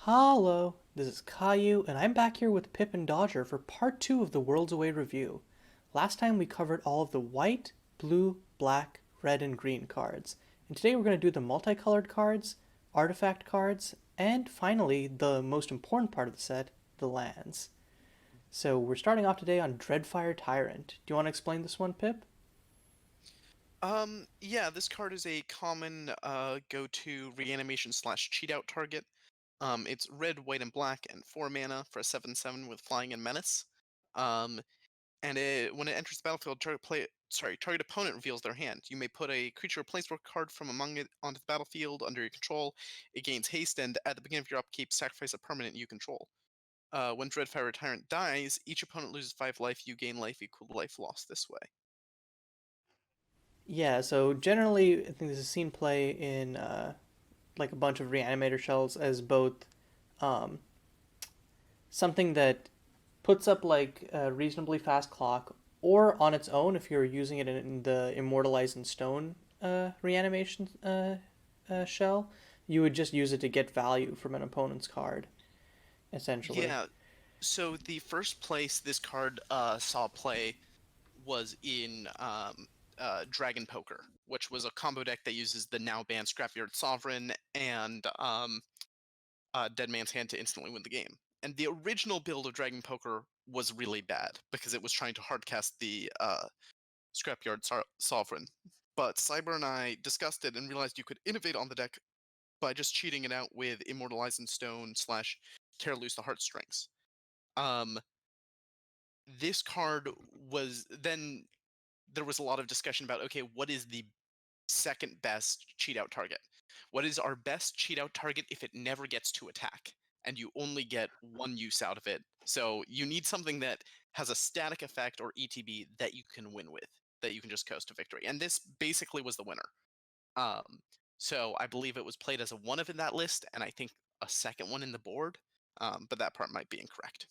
Hello, this is Caillou, and I'm back here with Pip and Dodger for part 2 of the Worlds Away review. Last time we covered all of the white, blue, black, red, and green cards, and today we're going to do the multicolored cards, artifact cards, and finally, the most important part of the set, the lands. So we're starting off today on Dreadfire Tyrant. Do you want to explain this one, Pip? Yeah, this card is a common go-to reanimation slash cheat out target. It's red, white, and black, and 4 mana for a 7/7 with flying and menace. Um, when it enters the battlefield, target opponent reveals their hand. You may put a creature or planeswalker card from among it onto the battlefield under your control. It gains haste, and at the beginning of your upkeep, sacrifice a permanent you control. When Dreadfire Tyrant dies, each opponent loses 5 life. You gain life equal to life lost this way. Yeah, so generally, I think this is seen play in like a bunch of reanimator shells as both um, something that puts up like a reasonably fast clock, or on its own if you're using it in the Immortalized in Stone reanimation shell, you would just use it to get value from an opponent's card, essentially. Yeah, so the first place this card saw play was in Dragon Poker, which was a combo deck that uses the now banned Scrapyard Sovereign and Dead Man's Hand to instantly win the game. And the original build of Dragon Poker was really bad because it was trying to hardcast the Sovereign. But Cyber and I discussed it and realized you could innovate on the deck by just cheating it out with Immortalized in Stone slash Tear Loose the Heartstrings. Um, this card was then there was a lot of discussion about, okay, what is the second best cheat out target? What is our best cheat out target if it never gets to attack and you only get one use out of it? So you need something that has a static effect or ETB that you can win with, that you can just coast to victory. And this basically was the winner. Um, so I believe it was played as a one of in that list, and I think a second one in the board, but that part might be incorrect.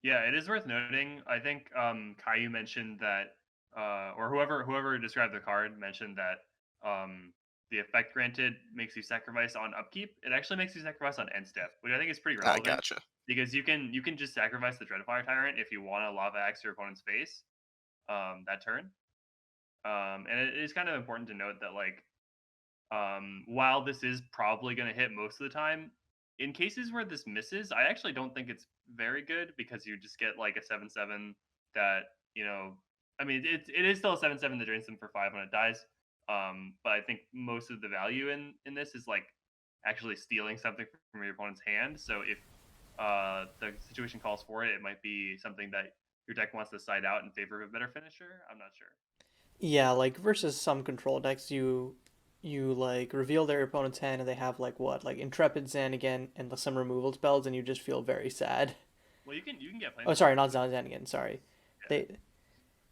Yeah, it is worth noting. I think Caillou mentioned that, or whoever described the card mentioned that the effect granted makes you sacrifice on upkeep. It actually makes you sacrifice on end step, which I think is pretty I relevant gotcha. because you can just sacrifice the Dreadfire Tyrant if you want to lava axe your opponent's face that turn. And it is kind of important to note that while this is probably going to hit most of the time, in cases where this misses, I actually don't think it's very good because you just get like a 7/7 that, I mean, it is still a 7/7 that drains them for 5 when it dies. But I think most of the value in this is like actually stealing something from your opponent's hand. So if the situation calls for it, it might be something that your deck wants to side out in favor of a better finisher. I'm not sure. Yeah, like versus some control decks, you like reveal their opponent's hand and they have like what, like Intrepid Zan again and some removal spells, and you just feel very sad. Well, you can get Oh, sorry, planeswalkers not with it. Zan again. Sorry, Yeah. they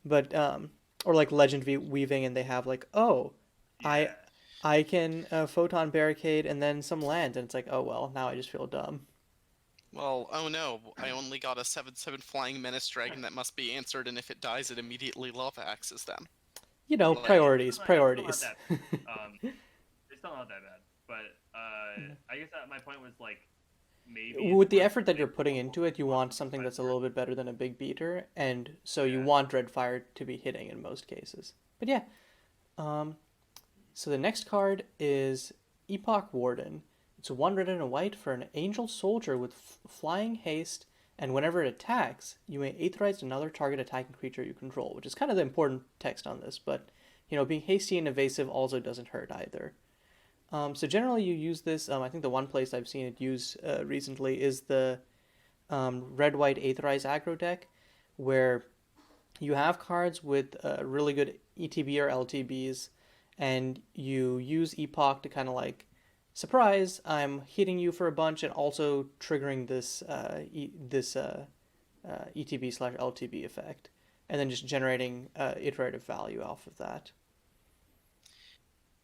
but or like Weaving, and they have like, oh, I Yeah. I can photon barricade and then some land, and it's like, oh well, now I just feel dumb. Well, oh no, I only got a 7/7 Flying Menace Dragon that must be answered, and if it dies, it immediately lava axes them. You know, Like, priorities, It's still not priorities. that. It's still not that bad. But I guess that my point was like maybe it's With the worth effort that you're noting putting into it, you want something by that's a board. little bit better than a big beater, and so you Yeah. want Dreadfire to be hitting in most cases. But yeah, um, so the next card is Epoch Warden. It's a one red and a white for an angel soldier with flying haste, and whenever it attacks, you may aetherize another target attacking creature you control, which is kind of the important text on this. But being hasty and evasive also doesn't hurt either. So generally, you use this. I think the one place I've seen it used recently is the red white aetherize aggro deck, where you have cards with really good ETB or LTBs, and you use Epoch to kind of like surprise. I'm hitting you for a bunch and also triggering this ETB slash LTB effect, and then just generating iterative value off of that.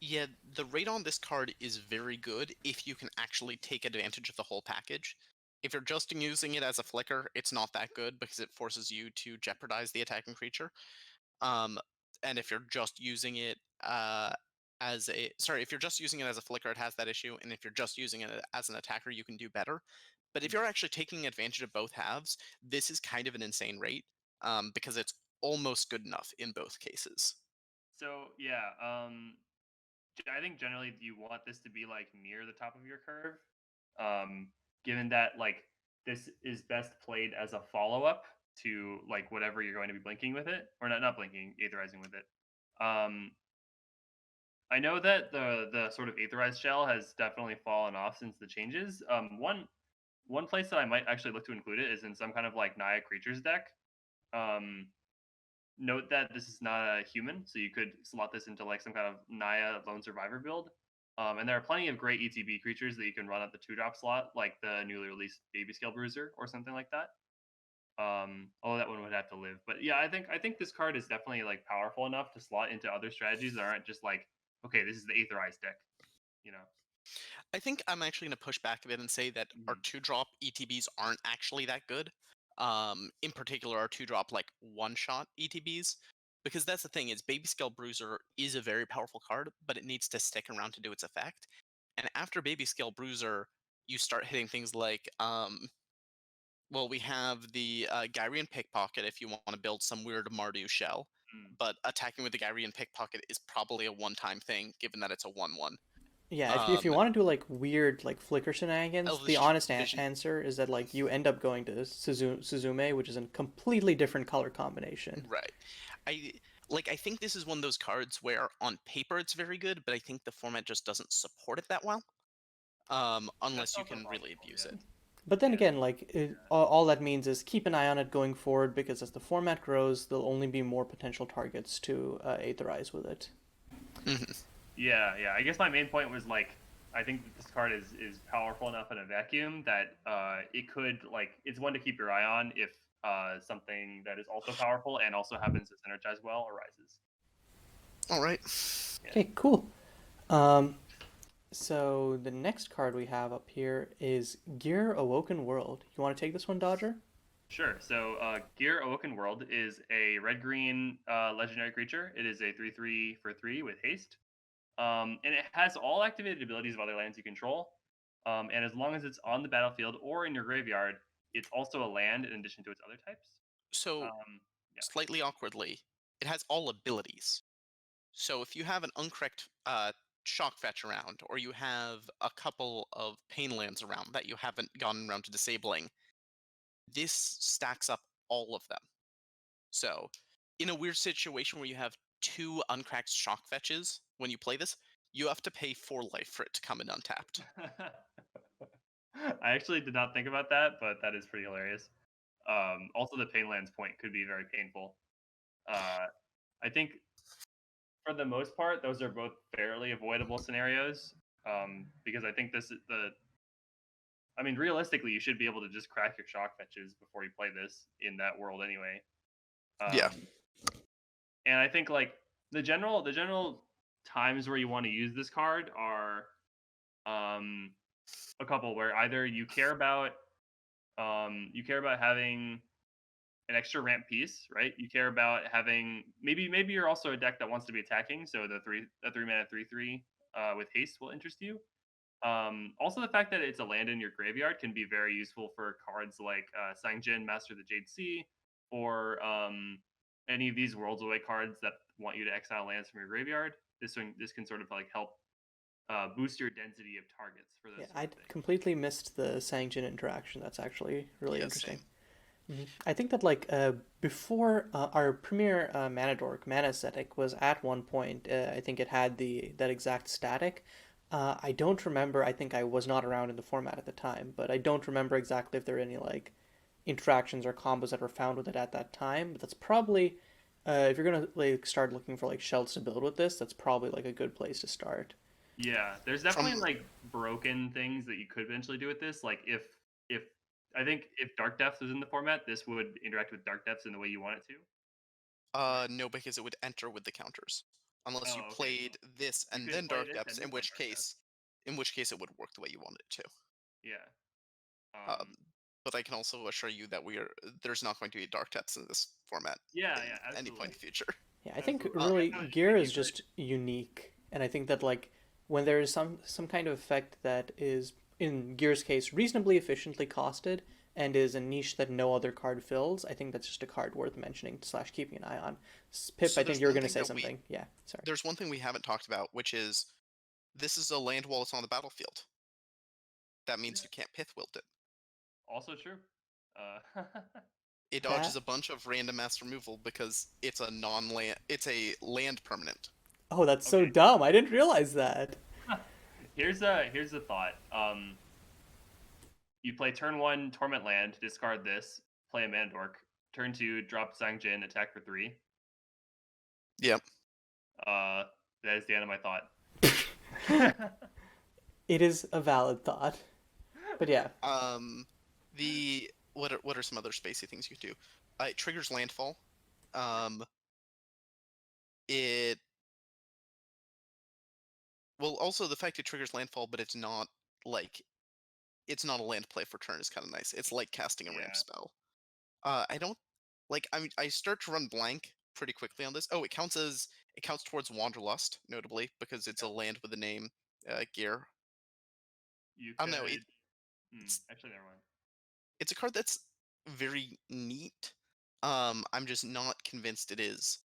yeah, the rate on this card is very good if you can actually take advantage of the whole package. If you're just using it as a flicker, it's not that good because it forces you to jeopardize the attacking creature. Um, and if you're just using it if you're just using it as a flicker, it has that issue, and if you're just using it as an attacker, you can do better. But if you're actually taking advantage of both halves, this is kind of an insane rate, because it's almost good enough in both cases. So yeah, I think generally you want this to be like near the top of your curve, um, given that like this is best played as a follow up to like whatever you're going to be blinking with it, or not blinking, aetherizing with it. I know that the sort of aetherized shell has definitely fallen off since the changes. One place that I might actually look to include it is in some kind of like Naya creatures deck. Um, Note that this is not a human, so you could slot this into like some kind of Naya lone survivor build. And there are plenty of great ETB creatures that you can run at the 2-drop slot, like the newly released Baby Scale Bruiser or something like that. Although that one would have to live. But yeah, I think this card is definitely like powerful enough to slot into other strategies that aren't just like, okay, this is the aetherized deck, you know. I think I'm actually going to push back a bit and say that our Mhm. 2-drop ETBs aren't actually that good. In particular, our 2-drop like one-shot ETBs, because that's the thing is Baby Scale Bruiser is a very powerful card, but it needs to stick around to do its effect. And after Baby Scale Bruiser, you start hitting things like well, we have the Gyrian Pickpocket if you want to build some weird Mardu shell, Mm. but attacking with the Gyrian Pickpocket is probably a one-time thing, given that it's a 1/1. Yeah, if you Um, want to do like weird like flicker shenanigans, the Elvish honest Vision, answer is that like you end up going to Suzume, which is a completely different color combination. right? I I think this is one of those cards where on paper it's very good, but I think the format just doesn't support it that well. That's Unless you also can really possible, abuse yeah. it. But then Yeah. again, like all that means is keep an eye on it going forward because as the format grows, there'll only be more potential targets to aetherize with it. Mhm. Yeah, yeah. I guess my main point was like I think that this card is powerful enough in a vacuum that it could like it's one to keep your eye on if something that is also powerful and also happens to synergize well arises. All right. Yeah. Okay, cool. Um, so the next card we have up here is Gear Awoken World. You want to take this one, Dodger? Sure. So Gear Awoken World is a red green legendary creature. It is a 3/3 for 3 with haste. And it has all activated abilities of other lands you control. And as long as it's on the battlefield or in your graveyard, it's also a land in addition to its other types. So Um, yeah. slightly awkwardly, it has all abilities. So if you have an uncorrect shock fetch around, or you have a couple of pain lands around that you haven't gotten around to disabling, this stacks up all of them. So, in a weird situation where you have two uncracked shock fetches when you play this, you have to pay 4 life for it to come in untapped. I actually did not think about that, but that is pretty hilarious. Also, the Painlands point could be very painful. Uh, I think for the most part, those are both fairly avoidable scenarios. Because I think this is the. I mean, realistically, you should be able to just crack your shock fetches before you play this in that world anyway. Yeah. Um, and I think like the general times where you want to use this card are um, a couple where either you care about having an extra ramp piece, right? You care about having maybe you're also a deck that wants to be attacking, so the 3 mana 3/3 with haste will interest you. Also, the fact that it's a land in your graveyard can be very useful for cards like Sangjin, Master of the Jade Sea, or any of these Worlds Away cards that want you to exile lands from your graveyard. This can sort of like help boost your density of targets for Yeah, those sort I of things. completely missed the Sangjin interaction. That's actually really Yeah, interesting. same. I think that like before our premier mana dork, mana ascetic was at one point. I think it had the that exact static. I don't remember. I think I was not around in the format at the time, but I don't remember exactly if there were any like interactions or combos that were found with it at that time. But that's probably if you're gonna like start looking for like shells to build with this, that's probably like a good place to start. Yeah, there's definitely From like broken things that you could eventually do with this. Like if I think if Dark Depths was in the format, this would interact with Dark Depths in the way you want it to. Right. no, because it would enter with the counters. Unless you Oh, okay. played this You and could then play Dark this and Depths, then play Dark Depths. in which case it would work the way you want it to. Yeah. Um, Um. but I can also assure you that there's not going to be Dark Depths in this format Yeah. in Yeah. any point Absolutely. in the future. Yeah, I think Absolutely. Uh, I guess really I was just gear thinking is that. just unique And I think that like when there is some kind of effect that is in Gear's case reasonably efficiently costed and is a niche that no other card fills, I think that's just a card worth mentioning slash keeping an eye on. Pip, So I think there's you were one going to thing say that we something. Yeah, sorry. there's one thing we haven't talked about, which is this is a land while it's on the battlefield. That means you can't pith wilt it. Also true. Uh, It dodges That a bunch of random mass removal because it's a non-land. It's a land permanent. Oh, that's so okay. dumb. I didn't realize that. Here's a thought. You play turn 1 Torment Land, discard this, play a Mandork. Turn 2, drop Sangjin, attack for 3. Yep. That is the end of my thought. It is a valid thought. But yeah, The what are some other spacey things you can do? It triggers landfall. It Well, also the fact it triggers landfall, but it's not like it's not a land play for turn is kind of nice. It's like casting a ramp Yeah, spell. I don't like. I start to run blank pretty quickly on this. Oh, it counts towards Wanderlust, notably because it's a land with the name Gear. you I don't know. could. It's Actually, never mind. it's a card that's very neat. I'm just not convinced it is.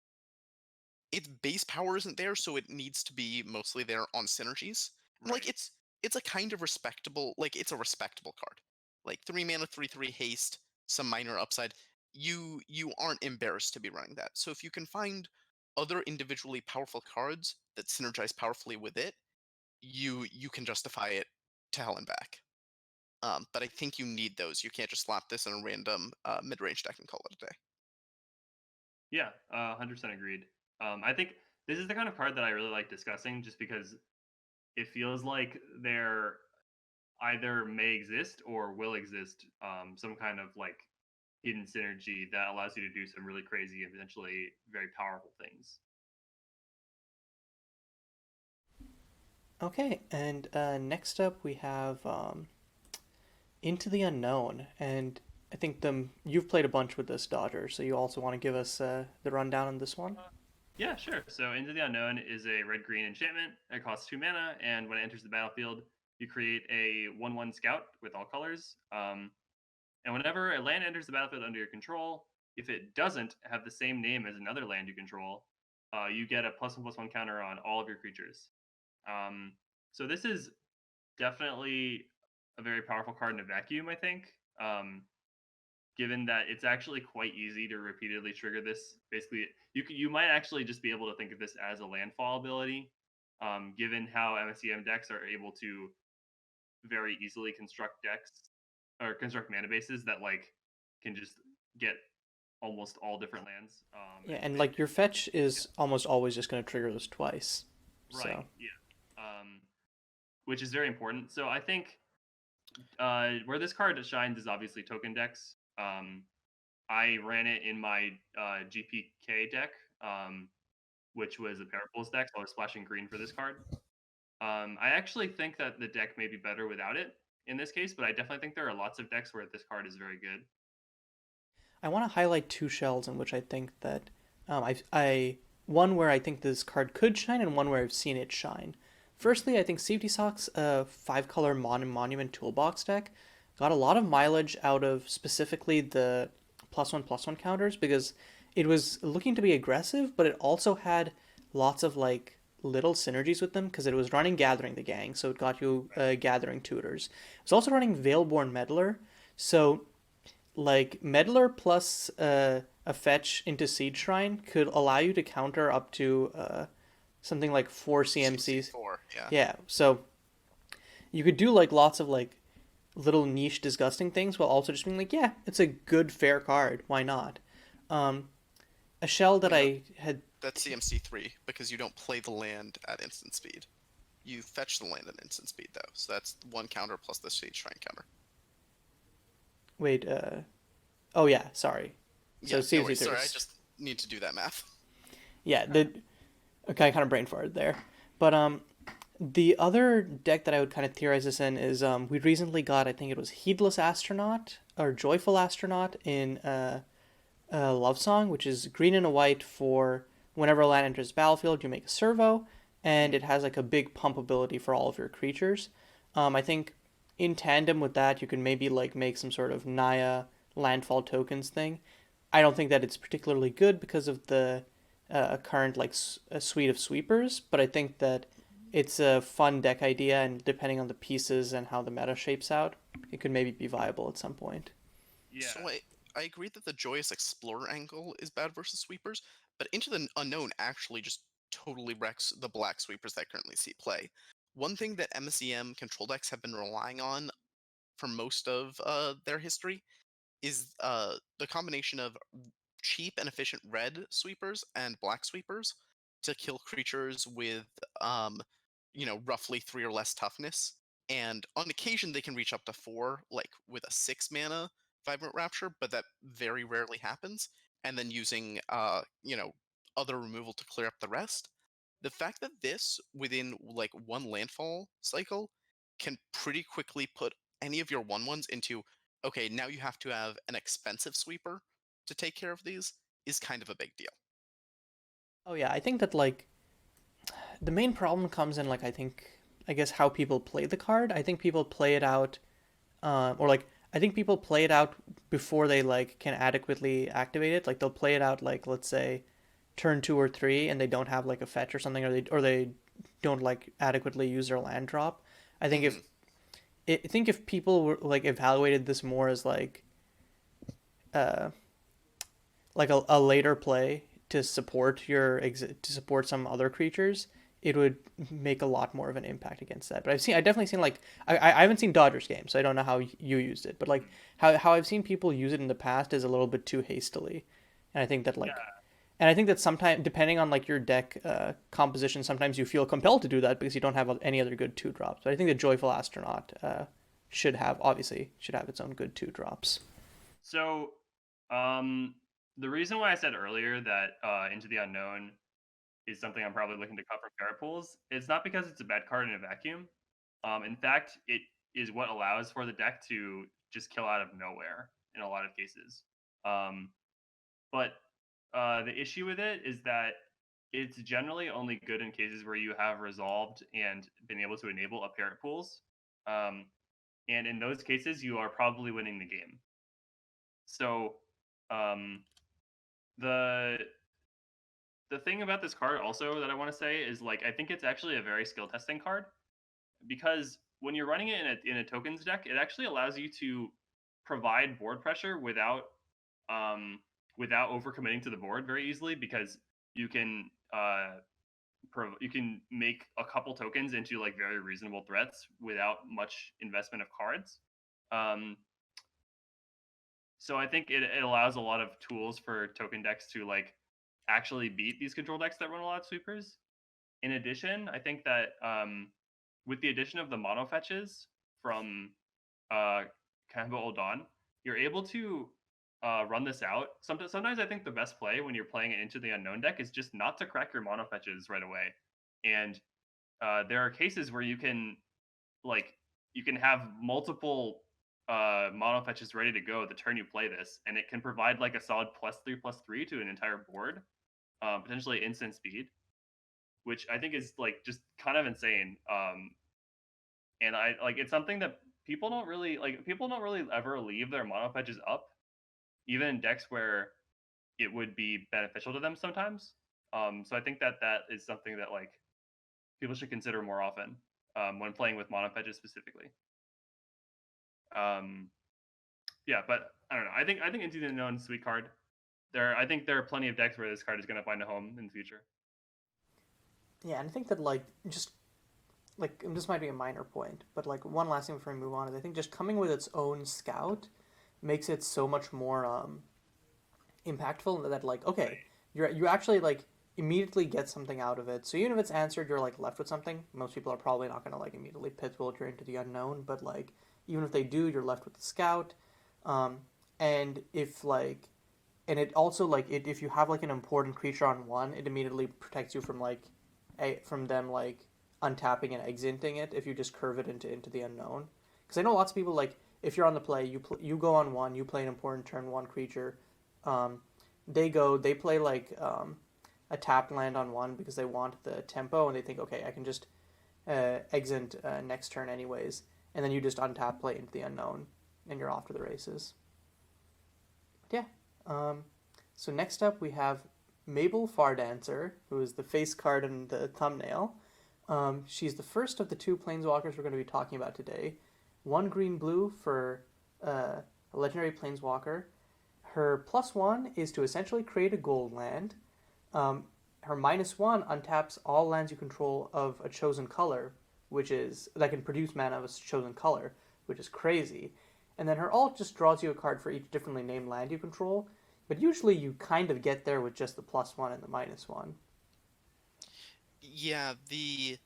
Its base power isn't there, so it needs to be mostly there on synergies. Like Right. it's a kind of respectable, like it's a respectable card. Like 3 mana, 3/3 haste, some minor upside. You aren't embarrassed to be running that. So if you can find other individually powerful cards that synergize powerfully with it, you can justify it to hell and back. But I think you need those. You can't just slap this in a random mid-range deck and call it a day. Yeah, 100% agreed. I think this is the kind of card that I really like discussing, just because it feels like there either may exist or will exist some kind of like hidden synergy that allows you to do some really crazy and potentially very powerful things. okay. And next up we have Into the Unknown, and I think you've played a bunch with this Dodger, so you also want to give us the rundown on this one. Yeah, sure. So Into the Unknown is a red-green enchantment. It costs 2 mana, and when it enters the battlefield, you create a 1/1 scout with all colors. And whenever a land enters the battlefield under your control, if it doesn't have the same name as another land you control, you get a +1/+1 counter on all of your creatures. Um, so this is definitely a very powerful card in a vacuum, I think. Given that it's actually quite easy to repeatedly trigger this. Basically, you might actually just be able to think of this as a landfall ability, given how MSEM decks are able to very easily construct decks or construct mana bases that like can just get almost all different lands. Yeah, And and they like your fetch is almost always just going to trigger this twice. right, So yeah, which is very important. So I think where this card shines is obviously token decks. I ran it in my GPK deck, which was a Parables deck, so I was splashing green for this card. I actually think that the deck may be better without it in this case, but I definitely think there are lots of decks where this card is very good. I want to highlight two shells in which I think that I one where I think this card could shine and one where I've seen it shine. Firstly, I think Safety Sock's 5-color Monument Toolbox deck got a lot of mileage out of specifically the +1/+1 counters because it was looking to be aggressive, but it also had lots of like little synergies with them because it was running Gathering the Gang, so it got you Gathering Tutors. It was also running Veilborn Meddler, so like Meddler plus a fetch into Siege Shrine could allow you to counter up to something like 4 CMCs. CMC4, yeah. Yeah, so you could do like lots of like little niche disgusting things while also just being like, yeah, it's a good fair card. Why not? Um, a shell that Wait, no, I had. that's CMC3 because you don't play the land at instant speed. You fetch the land at instant speed though, so that's 1 counter plus the Siege Shrine counter. Wait, oh yeah, sorry. So Yeah, no CMC worries. Sorry, I there's just need to do that math. yeah, okay, I kind of brain farted there. But the other deck that I would kind of theorize this in is we recently got, I think it was Heedless Astronaut or Joyful Astronaut in Love Song, which is green and a white for whenever a land enters the battlefield, you make a servo. and it has like a big pump ability for all of your creatures. I think in tandem with that, you can maybe like make some sort of Naya landfall tokens thing. I don't think that it's particularly good because of the current like suite of sweepers, but I think that it's a fun deck idea, and depending on the pieces and how the meta shapes out, it could maybe be viable at some point. Yeah. So I agree that the Joyous Explorer angle is bad versus sweepers, but Into the Unknown actually just totally wrecks the black sweepers that currently see play. One thing that MSEM control decks have been relying on for most of their history is the combination of cheap and efficient red sweepers and black sweepers to kill creatures with um, roughly 3 or less toughness. And on occasion they can reach up to 4, like with a 6 mana Vibrant Rapture, but that very rarely happens. And then using other removal to clear up the rest. The fact that this within like one landfall cycle can pretty quickly put any of your 1/1s into, okay, now you have to have an expensive sweeper to take care of these, is kind of a big deal. Oh yeah, I think that like the main problem comes in like I guess how people play the card. I think people play it out, or like I think people play it out before they like can adequately activate it. Like they'll play it out like let's say turn 2 or 3, and they don't have like a fetch or something, or they don't like adequately use their land drop. I think Hmm. if people were like evaluated this more as uh like a later play to support to support some other creatures, it would make a lot more of an impact against that. But I definitely seen like I haven't seen Dodgers games, so I don't know how you used it. But like how I've seen people use it in the past is a little bit too hastily, and I think that like Yeah. and I think that sometimes depending on like your deck composition, sometimes you feel compelled to do that because you don't have any other good 2 drops. But I think the Joyful Astronaut should have its own good 2 drops. So, the reason why I said earlier that Into the Unknown is something I'm probably looking to cut from Terra Pools, it's not because it's a bad card in a vacuum. In fact, it is what allows for the deck to just kill out of nowhere in a lot of cases. Um, but the issue with it is that it's generally only good in cases where you have resolved and been able to enable a Parrot Pools. Um, and in those cases, you are probably winning the game. So, um, the the thing about this card also that I want to say is like I think it's actually a very skill testing card because when you're running it in a tokens deck, it actually allows you to provide board pressure um, without overcommitting to the board very easily because you can you can make a couple tokens into like very reasonable threats without much investment of cards. Um, so I think it allows a lot of tools for token decks to like actually beat these control decks that run a lot of sweepers. In addition, I think that with the addition of the mono fetches from uh, Kamba Oldon, you're able to run this out. Sometimes I think the best play when you're playing it into the unknown deck is just not to crack your mono fetches right away. And there are cases where like you can have multiple mono fetches ready to go the turn you play this, and it can provide like a solid +3/+3 to an entire board, potentially instant speed, which I think is like just kind of insane. And I like it's something that people don't really like. People don't really ever leave their mono fetches up, even in decks where it would be beneficial to them sometimes. So I think that that is something that like people should consider more often when playing with mono fetches specifically. Um, yeah, but I don't know. I think Into the Unknown is a sweet card. I think there are plenty of decks where this card is going to find a home in the future. Yeah, and I think that like and this might be a minor point, but like one last thing before we move on is I think just coming with its own scout makes it so much more impactful that like okay, you actually like immediately get something out of it. So even if it's answered, you're like left with something. Most people are probably not gonna like immediately pit filter into the unknown, but like even if they do, you're left with the scout. Um, and if like and it also like if you have like an important creature on one, it immediately protects you from like from them like untapping and exiting it if you just curve it into the unknown. Because I know lots of people like if you're on the play, you go on one, you play an important turn 1 creature. Um, they play like a tapped land on one because they want the tempo and they think, okay, I can just exit next turn anyways, and then you just untap, play into the unknown, and you're off to the races. But yeah. So next up we have Mabel Fardancer, who is the face card in the thumbnail. She's the first of the two planeswalkers we're going to be talking about today. One green-blue for a legendary planeswalker. Her +1 is to essentially create a gold land. Her -1 untaps all lands you control of a chosen color, that can produce mana of a chosen color, which is crazy. And then her alt just draws you a card for each differently named land you control, but usually you kind of get there with just the +1 and the -1. Yeah, the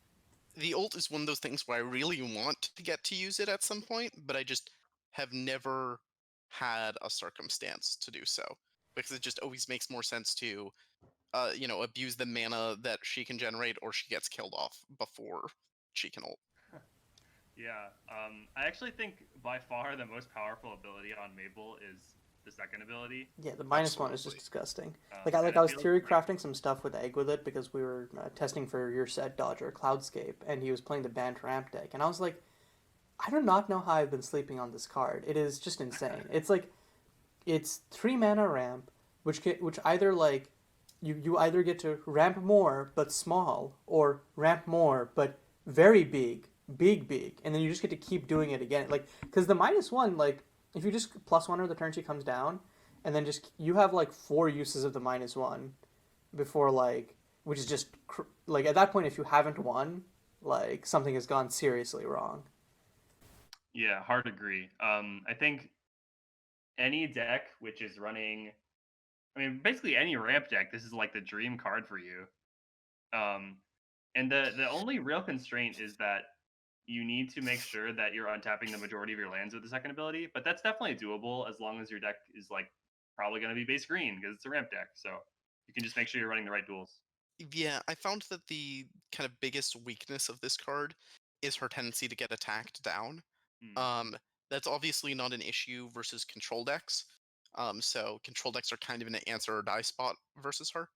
ult is one of those things where I really want to get to use it at some point, but I just have never had a circumstance to do so, because it just always makes more sense to abuse the mana that she can generate, or she gets killed off before she can ult. Yeah, I actually think by far the most powerful ability on Mabel is the second ability. Yeah, the -1 is just Absolutely. disgusting. And I it was feels theory like- crafting some stuff with Egg with it because we were testing for your set Dodger Cloudscape, and he was playing the Bant Ramp deck, and I was like, I do not know how I've been sleeping on this card. It is just insane. It's 3 mana ramp, which either like you either get to ramp more but small, or ramp more but very big, big, and then you just get to keep doing it again. Like, because the -1, like, if you just +1 her the turn she comes down, and then just you have like 4 uses of the -1 before, like, which is just like, at that point, if you haven't won, like, something has gone seriously wrong. Yeah, hard agree. I think any deck which is running, I mean, basically any ramp deck, this is like the dream card for you. And the only real constraint is that you need to make sure that you're untapping the majority of your lands with the second ability, but that's definitely doable as long as your deck is like probably going to be base green because it's a ramp deck. So you can just make sure you're running the right duels. Yeah, I found that the kind of biggest weakness of this card is her tendency to get attacked down. Hmm. That's obviously not an issue versus control decks. So control decks are kind of in an answer or die spot versus her.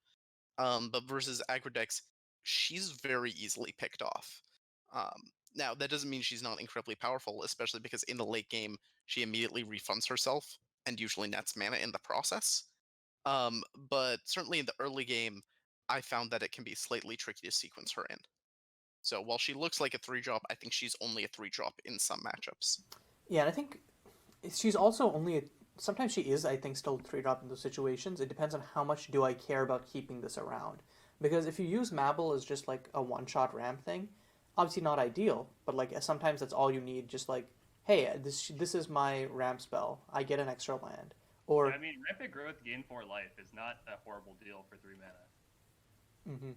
But versus aggro decks, she's very easily picked off. Now, that doesn't mean she's not incredibly powerful, especially because in the late game, she immediately refunds herself and usually nets mana in the process. But certainly in the early game, I found that it can be slightly tricky to sequence her in. So while she looks like a 3-drop, I think she's only a 3-drop in some matchups. Yeah, and I think she's also sometimes she is, I think, still a 3-drop in those situations. It depends on how much do I care about keeping this around. Because if you use Mabel as just like a one-shot ramp thing, obviously not ideal, but like sometimes that's all you need. Just like, hey, this is my ramp spell. I get an extra land. Or Yeah, I mean, Rampant Growth gain 4 life is not a horrible deal for 3 mana. mhm.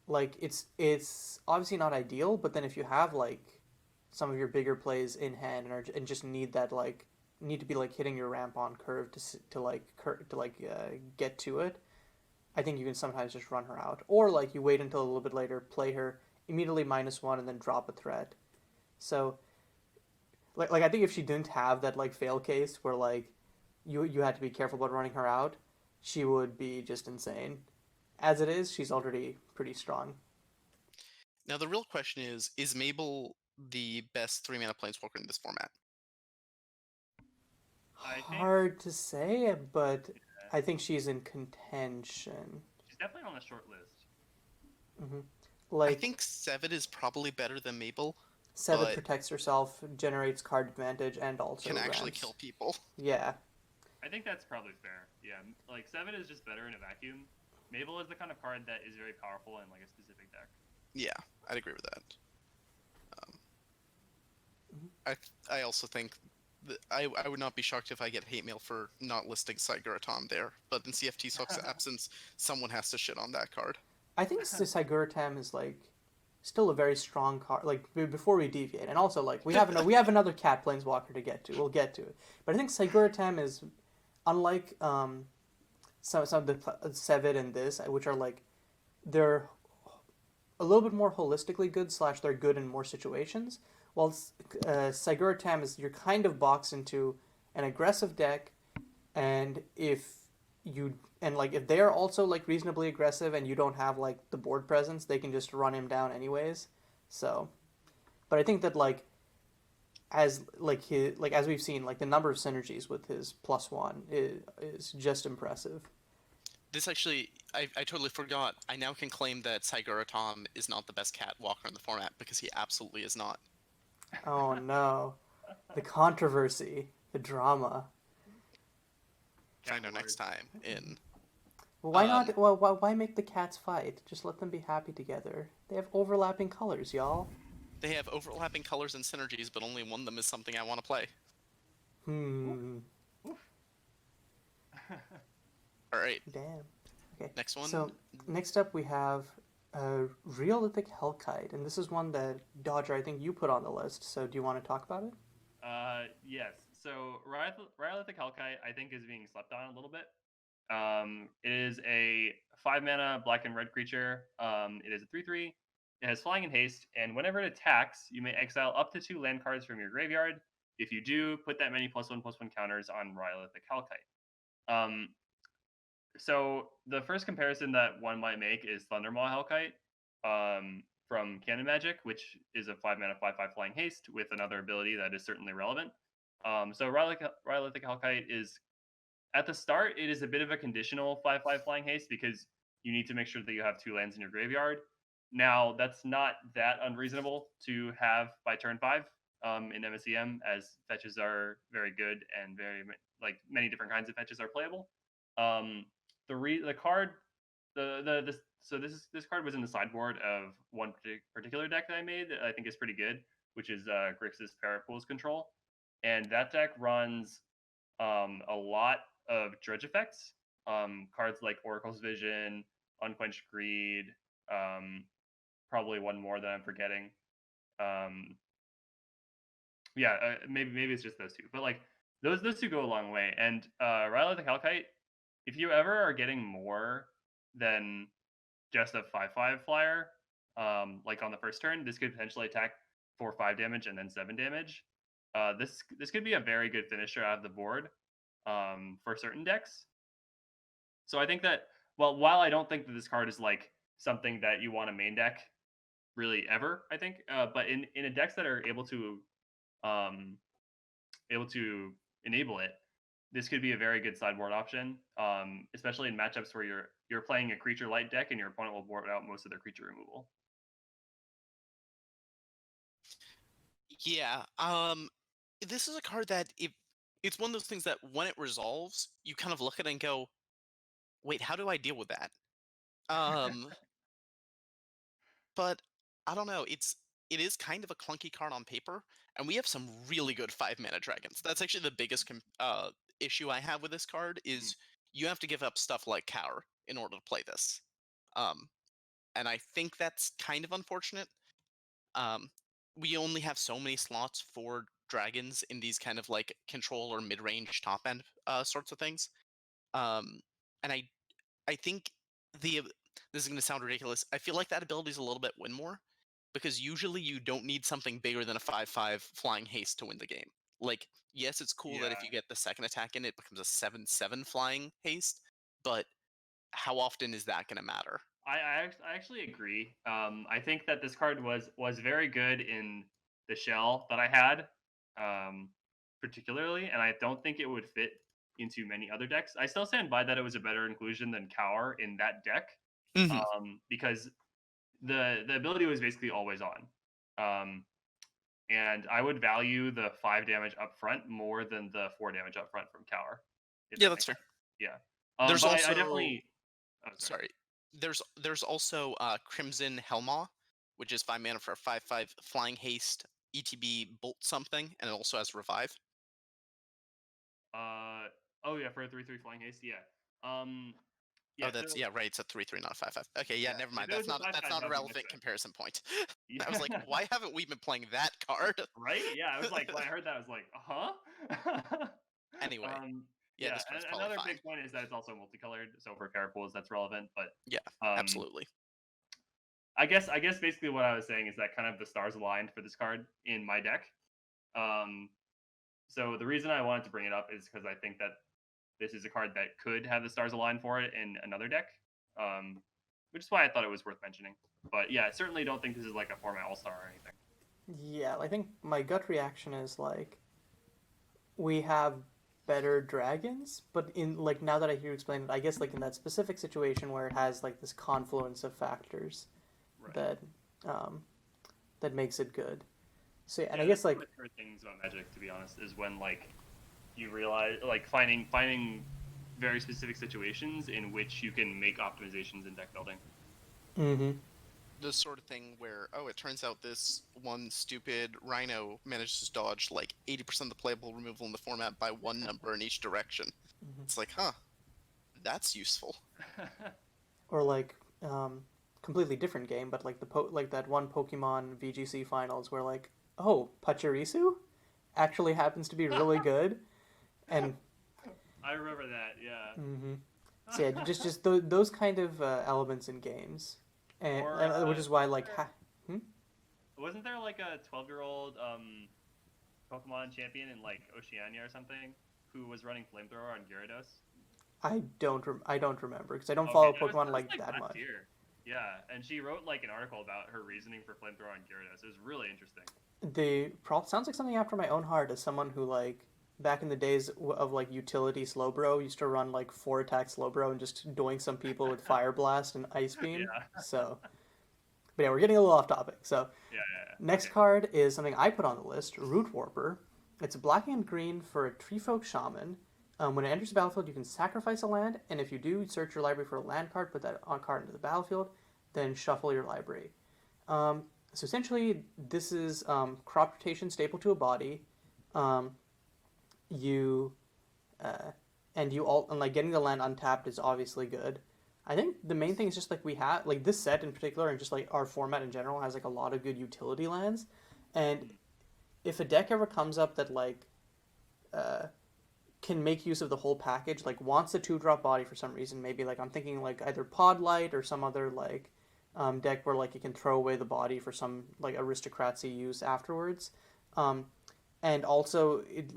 Like it's obviously not ideal, but then if you have like some of your bigger plays in hand and just need that, like, need to be like hitting your ramp on curve to get to it, I think you can sometimes just run her out, or like you wait until a little bit later, play her immediately -1, and then drop a threat. So like I think if she didn't have that like fail case where like you had to be careful about running her out, she would be just insane. As it is, she's already pretty strong. Now, the real question is Mabel the best 3-mana planeswalker in this format? I think Hard to say, but I think she's in contention. she's definitely on the short list. Hmm. I Like, think Sevid is probably better than Mabel, Seven but protects herself, generates card advantage, and also can actually ramps. kill people. Yeah. I think that's probably fair. Yeah, like 7 is just better in a vacuum. Mabel is the kind of card that is very powerful in like a specific deck. Yeah, I'd agree with that. Mhm. I also think that I would not be shocked if I get hate mail for not listing Siguratom there, but in CFT Sock's absence, someone has to shit on that card. I think Siguratam is like still a very strong card. Like before we deviate, and also like we have another cat planeswalker to get to. We'll get to it, but I think Siguratam is unlike some of the Sevid and this, which are like they're a little bit more holistically good / they're good in more situations. While Siguratam is you're kind of boxed into an aggressive deck, and if if they're also like reasonably aggressive and you don't have like the board presence, they can just run him down anyways. So, but I think that as we've seen, like the number of synergies with his +1 is just impressive. This actually, I totally forgot. I now can claim that Saiguratom is not the best cat walker in the format because he absolutely is not. Oh no, the controversy, the drama. Find out next time in. Well, why not? Well, why make the cats fight? Just let them be happy together. They have overlapping colors, y'all. They have overlapping colors and synergies, but only one of them is something I want to play. Hmm. All right. Damn. Okay. Next one. So next up we have Realistic Hellkite, and this is one that Dodger, I think you put on the list. So do you want to talk about it? Yes. So Rhyolithic Hellkite, I think, is being slept on a little bit. It is a 5-mana black and red creature. It is a 3/3. It has flying and haste, and whenever it attacks, you may exile up to 2 land cards from your graveyard. If you do, put that many +1/+1 counters on Rhyolithic Hellkite. So the first comparison that one might make is Thundermaw Hellkite from Canon Magic, which is a 5-mana 5/5 flying haste with another ability that is certainly relevant. So Rhyolithic Hellkite is at the start, it is a bit of a conditional 5/5 flying haste because you need to make sure that you have 2 lands in your graveyard. Now, that's not that unreasonable to have by turn 5 in MSEM, as fetches are very good and many different kinds of fetches are playable. The card, this card was in the sideboard of one particular deck that I made that I think is pretty good, which is Grixis Parapools Control, and that deck runs a lot of dredge effects. Cards like Oracle's Vision, Unquenched Greed, probably one more that I'm forgetting. Maybe it's just those two, but like those two go a long way. And Rhyolithic Hellkite, if you ever are getting more than just a 5/5 flyer, like on the first turn, this could potentially attack for 5 damage and then 7 damage. This could be a very good finisher out of the board for certain decks. So I think that, well, while I don't think that this card is like something that you want to main deck really ever, I think, but in a decks that are able to enable it, this could be a very good sideboard option, especially in matchups where you're playing a creature light deck and your opponent will board out most of their creature removal. Yeah. This is a card that it's one of those things that when it resolves, you kind of look at it and go, "Wait, how do I deal with that?" But I don't know. It is kind of a clunky card on paper, and we have some really good 5-mana dragons. That's actually the biggest issue I have with this card is you have to give up stuff like Cower in order to play this. And I think that's kind of unfortunate. We only have so many slots for dragons in these kind of like control or mid-range top end sorts of things. And I think this is going to sound ridiculous. I feel like that ability is a little bit win more because usually you don't need something bigger than a 5/5 flying haste to win the game. Like, yes, it's cool that if you get the second attack in, it becomes a 7/7 flying haste, but how often is that going to matter? I actually agree. I think that this card was very good in the shell that I had, particularly, and I don't think it would fit into many other decks. I still stand by that it was a better inclusion than Cower in that deck, because the ability was basically always on, and I would value the 5 damage up front more than the 4 damage up front from Cower. Yeah, that's fair. Yeah, There's but also I definitely. Oh, sorry. There's also Crimson Helmaw, which is 5 mana for a 5/5 flying haste ETB bolt something, and it also has revive. Oh yeah, for a 3/3 flying haste, yeah. Yeah, oh, that's so, yeah, right. It's a 3/3, not a 5/5. Okay, yeah, never mind. If it That's was a 5/5, not a that would be much relevant better. comparison point. Yeah. I was like, why haven't we been playing that card? Right? Yeah, I was like, when I heard that, I was like, huh? Anyway, yeah, Yeah, this card's and probably another fine. big point is that it's also multicolored, so for Parapools, that's relevant. But Yeah, um, absolutely. I guess basically what I was saying is that kind of the stars aligned for this card in my deck. So the reason I wanted to bring it up is because I think that this is a card that could have the stars align for it in another deck, which is why I thought it was worth mentioning. But yeah, I certainly don't think this is like a format all star or anything. Yeah, I think my gut reaction is like we have better dragons, but in like now that I hear you explain it, I guess like in that specific situation where it has like this confluence of factors Right. that um, that makes it good. So yeah, and I Yeah, guess that's one like of my favorite things about Magic, to be honest, is when like you realize like finding very specific situations in which you can make optimizations in deck building. mm-hmm. The sort of thing where, oh, it turns out this one stupid rhino manages to dodge like 80% of the playable removal in the format by one number in each direction. Mm-hmm. It's like, huh, that's useful. Or like completely different game, but like like that one Pokemon VGC finals where like oh Pachirisu actually happens to be really good, and I remember that, yeah. mm-hmm. So yeah, those kind of elements in games, Or and which is why like hmm? wasn't there like a 12-year-old Pokemon champion in like Oceania or something who was running flamethrower on Gyarados? I don't remember because I don't Okay, follow Pokemon that was like like that last much. year. Yeah, and she wrote like an article about her reasoning for flamethrower on Gyarados. It was really interesting. Sounds like something after my own heart as someone who like back in the days of like utility Slowbro used to run like 4 attack Slowbro and just doing some people with Fire Blast and Ice Beam. Yeah. So, but yeah, we're getting a little off topic. So, Yeah, yeah, yeah. next Okay. card is something I put on the list, Root Warper. It's black and green for a Treefolk Shaman. When it enters the battlefield, you can sacrifice a land, and if you do, search your library for a land card, put that on card into the battlefield, then shuffle your library. Um, so essentially, this is crop rotation staple to a body. Um, you and you all and like getting the land untapped is obviously good. I think the main thing is just like we have like this set in particular, and just like our format in general has like a lot of good utility lands, and Mm. if a deck ever comes up that like uh, can make use of the whole package, like wants a 2-drop body for some reason, maybe like I'm thinking like either Pod Light or some other like deck where like you can throw away the body for some like aristocracy use afterwards, um, and also it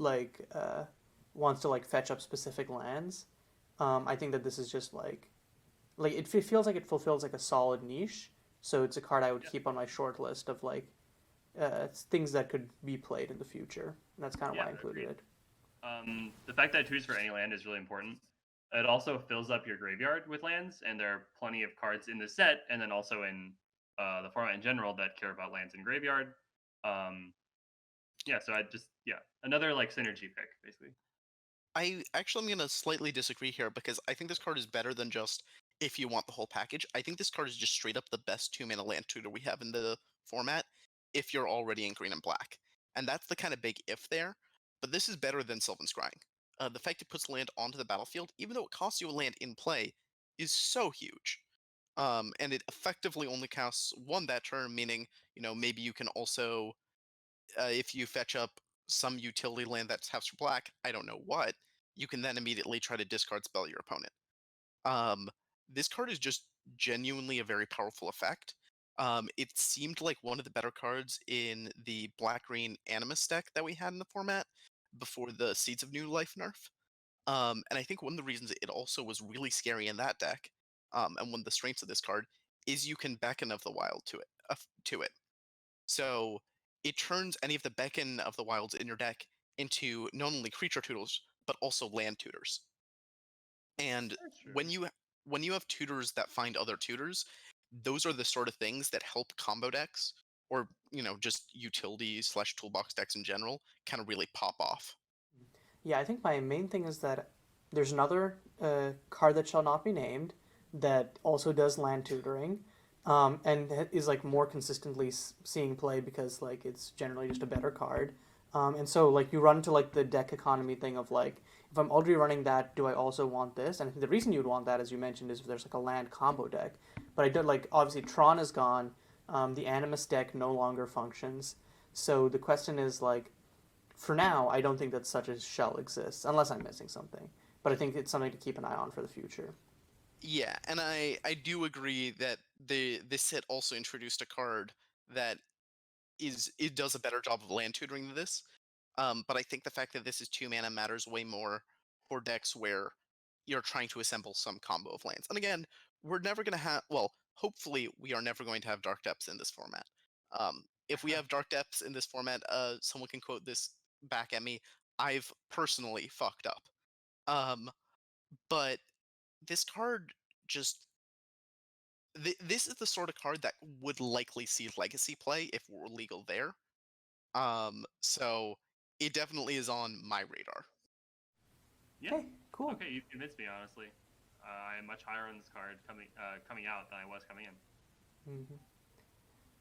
wants to like fetch up specific lands. I think that this is just like it feels like it fulfills like a solid niche. So it's a card I would Yeah, keep on my short list of like things that could be played in the future. And that's kind of yeah, why I included agreed. it. The fact that it chooses for any land is really important. It also fills up your graveyard with lands, and there are plenty of cards in the set, and then also in the format in general that care about lands in graveyard. Um, yeah, so I just another like synergy pick basically. I actually am going to slightly disagree here because I think this card is better than just if you want the whole package. I think this card is just straight up the best 2 mana land tutor we have in the format if you're already in green and black. And that's the kind of big if there. But this is better than Sylvan Scrying. The fact it puts land onto the battlefield, even though it costs you a land in play, is so huge. And it effectively only costs one that turn, meaning, maybe you can also, if you fetch up some utility land that's taps for black, I don't know what, you can then immediately try to discard spell your opponent. Um, this card is just genuinely a very powerful effect. It seemed like one of the better cards in the black green Animus deck that we had in the format before the Seeds of New Life nerf. And I think one of the reasons it also was really scary in that deck, and one of the strengths of this card, is you can Beckon of the Wild to it. So it turns any of the Beacon of the Wilds in your deck into not only creature tutors, but also land tutors. And That's true. when you have tutors that find other tutors, those are the sort of things that help combo decks or just utility slash toolbox decks in general kind of really pop off. Yeah, I think my main thing is that there's another card that shall not be named that also does land tutoring, and is like more consistently seeing play because like it's generally just a better card. And so like you run into like the deck economy thing of like if I'm already running that, do I also want this? And I think the reason you'd want that, as you mentioned, is if there's like a land combo deck. But I did like obviously Tron is gone, the Animus deck no longer functions. So the question is like for now, I don't think that such a shell exists, unless I'm missing something. But I think it's something to keep an eye on for the future. Yeah, and I do agree that this set also introduced a card that it does a better job of land tutoring than this. But I think the fact that this is 2 mana matters way more. for decks where you're trying to assemble some combo of lands. And again, we're never going to have, well, hopefully we are never going to have Dark Depths in this format. If we have Dark Depths in this format, someone can quote this back at me. I've personally fucked up. But this card just this is the sort of card that would likely see legacy play if it were legal there. So it definitely is on my radar. Yeah. Okay, cool. Okay, you convinced me. Honestly, I am much higher on this card coming out than I was coming in. Mm-hmm.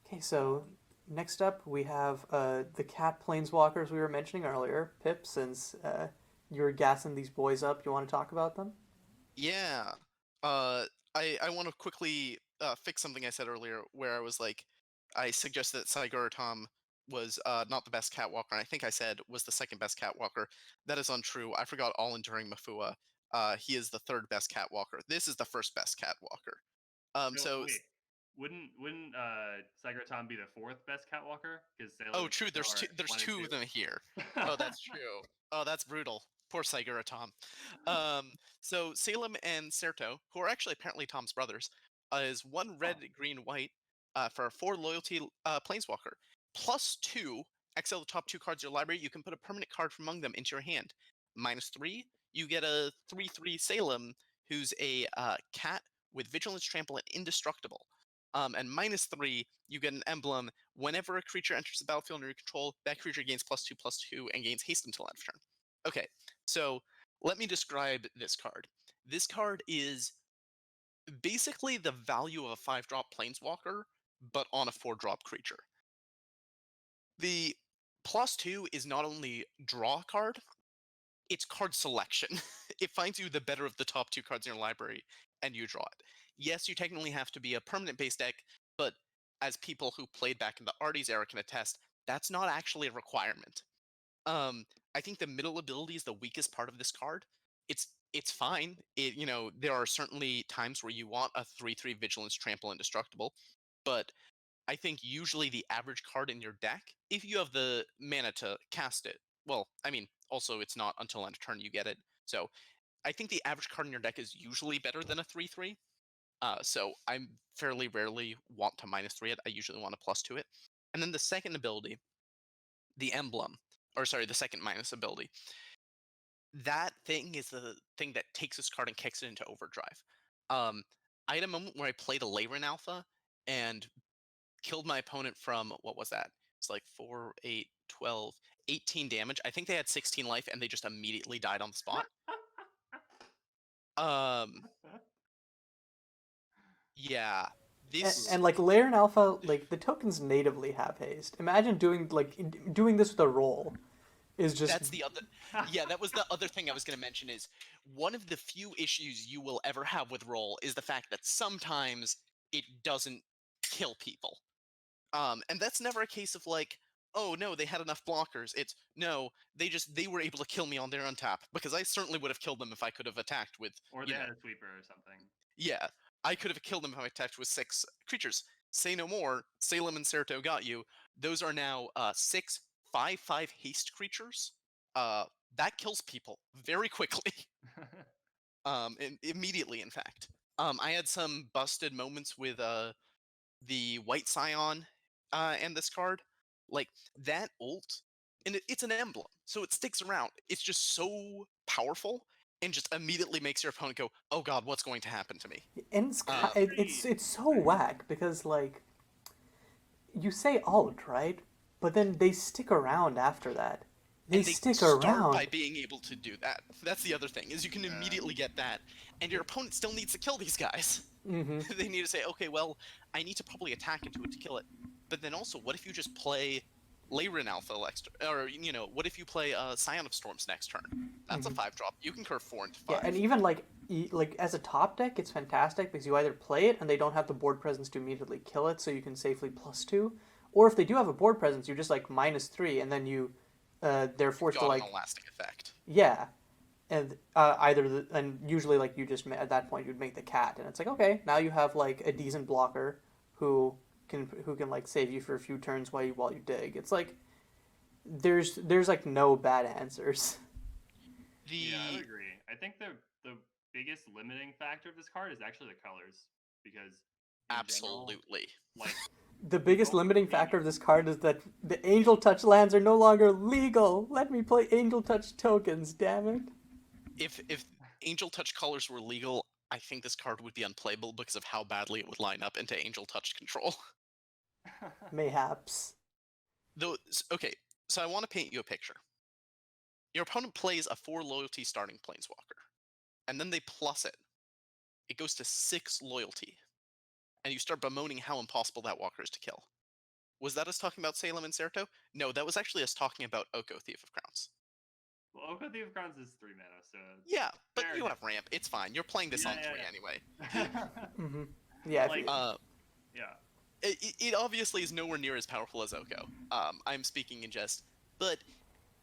Okay, so next up we have the cat planeswalkers we were mentioning earlier. Pip, since you were gassing these boys up, you want to talk about them? Yeah. I want to quickly fix something I said earlier where I was like, I suggested that Saigura Tom was not the best catwalker, and I think I said was the second best catwalker. That is untrue. I forgot All Enduring Mafua. He is the third best catwalker. This is the first best catwalker. So wait, wouldn't Saigura Tom be the fourth best catwalker? Because oh, true. There's two of them here. Oh, that's true. Oh, that's brutal. Poor Saigura Tom. So Salem and Serto, who are actually apparently Tom's brothers, is 1 red, green, white for a 4 loyalty planeswalker. +2, exile the top 2 cards of your library. You can put a permanent card from among them into your hand. -3, you get a 3/3 Salem, who's a cat with Vigilance, Trample, and Indestructible. And -3, you get an emblem. Whenever a creature enters the battlefield under your control, that creature gains +2/+2 and gains haste until end of turn. Okay, so let me describe this card. This card is basically the value of a 5-drop planeswalker, but on a 4-drop creature. The +2 is not only draw card, it's card selection. It finds you the better of the top 2 cards in your library, and you draw it. Yes, you technically have to be a permanent base deck, but as people who played back in the Arties era can attest, that's not actually a requirement. I think the middle ability is the weakest part of this card. It's fine. There are certainly times where you want a 3/3 Vigilance, Trample, Indestructible, but I think usually the average card in your deck, if you have the mana to cast it, well, I mean, also it's not until end of turn you get it. So I think the average card in your deck is usually better than a 3/3. So I fairly rarely want to -3 it. I usually want a +2 it. And then the second ability, the emblem, or sorry, the second minus ability, that thing is the thing that takes this card and kicks it into overdrive. I had a moment where I played a Lyman Alpha and killed my opponent from, what was that? It's like 4, 8, 12, 18 damage. I think they had 16 life and they just immediately died on the spot. Yeah. And like Layer and Alpha, like the tokens natively have haste. Imagine doing this with a roll. Is just That's the other. Yeah, that was the other thing I was going to mention. Is one of the few issues you will ever have with roll is the fact that sometimes it doesn't kill people. And that's never a case of like, oh no, they had enough blockers. It's no, they were able to kill me on their untap, because I certainly would have killed them if I could have attacked with. Or they had a sweeper or something. Yeah, I could have killed them if I attacked with 6 creatures. Say no more. Salem and Serto got you. Those are now 6 5/5 haste creatures. That kills people very quickly. Immediately, in fact. I had some busted moments with the White Scion and this card. Like, that ult, and it's an emblem, so it sticks around. It's just so powerful, and just immediately makes your opponent go, "Oh God, what's going to happen to me?" and it's so whack because like you say alt, right? But then they stick around after that. They stick start around by being able to do that. That's the other thing, is you can immediately get that, and your opponent still needs to kill these guys. Mm-hmm. They need to say, okay, well, I need to probably attack into it to kill it. But then also, what if you just play Lyran Alpha next, or what if you play Scion of Storms next turn? That's a 5-drop. You can curve 4 into 5. Yeah, and even like as a top deck, it's fantastic because you either play it and they don't have the board presence to immediately kill it, so you can safely +2, or if they do have a board presence, you're just like -3, and then they're forced to like an elastic effect. yeah, and and usually like you just at that point you'd make the cat, and it's like okay, now you have like a decent blocker who can like save you for a few turns while you dig. It's like there's like no bad answers. Yeah, I would agree. I think the biggest limiting factor of this card is actually the colors, because in general, Absolutely. like The biggest going limiting with the factor of this card is that the Angel Touch lands are no longer legal. Let me play Angel Touch tokens, damn it. If Angel Touch colors were legal, I think this card would be unplayable because of how badly it would line up into Angel Touch control. Mayhaps. Though, okay, so I want to paint you a picture. Your opponent plays a 4 loyalty starting planeswalker, and then they plus it. It goes to 6 loyalty, and you start bemoaning how impossible that walker is to kill. Was that us talking about Salem and Certo? No, that was actually us talking about Oko, Thief of Crowns. Well, Oko Thief of Crowns is 3 mana, so Yeah, but fair you enough. have ramp. It's fine. You're playing this on 3 anyway. Mm-hmm. Yeah. Like, Uh, yeah. it obviously is nowhere near as powerful as Oko. I'm speaking in jest, but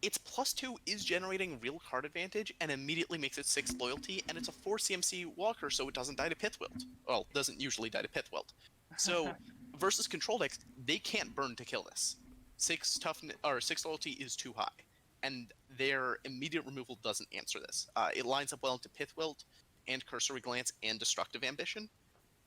its +2 is generating real card advantage and immediately makes it 6 loyalty, and it's a 4 CMC walker, so it doesn't die to Pithwilt. Well, doesn't usually die to Pithwilt. So versus control decks, they can't burn to kill this. 6 toughness or 6 loyalty is too high, and their immediate removal doesn't answer this. It lines up well into Pithwilt and Cursory Glance and Destructive Ambition.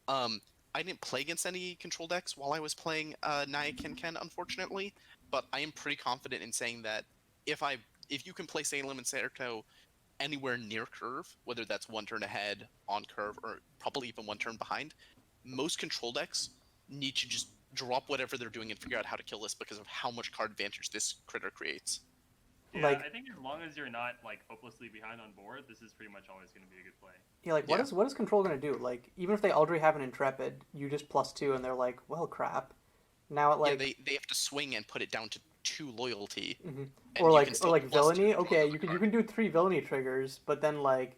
I didn't play against any control decks while I was playing Naya Ken, unfortunately, but I am pretty confident in saying that if you can play Salem and Certo anywhere near curve, whether that's 1 turn ahead, on curve, or probably even 1 turn behind, most control decks need to just drop whatever they're doing and figure out how to kill this because of how much card advantage this critter creates. Yeah, Like- I think as long as you're not like hopelessly behind on board, this is pretty much always going to be a good play. Yeah, like Yeah. what is control gonna do? Like even if they already have an Intrepid, you just +2 and they're like, well, crap. Now it like yeah, they have to swing and put it down to 2 loyalty. mhm. And or you like can or still like +2 villainy. to draw Okay, another you card. can do 3 villainy triggers, but then like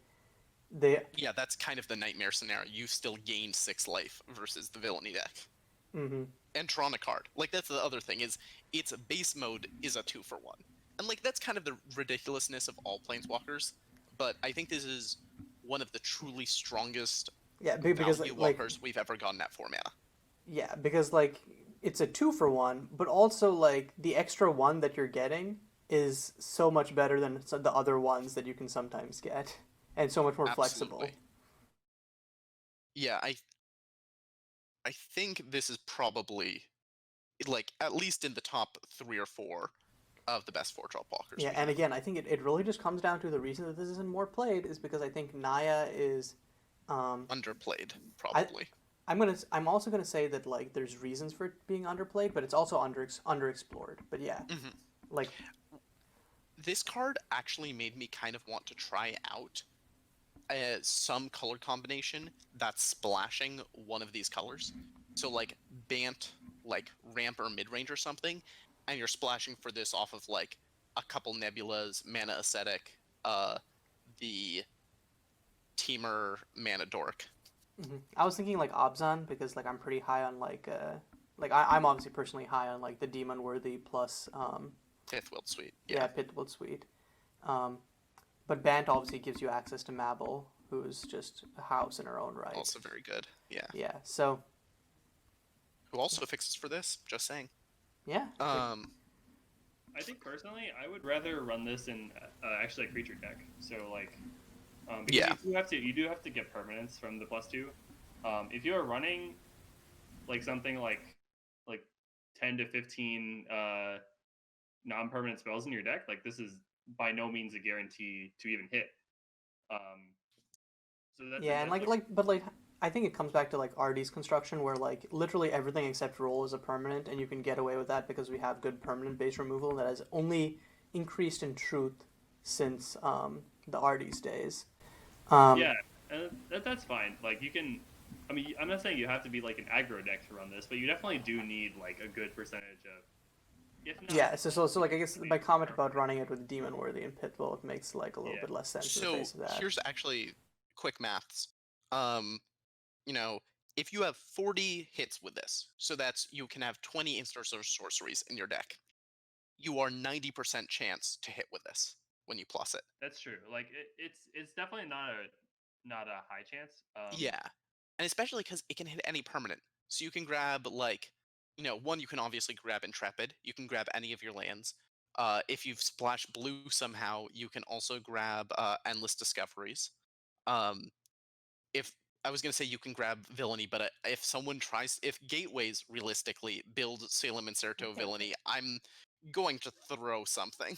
they Yeah, that's kind of the nightmare scenario. You still gain 6 life versus the villainy deck. mm-hmm. And drawn a card. Like, that's the other thing, is its base mode is a 2-for-1. And, like, that's kind of the ridiculousness of all Planeswalkers. But I think this is one of the truly strongest Yeah, because value like walkers we've ever gotten at 4 mana. yeah, because like it's a 2-for-1, but also like the extra 1 that you're getting is so much better than the other ones that you can sometimes get, and so much more flexible. Absolutely. Yeah, I think this is probably, like, at least in the top 3 or 4 of the best 4-drop walkers. Yeah, we and have. again, I think it really just comes down to the reason that this isn't more played is because I think Naya is Underplayed, probably. I'm also gonna say that like there's reasons for it being underplayed, but it's also underexplored. But yeah, Mhm. like This card actually made me kind of want to try out some color combination that's splashing one of these colors. So like Bant, like ramp or mid-range or something, and you're splashing for this off of like a couple Nebulas, Mana Ascetic, the Teamer Mana Dork. I was thinking like Obzon because like I'm pretty high on like I'm obviously personally high on like the Demon Worthy plus Fifth Wild Suite. yeah Pitbull Suite, but Bant obviously gives you access to Mabel, who's just a house in her own right. Also very good. Yeah. Yeah, so Who also fixes for this, just saying. yeah, I think personally, I would rather run this in actually a creature deck. So like, because Yeah. you do have to get permanence from the +2. If you are running like something like 10 to 15 non-permanent spells in your deck, like this is by no means a guarantee to even hit. So that's yeah, and but like I think it comes back to like RD's construction where like literally everything except roll is a permanent, and you can get away with that because we have good permanent base removal that has only increased in truth since the RD's days. yeah, and that's fine. Like you can, I mean, I'm not saying you have to be like an aggro deck to run this, but you definitely do need like a good percentage of. If not, Yeah, so like I guess my comment about running it with Demon Worthy and Pitbull, it makes like a little Yeah. bit less sense in the So face of that. here's actually quick maths. You know, if you have 40 hits with this, so that's you can have 20 instants or sorceries in your deck, you are 90% chance to hit with this when you plus it. That's true. Like it's definitely not a high chance. Yeah, and especially because it can hit any permanent. So you can grab like, one, you can obviously grab Intrepid. You can grab any of your lands. If you've splashed blue somehow, you can also grab Endless Discoveries. If I was gonna say you can grab Villainy, but if Gateways realistically build Salem and Certo Villainy, I'm going to throw something.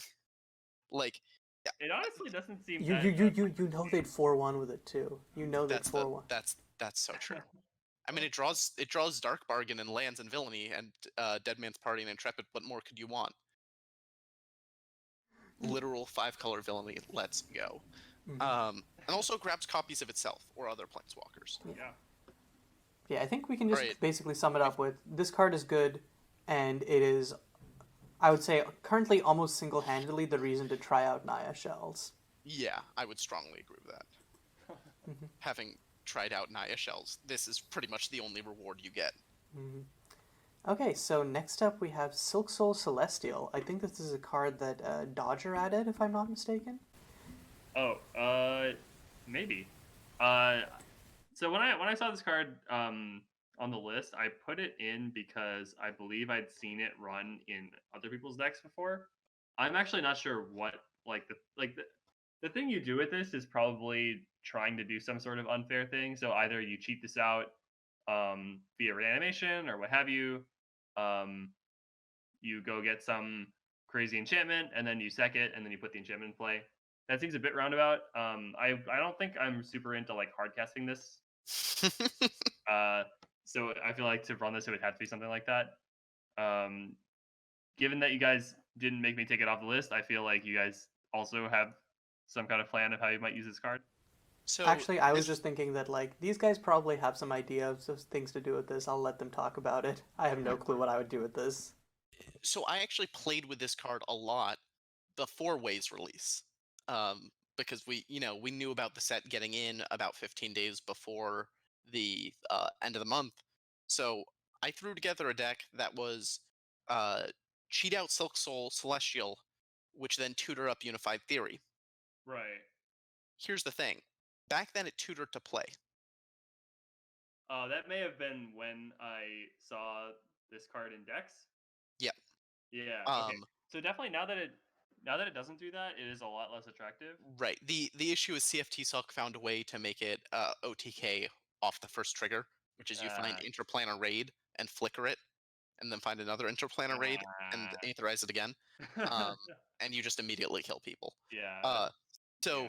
Like, yeah, It honestly doesn't seem You that. you you you you know they'd 4-1 with it too. You know they'd that's the 4-1. that's so true. I mean, it draws Dark Bargain and lands and Villainy and Dead Man's Party and Intrepid. What more could you want? Literal 5-color Villainy. Let's go. And also grabs copies of itself or other planeswalkers. Yeah. Yeah, I think we can All just right. basically sum it up with this card is good, and it is, I would say, currently almost single-handedly the reason to try out Naya Shells. Yeah, I would strongly agree with that. Having tried out Naya Shells, this is pretty much the only reward you get. Okay, so next up we have Silk Soul Celestial. I think this is a card that Dodger added, if I'm not mistaken. Oh, maybe. So when I saw this card on the list, I put it in because I believe I'd seen it run in other people's decks before. I'm actually not sure what the thing you do with this is probably trying to do some sort of unfair thing. So either you cheat this out via reanimation or what have you. You go get some crazy enchantment and then you sec it and then you put the enchantment in play. That seems a bit roundabout. I don't think I'm super into like hard casting this. So I feel like to run this, it would have to be something like that. Given that you guys didn't make me take it off the list, I feel like you guys also have some kind of plan of how you might use this card. So Actually, I was just thinking that, like, these guys probably have some idea of things to do with this. I'll let them talk about it. I have no clue what I would do with this. so I actually played with this card a lot before Way's release, because we knew about the set getting in about 15 days before the end of the month. So I threw together a deck that was uh, cheat out Silk Soul Celestial, which then tutor up Unified Theory. Right. Here's the thing: back then it tutored to play. That may have been when I saw this card in decks. Yep. Yeah. Okay. Um, So definitely now that it doesn't do that, it is a lot less attractive. right. The issue is CFT Suck found a way to make it OTK off the first trigger, which is you find Interplanar Raid and flicker it, and then find another Interplanar Raid and Aetherize it again, and you just immediately kill people. Yeah. So,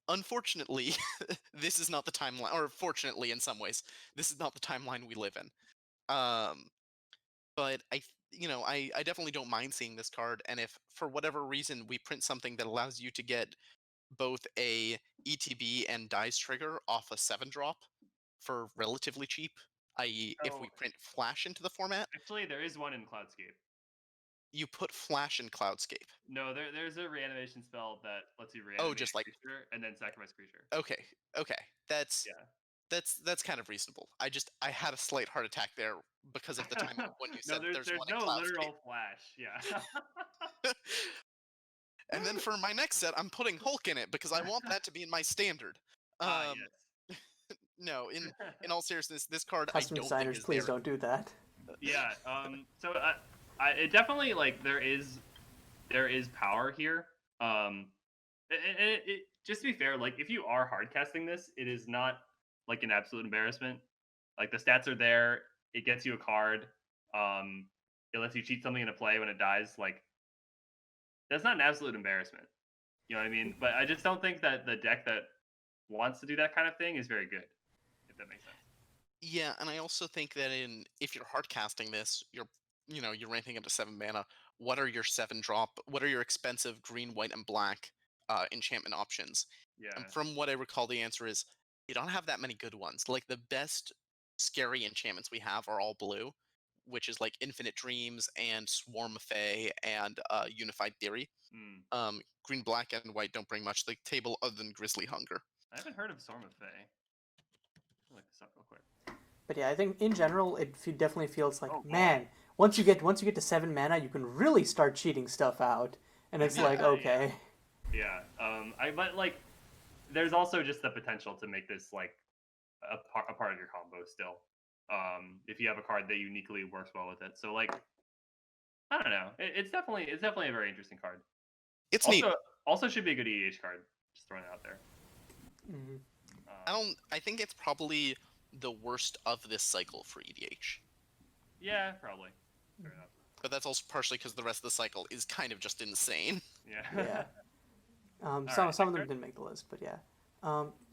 unfortunately, this is not the timeline, or fortunately in some ways, this is not the timeline we live in. But I definitely don't mind seeing this card, and if for whatever reason we print something that allows you to get both a ETB and dice trigger off a 7-drop for relatively cheap, i.e., if we So print Flash into the format, actually, there is one in Cloudscape. you put Flash in Cloudscape. No, there's a reanimation spell that lets you reanimate just a like creature and then sacrifice creature. okay, that's Yeah. that's kind of reasonable. I had a slight heart attack there because of the timing when you No, said there's there's one in no Cloudscape. literal flash. Yeah. And then for my next set, I'm putting Hulk in it because I want that to be in my standard. Yes. No, in all seriousness, this card Custom I don't designers, think is please there. don't do that. Yeah. So it definitely like there is power here. Just to be fair, like if you are hard casting this, it is not like an absolute embarrassment. Like the stats are there. It gets you a card. It lets you cheat something into play when it dies. Like that's not an absolute embarrassment. You know what I mean? But I just don't think that the deck that wants to do that kind of thing is very good. If that makes sense. Yeah, and I also think that if you're hard casting this, you're ramping up to 7 mana. What are your 7-drop? What are your expensive green, white, and black enchantment options? And Yeah. from what I recall, the answer is you don't have that many good ones. Like the best scary enchantments we have are all blue, which is like Infinite Dreams and Swarm Fae and Unified Theory. Mm. Green, black, and white don't bring much to the table other than Grizzly Hunger. I haven't heard of Storm of Fae. I'll look this up real quick. But yeah, I think in general it definitely feels like, Oh, boy. man, once you get to 7 mana, you can really start cheating stuff out, and it's like, okay. Yeah. But like, there's also just the potential to make this like a part of your combo still. If you have a card that uniquely works well with it. So like, I don't know. It's definitely a very interesting card. It's neat. Also should be a good EDH card. Just throwing it out there. Mm-hmm. I think it's probably the worst of this cycle for EDH. Yeah, probably. Fair enough. But that's also partially because the rest of the cycle is kind of just insane. Yeah. Yeah. Some of them didn't make the list, but yeah.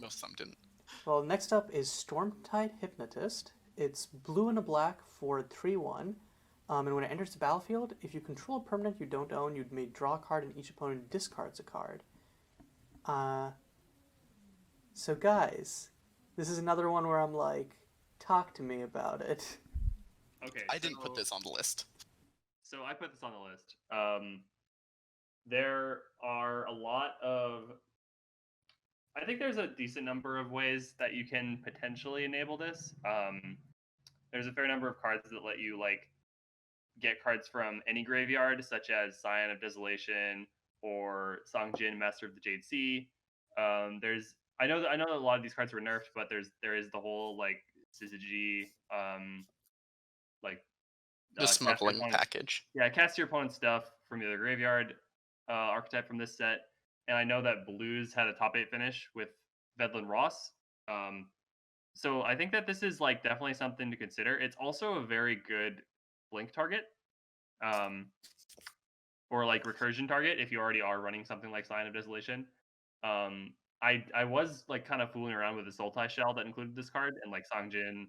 Most of them didn't. Well, next up is Stormtide Hypnotist. It's blue and a black for 3/1. And when it enters the battlefield, if you control a permanent you don't own, you may draw a card and each opponent discards a card. So guys, this is another one where I'm like, talk to me about it. Okay. I didn't put this on the list. So I put this on the list. There are a lot of... I think there's a decent number of ways that you can potentially enable this. There's a fair number of cards that let you get cards from any graveyard, such as Scion of Desolation or Songjin, Master of the Jade Sea. I know that a lot of these cards were nerfed, but there is the whole Syzygy, The smuggling package. Yeah, cast your opponent's stuff from the other graveyard archetype from this set. And I know that Blues had a top 8 finish with Vedlin Ross. So I think that this is definitely something to consider. It's also a very good blink target. Or recursion target if you already are running something like Scion of Desolation. I was kind of fooling around with the Sultai shell that included this card and Songjin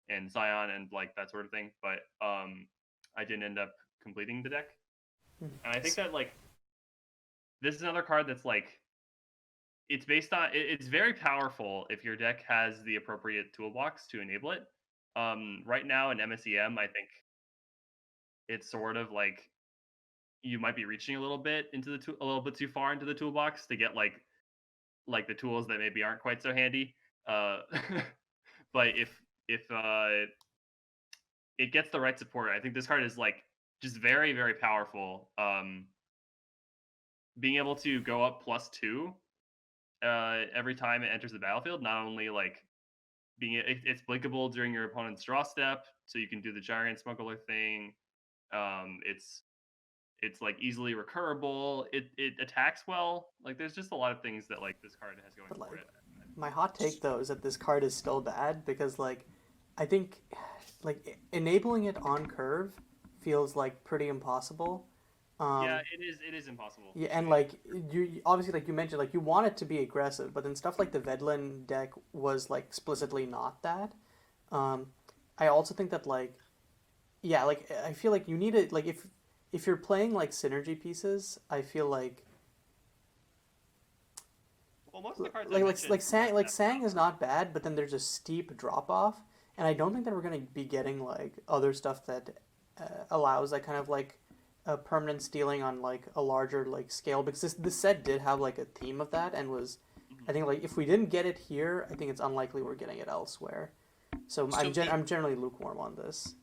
and Scion and that sort of thing, but I didn't end up completing the deck. And I think that this is another card that's it's based on it's very powerful if your deck has the appropriate toolbox to enable it. Right now in MSEM, I think it's sort of you might be reaching a little bit too far into the toolbox to get the tools that maybe aren't quite so handy. But if it gets the right support, I think this card is just very, very powerful. Being able to go up +2 every time it enters the battlefield, not only it's blinkable during your opponent's draw step, so you can do the giant smuggler thing. It's easily recurable. It attacks well. There's just a lot of things that this card has going for it. My hot take though is that this card is still bad because I think enabling it on curve feels pretty impossible. Yeah, it is impossible. Yeah, and you obviously you mentioned you want it to be aggressive, but then stuff like the Vedlin deck was explicitly not that. I also think that yeah, I feel you need it if you're playing synergy pieces, I feel well, most of the cards Sang is not bad, but then there's a steep drop off, and I don't think that we're gonna be getting other stuff that allows that kind of a permanent stealing on a larger scale, because this set did have a theme of that and was I think if we didn't get it here, I think it's unlikely we're getting it elsewhere. So I'm generally lukewarm on this.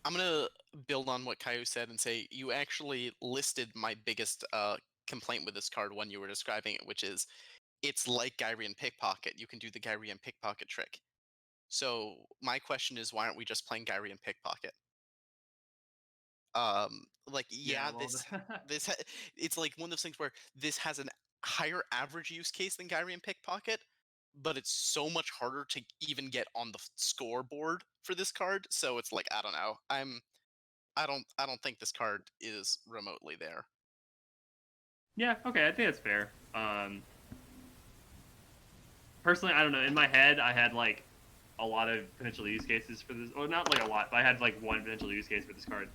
I'm gonna build on what Caillou said and say you actually listed my biggest complaint with this card when you were describing it, which is it's like Gyrian Pickpocket. You can do the Gyrian Pickpocket trick. So my question is, why aren't we just playing Gyrian Pickpocket? This it's one of those things where this has a higher average use case than Gyrian Pickpocket, but it's so much harder to even get on the scoreboard for this card. So it's I don't know. I don't think this card is remotely there. Yeah, okay, I think that's fair. Personally, I don't know. In my head, I had a lot of potential use cases for this, or not a lot, but I had one potential use case for this card.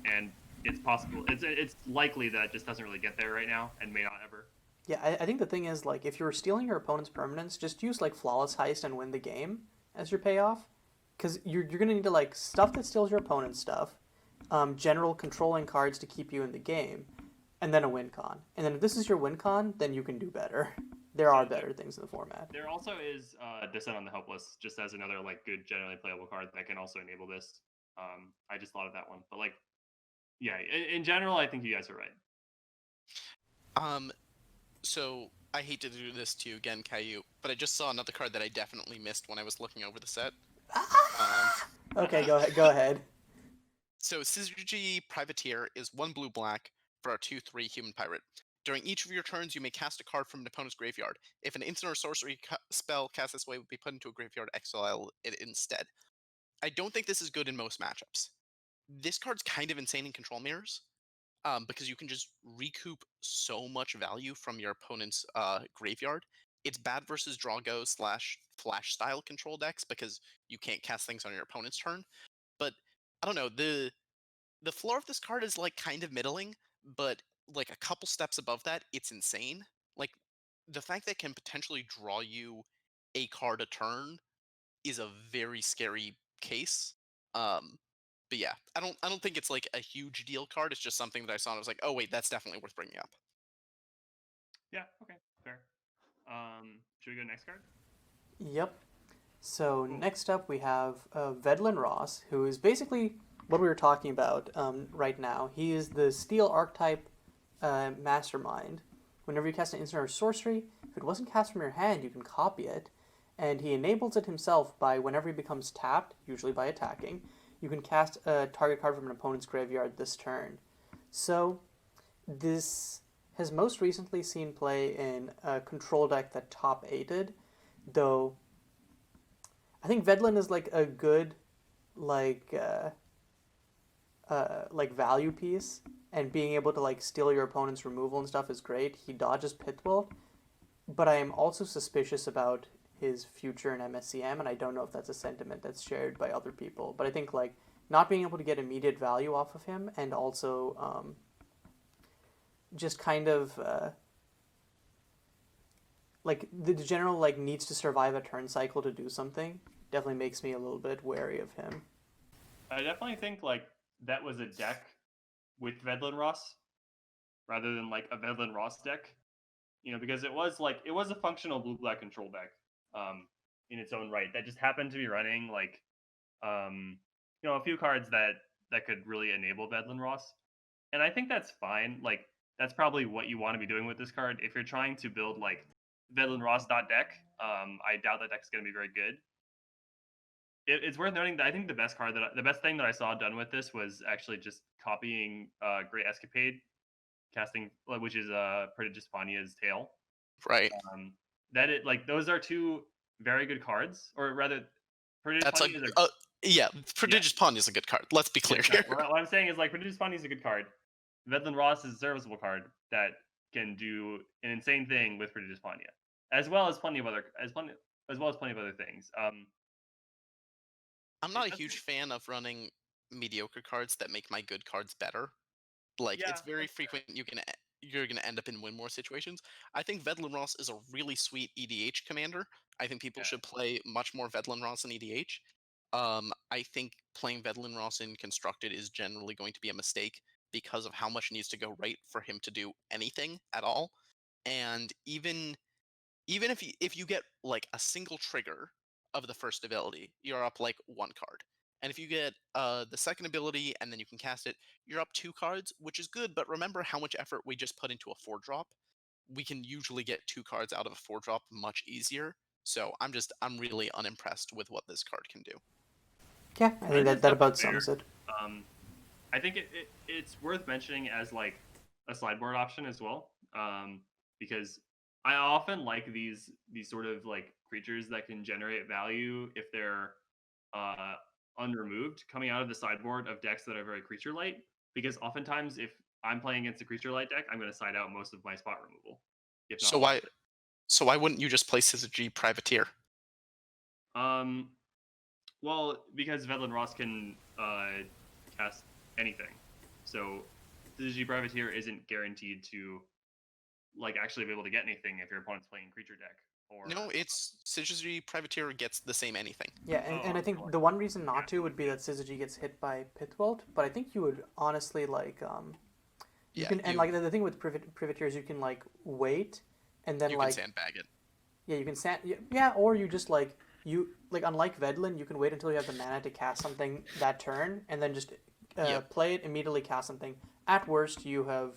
And it's possible. It's likely that it just doesn't really get there right now, and may not ever. Yeah, I think the thing is if you're stealing your opponent's permanents, just use Flawless Heist and win the game as your payoff, because you're gonna need to stuff that steals your opponent's stuff, general controlling cards to keep you in the game, and then a win con. And then if this is your win con, then you can do better. There are better things in the format. There also is Descent on the Helpless, just as another good, generally playable card that can also enable this. I just thought of that one, but yeah, in general, I think you guys are right. So I hate to do this to you again, Caillou, but I just saw another card that I definitely missed when I was looking over the set. Okay, go ahead. So Syzygy Privateer is 1 blue-black for a 2/3 human pirate. During each of your turns, you may cast a card from an opponent's graveyard. If an instant or sorcery spell cast this way would be put into a graveyard, exile it instead. I don't think this is good in most matchups. This card's kind of insane in control mirrors, because you can just recoup so much value from your opponent's graveyard. It's bad versus Drago / Flash style control decks because you can't cast things on your opponent's turn. But I don't know, the floor of this card is like kind of middling, but like a couple steps above that, it's insane. Like the fact that it can potentially draw you a card a turn is a very scary case. But yeah, I don't think it's like a huge deal card. It's just something that I saw and I was like, oh wait, that's definitely worth bringing up. Yeah. Okay. Fair. Should we go next card? Yep. So Cool. next up we have Vedlin Ross, who is basically what we were talking about right now. He is the Steel Archetype mastermind. Whenever you cast an instant or sorcery, if it wasn't cast from your hand, you can copy it, and he enables it himself by whenever he becomes tapped, usually by attacking, you can cast a target card from an opponent's graveyard this turn. So this has most recently seen play in a control deck that top 8'd, though I think Vedlin is like a good like value piece, and being able to like steal your opponent's removal and stuff is great. He dodges Pitbull, but I am also suspicious about his future in MSEM, and I don't know if that's a sentiment that's shared by other people. But I think like not being able to get immediate value off of him, and also just kind of like the general like needs to survive a turn cycle to do something definitely makes me a little bit wary of him. I definitely think like that was a deck with Vedlin Ross rather than like a Vedlin Ross deck. Because it was a functional blue-black control deck in its own right that just happened to be running like a few cards that could really enable Vedlin Ross. And I think that's fine. Like that's probably what you want to be doing with this card. If you're trying to build like Vedlin Ross deck, I doubt that deck's going to be very good. It's worth noting that I think the best thing that I saw done with this was actually just copying Great Escapade, casting, which is Prodigious Ponya's Tail. Right. That it like those are two very good cards, or rather, Prodigious That's Panya is yeah, Prodigious Pawn is a good card. Let's be clear here. What I'm saying is like Prodigious Panya is a good card. Vedlin Ross is a serviceable card that can do an insane thing with Prodigious Panya, as well as plenty of other things. I'm not a huge fan of running mediocre cards that make my good cards better. Like Yeah, it's very frequent you're gonna end up in win more situations. I think Vedlin Ross is a really sweet EDH commander. I think people should play much more Vedlin Ross in EDH. I think playing Vedlin Ross in Constructed is generally going to be a mistake because of how much needs to go right for him to do anything at all. And even if you get like a single trigger of the first ability, you're up like 1 card. And if you get the second ability and then you can cast it, you're up 2 cards, which is good. But remember how much effort we just put into a 4-drop. We can usually get 2 cards out of a 4-drop much easier. So I'm really unimpressed with what this card can do. Yeah, I think that about sums it. I think it's worth mentioning as like a sideboard option as well, because I often like these sort of like creatures that can generate value if they're unremoved coming out of the sideboard of decks that are very creature light. Because oftentimes, if I'm playing against a creature light deck, I'm going to side out most of my spot removal. If not So why wouldn't you just play Syzygy Privateer? Well, because Vedlin Ross can cast anything, so Syzygy Privateer isn't guaranteed to like actually be able to get anything if your opponent's playing creature deck. No, it's Syzygy Privateer gets the same anything. Yeah, and I think the one reason not to would be that Syzygy gets hit by Pitwelt, but I think you would honestly like the thing with Privateers, you can like wait and then you like can sandbag it. Yeah, you can yeah, or you just like unlike Vedlin, you can wait until you have the mana to cast something that turn and then just play it, immediately cast something. At worst, you have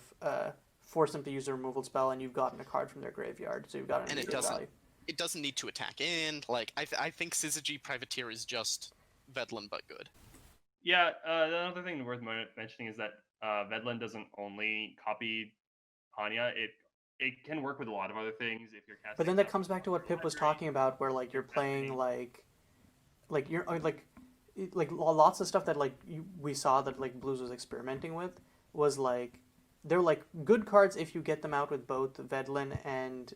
forced them to use a removal spell and you've gotten a card from their graveyard, so you've got an immediate value. It doesn't need to attack in. Like I think Syzygy Privateer is just Vedlin but good. Yeah, another thing worth mentioning is that Vedlin doesn't only copy Hanya. It can work with a lot of other things if you're But casting then that stuff comes back to what from Pip was library. talking about, where like you're playing Destiny. like you're like lots of stuff that we saw that like Blues was experimenting with was like they're like good cards if you get them out with both Vedlin and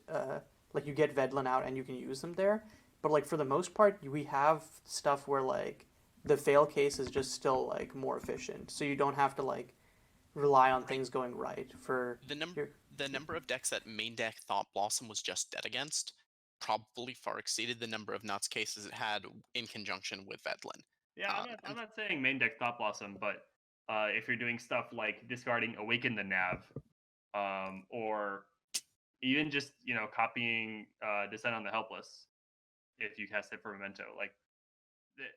like you get Vedlin out and you can use them there. But like for the most part, we have stuff where like the fail case is just still like more efficient, so you don't have to like rely on Right. things going right for The num your. the number of decks that main deck Thought Blossom was just dead against probably far exceeded the number of nuts cases it had in conjunction with Vedlin. Yeah, I'm And not saying main deck Thought Blossom, but if you're doing stuff like discarding Awaken the Nav, or even just copying Descent on the Helpless, if you cast it for Memento, like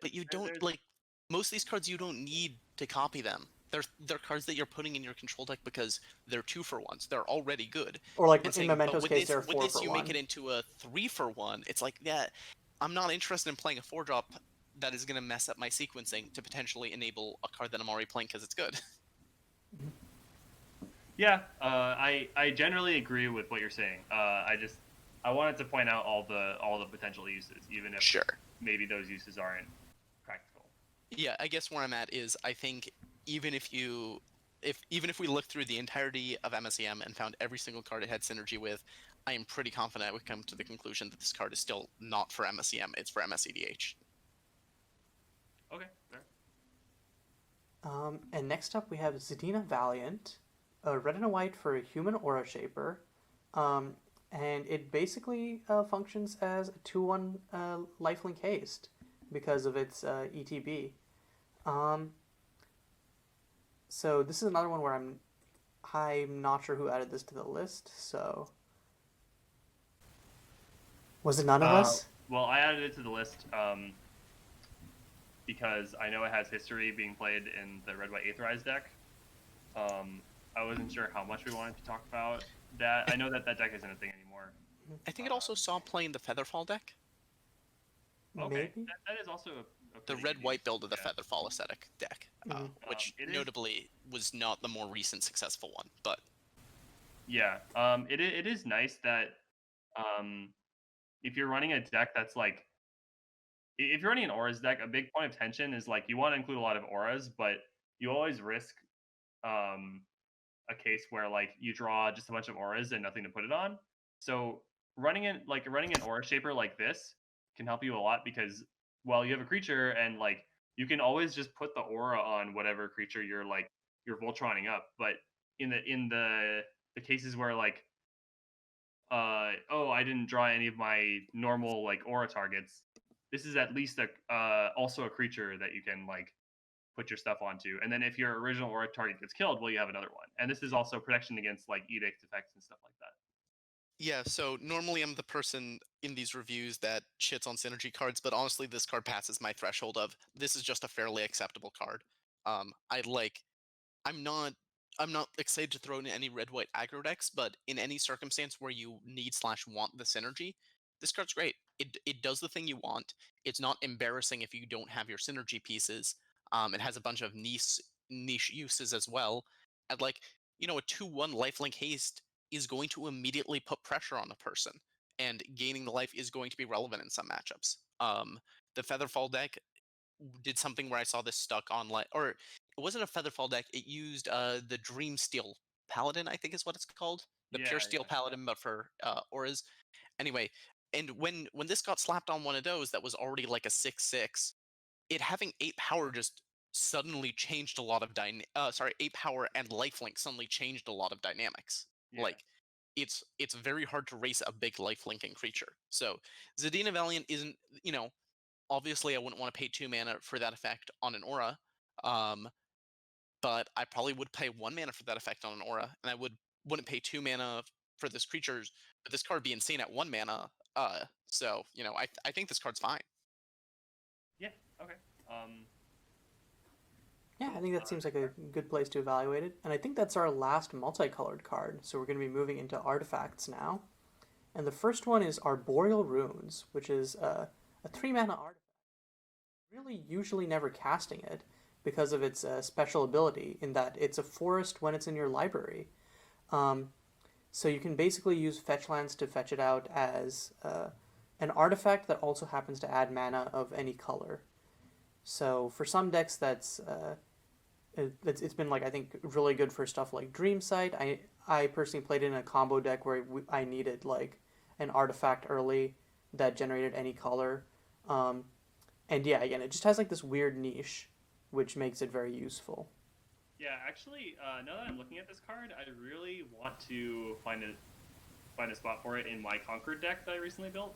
but you don't there's like most of these cards you don't need to copy them. They're cards that you're putting in your control deck because they're 2-for-1s. They're already good. Or like And in saying, but Memento's case, they're with four this for you make it one. into a 3-for-1. It's like, yeah, I'm not interested in playing a 4-drop that is going to mess up my sequencing to potentially enable a card that I'm already playing because it's good. Yeah, I generally agree with what you're saying. I wanted to point out all the potential uses, even if Sure. maybe those uses aren't practical. Yeah, I guess where I'm at is I think even if we look through the entirety of MSEM and found every single card it had synergy with, I am pretty confident I would come to the conclusion that this card is still not for MSEM, it's for MSEDH. Okay, fair. And next up, we have Zadina Valiant, a red and a white for a human aura shaper. Um, and it basically functions as a 2-1 lifelink haste because of its ETB. Um, so this is another one where I'm not sure who added this to the list. So was it none of us? Well, I added it to the list because I know it has history being played in the red white aetherized deck. I wasn't sure how much we wanted to talk about that. I know that deck isn't a thing anymore. I think it also saw play in the Featherfall deck, Okay, Maybe. that is also a the pretty good red-white use. build of the Yeah. Featherfall aesthetic deck, Mhm. which It is. notably was not the more recent successful one, but Yeah. It is nice that um, if you're running a deck that's like, if you're running an auras deck, a big point of tension is like you want to include a lot of auras, but you always risk um, a case where like you draw just a bunch of auras and nothing to put it on. So running an aura shaper like this can help you a lot because well you have a creature and like you can always just put the aura on whatever creature you're Voltroning up. But in the cases where like oh I didn't draw any of my normal like aura targets, this is at least a also a creature that you can like put your stuff onto. And then if your original aura target gets killed, well, you have another one. And this is also protection against like edict effects and stuff like that. yeah, so normally I'm the person in these reviews that shits on synergy cards, but honestly, this card passes my threshold of this is just a fairly acceptable card. I like I'm not I'm not excited to throw in any red white aggro decks, but in any circumstance where you need slash want the synergy, this card's great. It does the thing you want. It's not embarrassing if you don't have your synergy pieces. It has a bunch of niche uses as well. And like, a 2-1 lifelink haste is going to immediately put pressure on a person, and gaining the life is going to be relevant in some matchups. The Featherfall deck did something where I saw this stuck on or it wasn't a Featherfall deck. It used the Dream Steel Paladin, I think is what it's called, the Yeah, Pure Steel Paladin, but for auras. Anyway, and when this got slapped on one of those that was already like a 6/6, it having 8 power just suddenly changed a lot of 8 power and lifelink suddenly changed a lot of dynamics. yeah, Like it's very hard to race a big lifelinking creature. So Zadina Valiant isn't, obviously I wouldn't want to pay 2 mana for that effect on an aura. Um, but I probably would pay 1 mana for that effect on an aura, and I wouldn't pay 2 mana for this creature's but this card be insane at 1 mana. So I think this card's fine. yeah. Okay. Yeah, I Cool. think that seems like a good place to evaluate it. And I think that's our last multicolored card. So we're going to be moving into artifacts now. And the first one is Arboreal Runes, which is a 3-mana artifact. Really, usually never casting it because of its special ability in that it's a forest when it's in your library. Um, so you can basically use fetch lands to fetch it out as an artifact that also happens to add mana of any color. So for some decks, it's been like I think really good for stuff like Dreamsight. I personally played in a combo deck where I needed like an artifact early that generated any color. Um, and yeah, again, it just has like this weird niche, which makes it very useful. Yeah, actually, now that I'm looking at this card, I really want to find a spot for it in my Conquered deck that I recently built.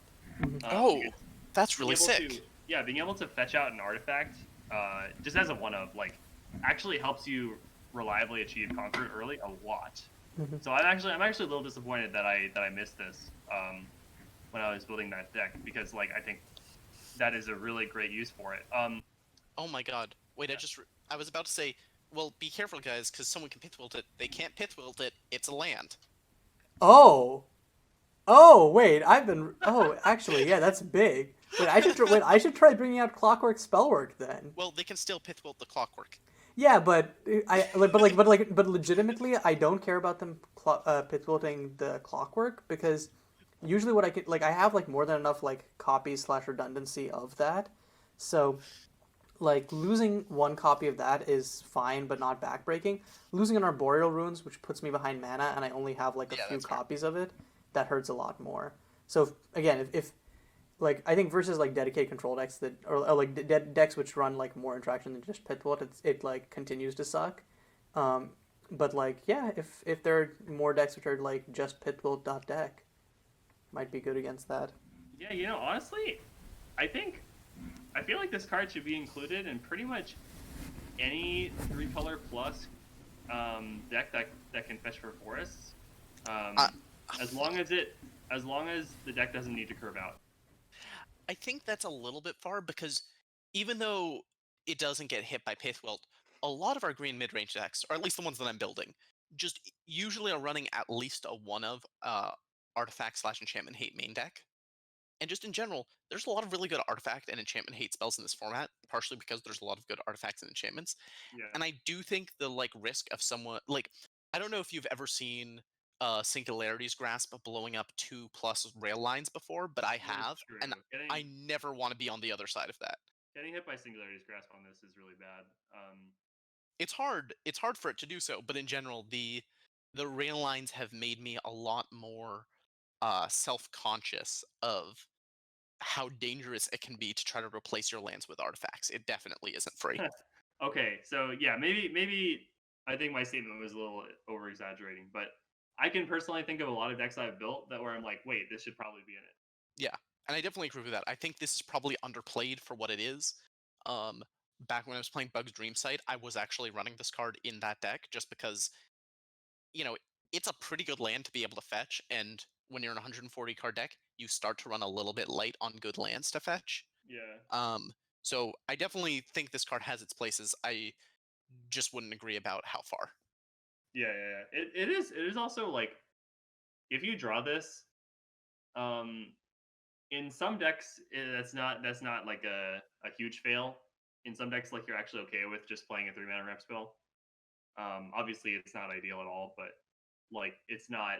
Oh, Because that's being really able sick. to being able to fetch out an artifact just as a one of like actually helps you reliably achieve Conquered early a lot. Mhm. So I'm actually a little disappointed that I missed this when I was building that deck because like I think that is a really great use for it. Oh my god. Wait, Yeah. I was about to say, well, be careful, guys, because someone can pith wilt it. They can't pith wilt it. It's a land. Oh, oh, wait, I've been. Oh, actually, yeah, that's big. Wait, I should try bringing out Clockwork Spellwork then. Well, they can still pith wilt the clockwork. Yeah, but but legitimately, I don't care about them pit wilting the Clockwork because usually what I can like I have like more than enough like copies slash redundancy of that, so like losing one copy of that is fine but not backbreaking. Losing an Arboreal Runes, which puts me behind mana, and I only have like a Yeah, few that's fair. copies of it, that hurts a lot more. So again, if like I think versus like dedicated control decks or like decks which run like more interaction than just Pitbull, it like continues to suck. Um, but like yeah, if there are more decks which are like just Pitbull dot deck, might be good against that. Yeah, honestly, I think I feel like this card should be included in pretty much any 3-color plus deck that can fetch for forests. Uh, As long as the deck doesn't need to curve out. I think that's a little bit far because even though it doesn't get hit by pith wilt, a lot of our green mid-range decks, or at least the ones that I'm building, just usually are running at least a one of artifact slash enchantment hate main deck. And just in general, there's a lot of really good artifact and enchantment hate spells in this format, partially because there's a lot of good artifacts and enchantments. Yeah. And I do think the like risk of someone like I don't know if you've ever seen Singularity's Grasp blowing up 2+ rail lines before, but I That is have, true. and I never want to be on the other side of that. Getting hit by Singularity's Grasp on this is really bad. It's hard. It's hard for it to do so, but in general, the rail lines have made me a lot more self-conscious of how dangerous it can be to try to replace your lands with artifacts. It definitely isn't free. Okay, so yeah, maybe I think my statement was a little over exaggerating, but I can personally think of a lot of decks I've built that where I'm like, wait, this should probably be in it. Yeah, and I definitely agree with that. I think this is probably underplayed for what it is. Um, Back when I was playing Bug's Dream Sight, I was actually running this card in that deck just because, you know, it's a pretty good land to be able to fetch, and when you're in a 140 card deck, you start to run a little bit light on good lands to fetch. Yeah. Um, so I definitely think this card has its places. I just wouldn't agree about how far. Yeah. It is also like if you draw this, um, in some decks that's not like a huge fail. In some decks, like you're actually okay with just playing a 3-mana rep spell. Obviously it's not ideal at all, but like it's not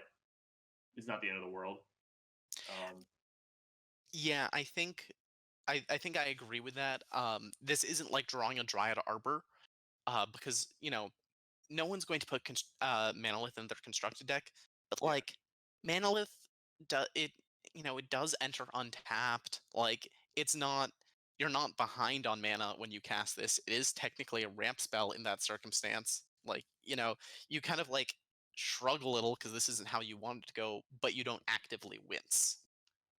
the end of the world. Um, Yeah, I think I agree with that. This isn't like drawing a Dryad Arbor, because no one's going to put Manolith in their constructed deck, but yeah. like Manolith, it it does enter untapped. Like it's not you're not behind on mana when you cast this. It is technically a ramp spell in that circumstance. Like you kind of like shrug a little because this isn't how you want it to go, but you don't actively wince.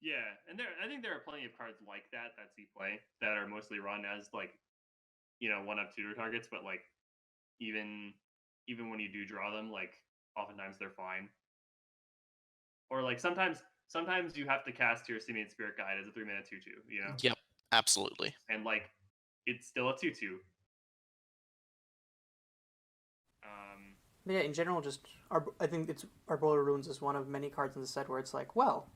Yeah, and I think there are plenty of cards like that see play that are mostly run as like one-up tutor targets, but like even even when you do draw them, like oftentimes they're fine. Or like sometimes you have to cast your Simian Spirit Guide as a 3-mana 2/2, Yep, absolutely. and like it's still a 2/2. Um, But yeah, in general, I think it's Arboreal Runes is one of many cards in the set where it's like, well,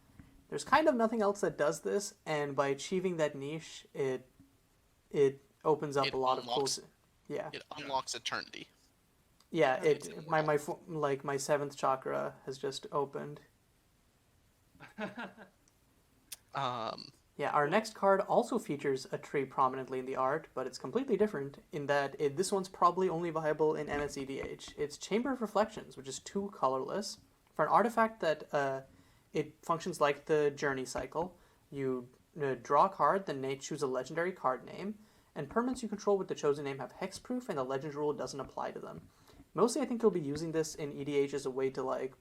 there's kind of nothing else that does this, and by achieving that niche, it opens up It a lot of cool. unlocks Yeah. It unlocks eternity. Yeah, It's like my seventh chakra has just opened. Um, Yeah, our Well, next card also features a tree prominently in the art, but it's completely different in that this one's probably only viable in MSEDH. It's Chamber of Reflections, which is two colorless. For an artifact that it functions like the Journey cycle, you draw a card, then choose a legendary card name, and permanents you control with the chosen name have hexproof, and the legend rule doesn't apply to them. Mostly, I think you'll be using this in EDH as a way to like.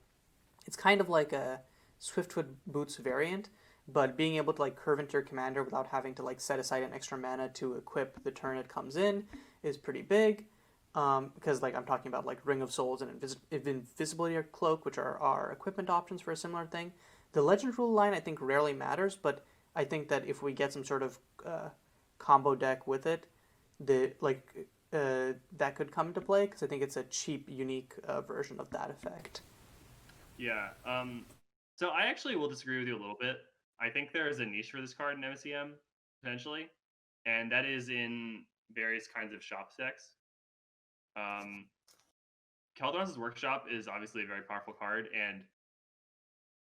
It's kind of like a Swiftfoot Boots variant, but being able to like curve into your commander without having to like set aside an extra mana to equip the turn it comes in is pretty big. Because like I'm talking about like Ring of Souls and Invisibility Cloak, which are our equipment options for a similar thing. The Legend Rule line I think rarely matters, but I think that if we get some sort of combo deck with it, the that could come into play because I think it's a cheap, unique version of that effect. yeah. So I actually will disagree with you a little bit. I think there is a niche for this card in MSEM potentially, and that is in various kinds of shop decks. Um, Calderon's Workshop is obviously a very powerful card, and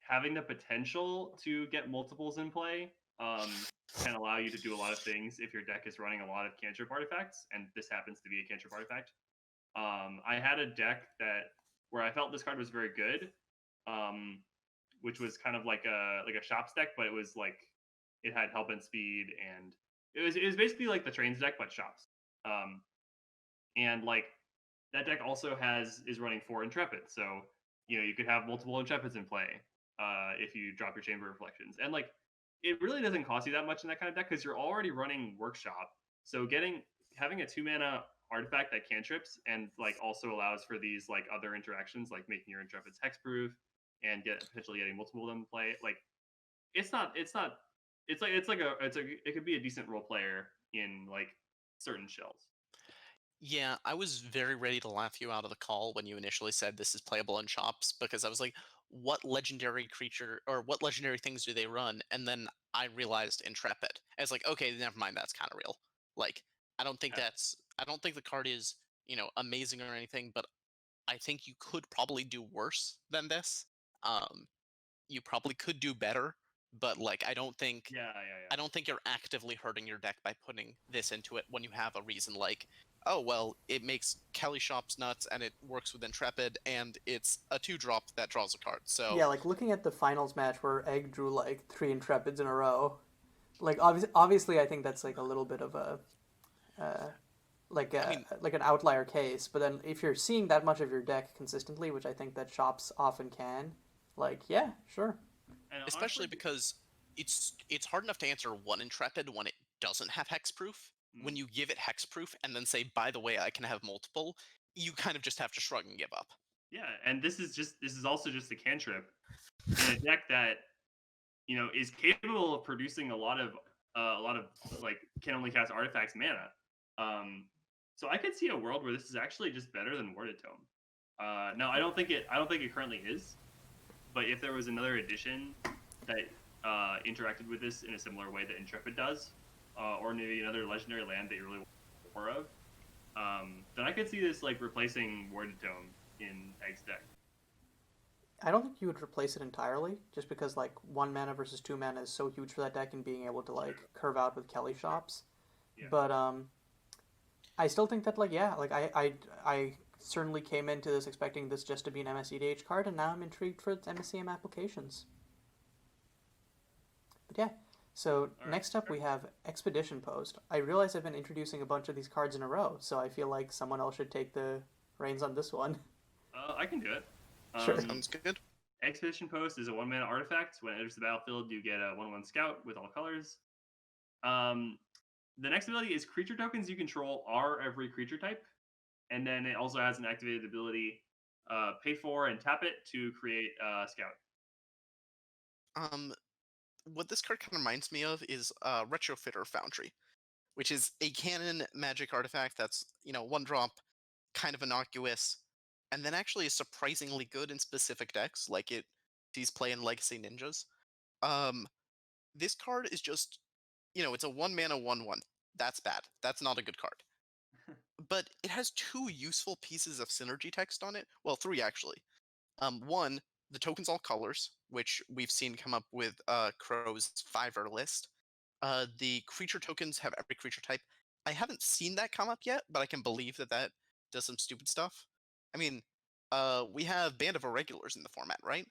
having the potential to get multiples in play can allow you to do a lot of things if your deck is running a lot of cantrip artifacts, and this happens to be a cantrip artifact. I had a deck where I felt this card was very good, um, which was kind of like a shops deck, but it was like it had help and speed, and it was basically like the trains deck but shops. Um, and like that deck also is running 4 intrepid, so you could have multiple intrepids in play if you drop your chamber reflections, and like it really doesn't cost you that much in that kind of deck because you're already running workshop. So having a 2 mana artifact that cantrips and like also allows for these like other interactions like making your intrepids hexproof and potentially getting multiple of them in play, like it's not it could be a decent role player in like certain shells. yeah, I was very ready to laugh you out of the call when you initially said this is playable in shops because I was like, what legendary creature or what legendary things do they run? And then I realized Intrepid. I was like, okay, never mind, that's kind of real. Like, Yeah. I don't think the card is, amazing or anything, but I think you could probably do worse than this. Um, you probably could do better, but like Yeah, yeah, yeah. I don't think you're actively hurting your deck by putting this into it when you have a reason like, oh well, it makes Kelly Shops nuts and it works with Intrepid and it's a 2-drop that draws a card. Yeah, So like looking at the finals match where Egg drew like three Intrepids in a row. Like obviously, I think that's like a little bit of a uh, I mean, like an outlier case. But then if you're seeing that much of your deck consistently, which I think that shops often can, like yeah, sure. And especially honestly, because it's hard enough to answer one Intrepid when it doesn't have hexproof. When mm, you give it hexproof and then say, by the way, I can have multiple, you kind of just have to shrug and give up. yeah, and this is also just a cantrip in a deck that is capable of producing a lot of like can only cast artifacts mana. Um, so I could see a world where this is actually just better than Warded Tome. Now I don't think it currently is, but if there was another edition that interacted with this in a similar way that Intrepid does, or maybe another legendary land that you really want more of, then I could see this like replacing Warded Tome in Egg's deck. I don't think you would replace it entirely, just because like 1 mana versus 2 mana is so huge for that deck, and being able to like True. curve out with Kelly shops. Yeah. But I still think that like yeah, like I certainly came into this expecting this just to be an MSEDH card, and now I'm intrigued for its MSEM applications. But yeah, so All right. next up Sure. we have Expedition Post. I realize I've been introducing a bunch of these cards in a row, so I feel like someone else should take the reins on this one. I can do it. Sure. Sounds good. Expedition Post is a 1 mana artifact. When it enters the battlefield, you get a 1/1 scout with all colors. Um, the next ability is creature tokens you control are every creature type. And then it also has an activated ability, pay for and tap it to create scout. Um, what this card kind of reminds me of is Retrofitter Foundry, which is a canon magic artifact that's, 1-drop, kind of innocuous, and then actually is surprisingly good in specific decks, like it sees play in Legacy Ninjas. Um, this card is just, it's a 1 mana 1/1. That's bad. That's not a good card. but it has two useful pieces of synergy text on it. Well, three actually. One, the token's all colors, which we've seen come up with Crow's Fiverr list. The creature tokens have every creature type. I haven't seen that come up yet, but I can believe that that does some stupid stuff. I mean, we have Band of Irregulars in the format, right?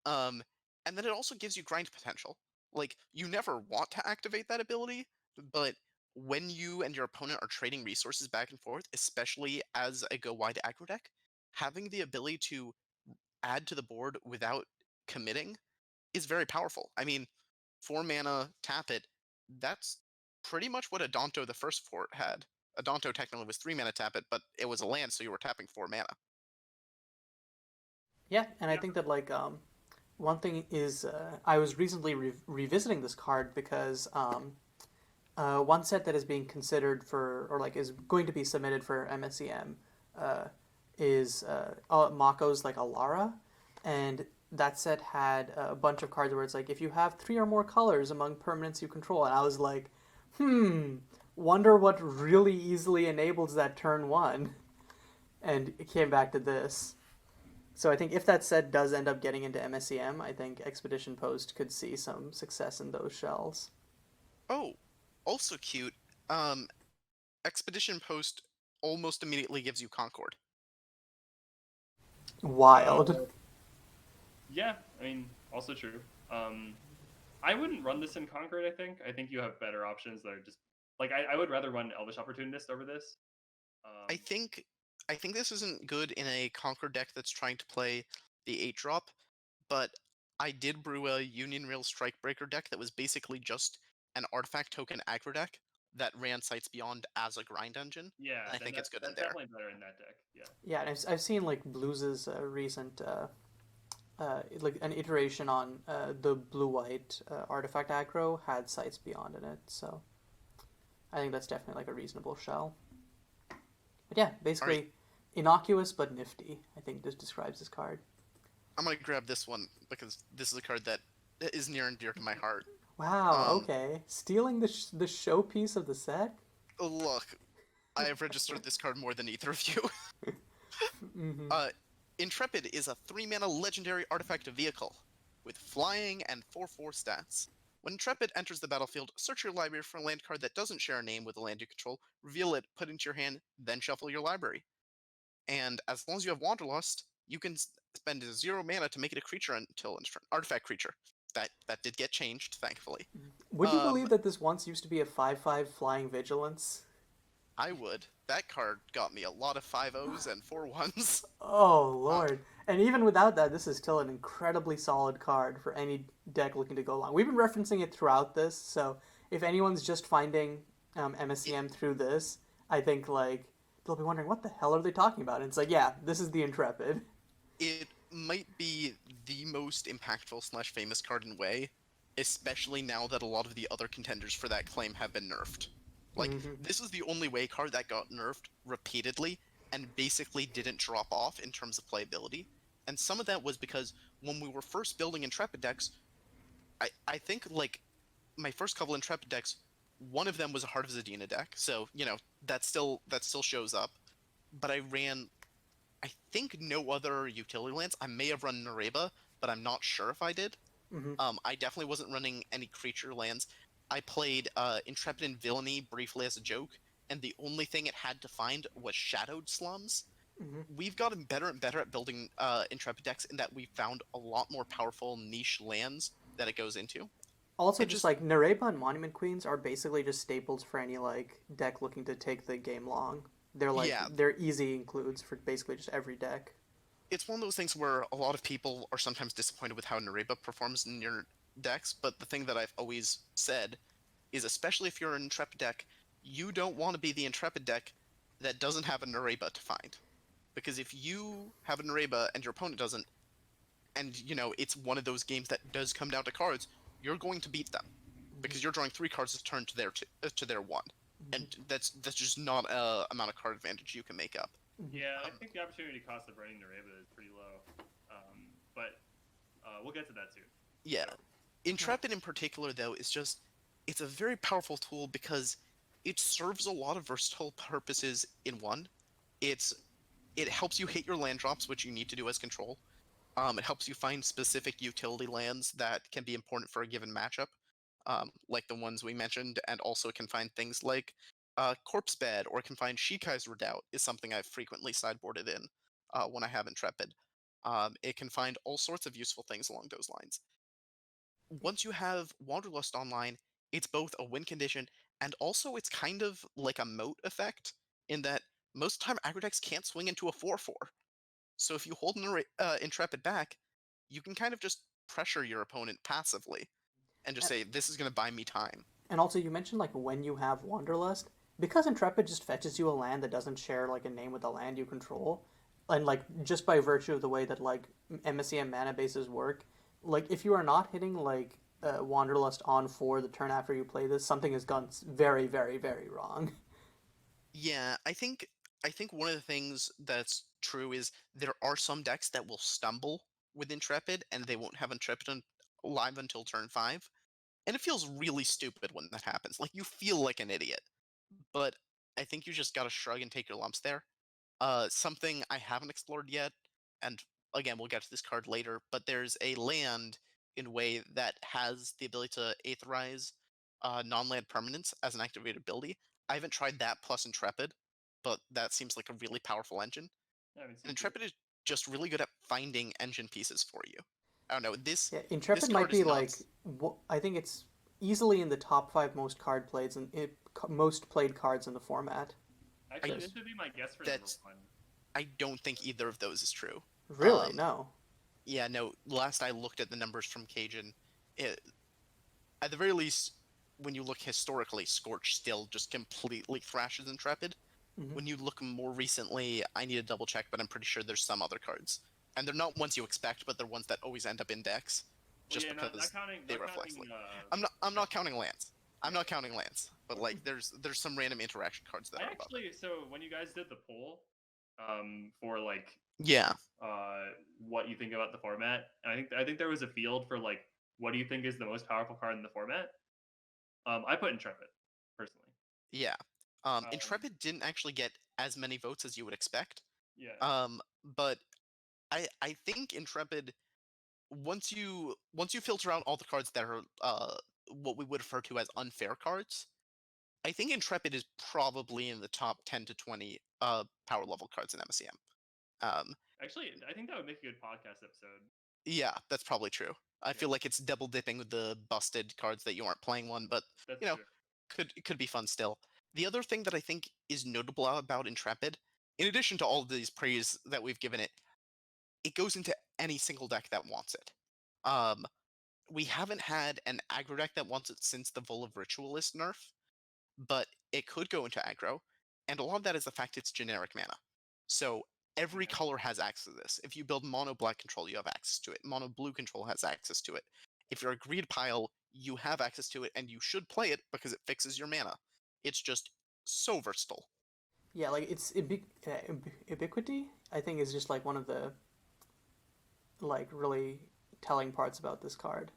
Um, and then it also gives you grind potential. Like, you never want to activate that ability, but when you and your opponent are trading resources back and forth, especially as a go wide aggro deck, having the ability to add to the board without committing is very powerful. I mean, 4 mana, tap it, that's pretty much what Adonto the first fort had. Adonto technically was 3 mana tap it, but it was a land, so you were tapping 4 mana. Yeah, and I Yeah. think that like one thing is I was recently revisiting this card because one set that is being considered for or like is going to be submitted for MSEM uh, is Mako's like Alara, and that set had a bunch of cards where it's like if you have 3 or more colors among permanents you control, and I was like, wonder what really easily enables that turn 1, and it came back to this. So I think if that set does end up getting into MSEM, I think Expedition Post could see some success in those shells. Oh, also cute. Um, Expedition Post almost immediately gives you Concord. Wild. Yeah, I mean, also true. I wouldn't run this in Concord. I think you have better options that are just like I would rather run Elvish Opportunist over this. I think I think this isn't good in a Conquer deck that's trying to play the 8-drop, but I did brew a Union Rail Strikebreaker deck that was basically just an artifact token aggro deck that ran Sights Beyond as a grind engine, Yeah, and I then think it's good in that's there. definitely better in that deck. Yeah. Yeah, and I've seen like Blues' recent like an iteration on the blue white artifact aggro had Sights Beyond in it, so I think that's definitely like a reasonable shell. But yeah, All right, basically innocuous but nifty. I think this describes this card. I'm gonna grab this one because this is a card that is near and dear to my heart. Wow. Um, Okay, stealing the showpiece of the set. Look, I have registered this card more than either of you. Mm-hmm. Uh, Intrepid is a 3 mana legendary artifact vehicle with flying and 4/4 stats. When Intrepid enters the battlefield, search your library for a land card that doesn't share a name with the land you control, reveal it, put it into your hand, then shuffle your library. And as long as you have Wanderlust, you can spend 0 mana to make it a creature until artifact creature. That did get changed, thankfully. Would you Um, believe that this once used to be a 5/5 flying vigilance? I would. That card got me a lot of 5/0s and 4/1s. Oh Uh, lord! And even without that, this is still an incredibly solid card for any deck looking to go long. We've been referencing it throughout this, so if anyone's just finding it, MSCM through this, I think like they'll be wondering what the hell are they talking about. And it's like, yeah, this is the Intrepid. it might be the most impactful slash famous card in way, especially now that a lot of the other contenders for that claim have been nerfed. Like, Mm-hmm. this is the only way card that got nerfed repeatedly and basically didn't drop off in terms of playability. And some of that was because when we were first building Intrepid decks, I think, like, my first couple Intrepid decks, one of them was a Heart of Zadina deck, so, that still shows up. But I ran I think no other utility lands. I may have run Nareba, but I'm not sure if I did. Mm-hmm. I definitely wasn't running any creature lands. I played Intrepid and Villainy briefly as a joke, and the only thing it had to find was Shadowed Slums. Mm-hmm. We've gotten better and better at building Intrepid decks in that we found a lot more powerful niche lands that it goes into. Also, It just just, like Nareba and Monument Queens are basically just staples for any like deck looking to take the game long. yeah, They're easy includes for basically just every deck. it's one of those things where a lot of people are sometimes disappointed with how Nareba performs in your decks, but the thing that I've always said is, especially if you're an Intrepid deck, you don't want to be the Intrepid deck that doesn't have a Nareba to find. Because if you have a Nareba and your opponent doesn't, and it's one of those games that does come down to cards, you're going to beat them because you're drawing 3 cards a turn to their 1, and that's just not a amount of card advantage you can make up. Yeah, I Um, think the opportunity cost of running Nareba is pretty low. But we'll get to that soon. yeah, So, Intrepid in particular though is just, it's a very powerful tool because it serves a lot of versatile purposes in one. It helps you hit your land drops, which you need to do as control. It helps you find specific utility lands that can be important for a given matchup, like the ones we mentioned, and also can find things like Corpse Bed, or can find Shikai's Redoubt is something I've frequently sideboarded in when I have Intrepid. It can find all sorts of useful things along those lines. Once you have Wanderlust online, it's both a win condition and also it's kind of like a moat effect in that most time aggro decks can't swing into a 4/4. So if you hold an Intrepid back, you can kind of just pressure your opponent passively and just And, say, this is going to buy me time. and also, you mentioned like when you have Wanderlust, because Intrepid just fetches you a land that doesn't share like a name with the land you control, and like just by virtue of the way that like MSEM mana bases work, like if you are not hitting like Wanderlust on for the turn after you play this, something has gone very, very, very wrong. Yeah, I think one of the things that's true is there are some decks that will stumble with Intrepid and they won't have Intrepid live until turn 5. And it feels really stupid when that happens. Like you feel like an idiot. But I think you just gotta shrug and take your lumps there. Something I haven't explored yet, and again, we'll get to this card later, but there's a land in Way that has the ability to Aetherize non-land permanents as an activated ability. I haven't tried that plus Intrepid, but that seems like a really powerful engine. I haven't And seen Intrepid is just really good at finding engine pieces for you. I don't know, Yeah, this Intrepid might card is be like nuts. I think it's easily in the top five most card plays and most played cards in the format. Actually, I this Just would be my guess for number that's one. I don't think either of those is true. really Um, no. yeah, no. Last I looked at the numbers from Cajun, it, at the very least, when you look historically, Scorch still just completely thrashes Intrepid. Hmm. When you look more recently, I need to double check, but I'm pretty sure there's some other cards, and they're not ones you expect, but they're ones that always end up in decks, Well, just yeah, not because counting, they not reflect. counting. I'm not counting lands. I'm Yeah, not counting lands, but like there's some random interaction cards that I are above it. actually. So when you guys did the poll, for like Yeah, what you think about the format, I think there was a field for like what do you think is the most powerful card in the format. I put Intrepid personally. yeah. Um, Intrepid didn't actually get as many votes as you would expect. yeah, But I think Intrepid, once you filter out all the cards that are what we would refer to as unfair cards, I think Intrepid is probably in the top 10 to 20 power level cards in MSEM. actually, I think that would make a good podcast episode. Yeah, that's probably true. I Yeah, feel like it's double dipping with the busted cards that you aren't playing one, but that's you know, true. could be fun still. The other thing that I think is notable about Intrepid, in addition to all of these praise that we've given it, it goes into any single deck that wants it. Um, we haven't had an aggro deck that wants it since the Vol of Ritualist nerf, but it could go into aggro, and a lot of that is the fact it's generic mana. So every Okay. color has access to this. If you build mono black control, you have access to it. Mono blue control has access to it. If you're a greed pile, you have access to it, and you should play it because it fixes your mana. It's just so versatile. Yeah, like it's ubiquity. I think is just like one of the like really telling parts about this card.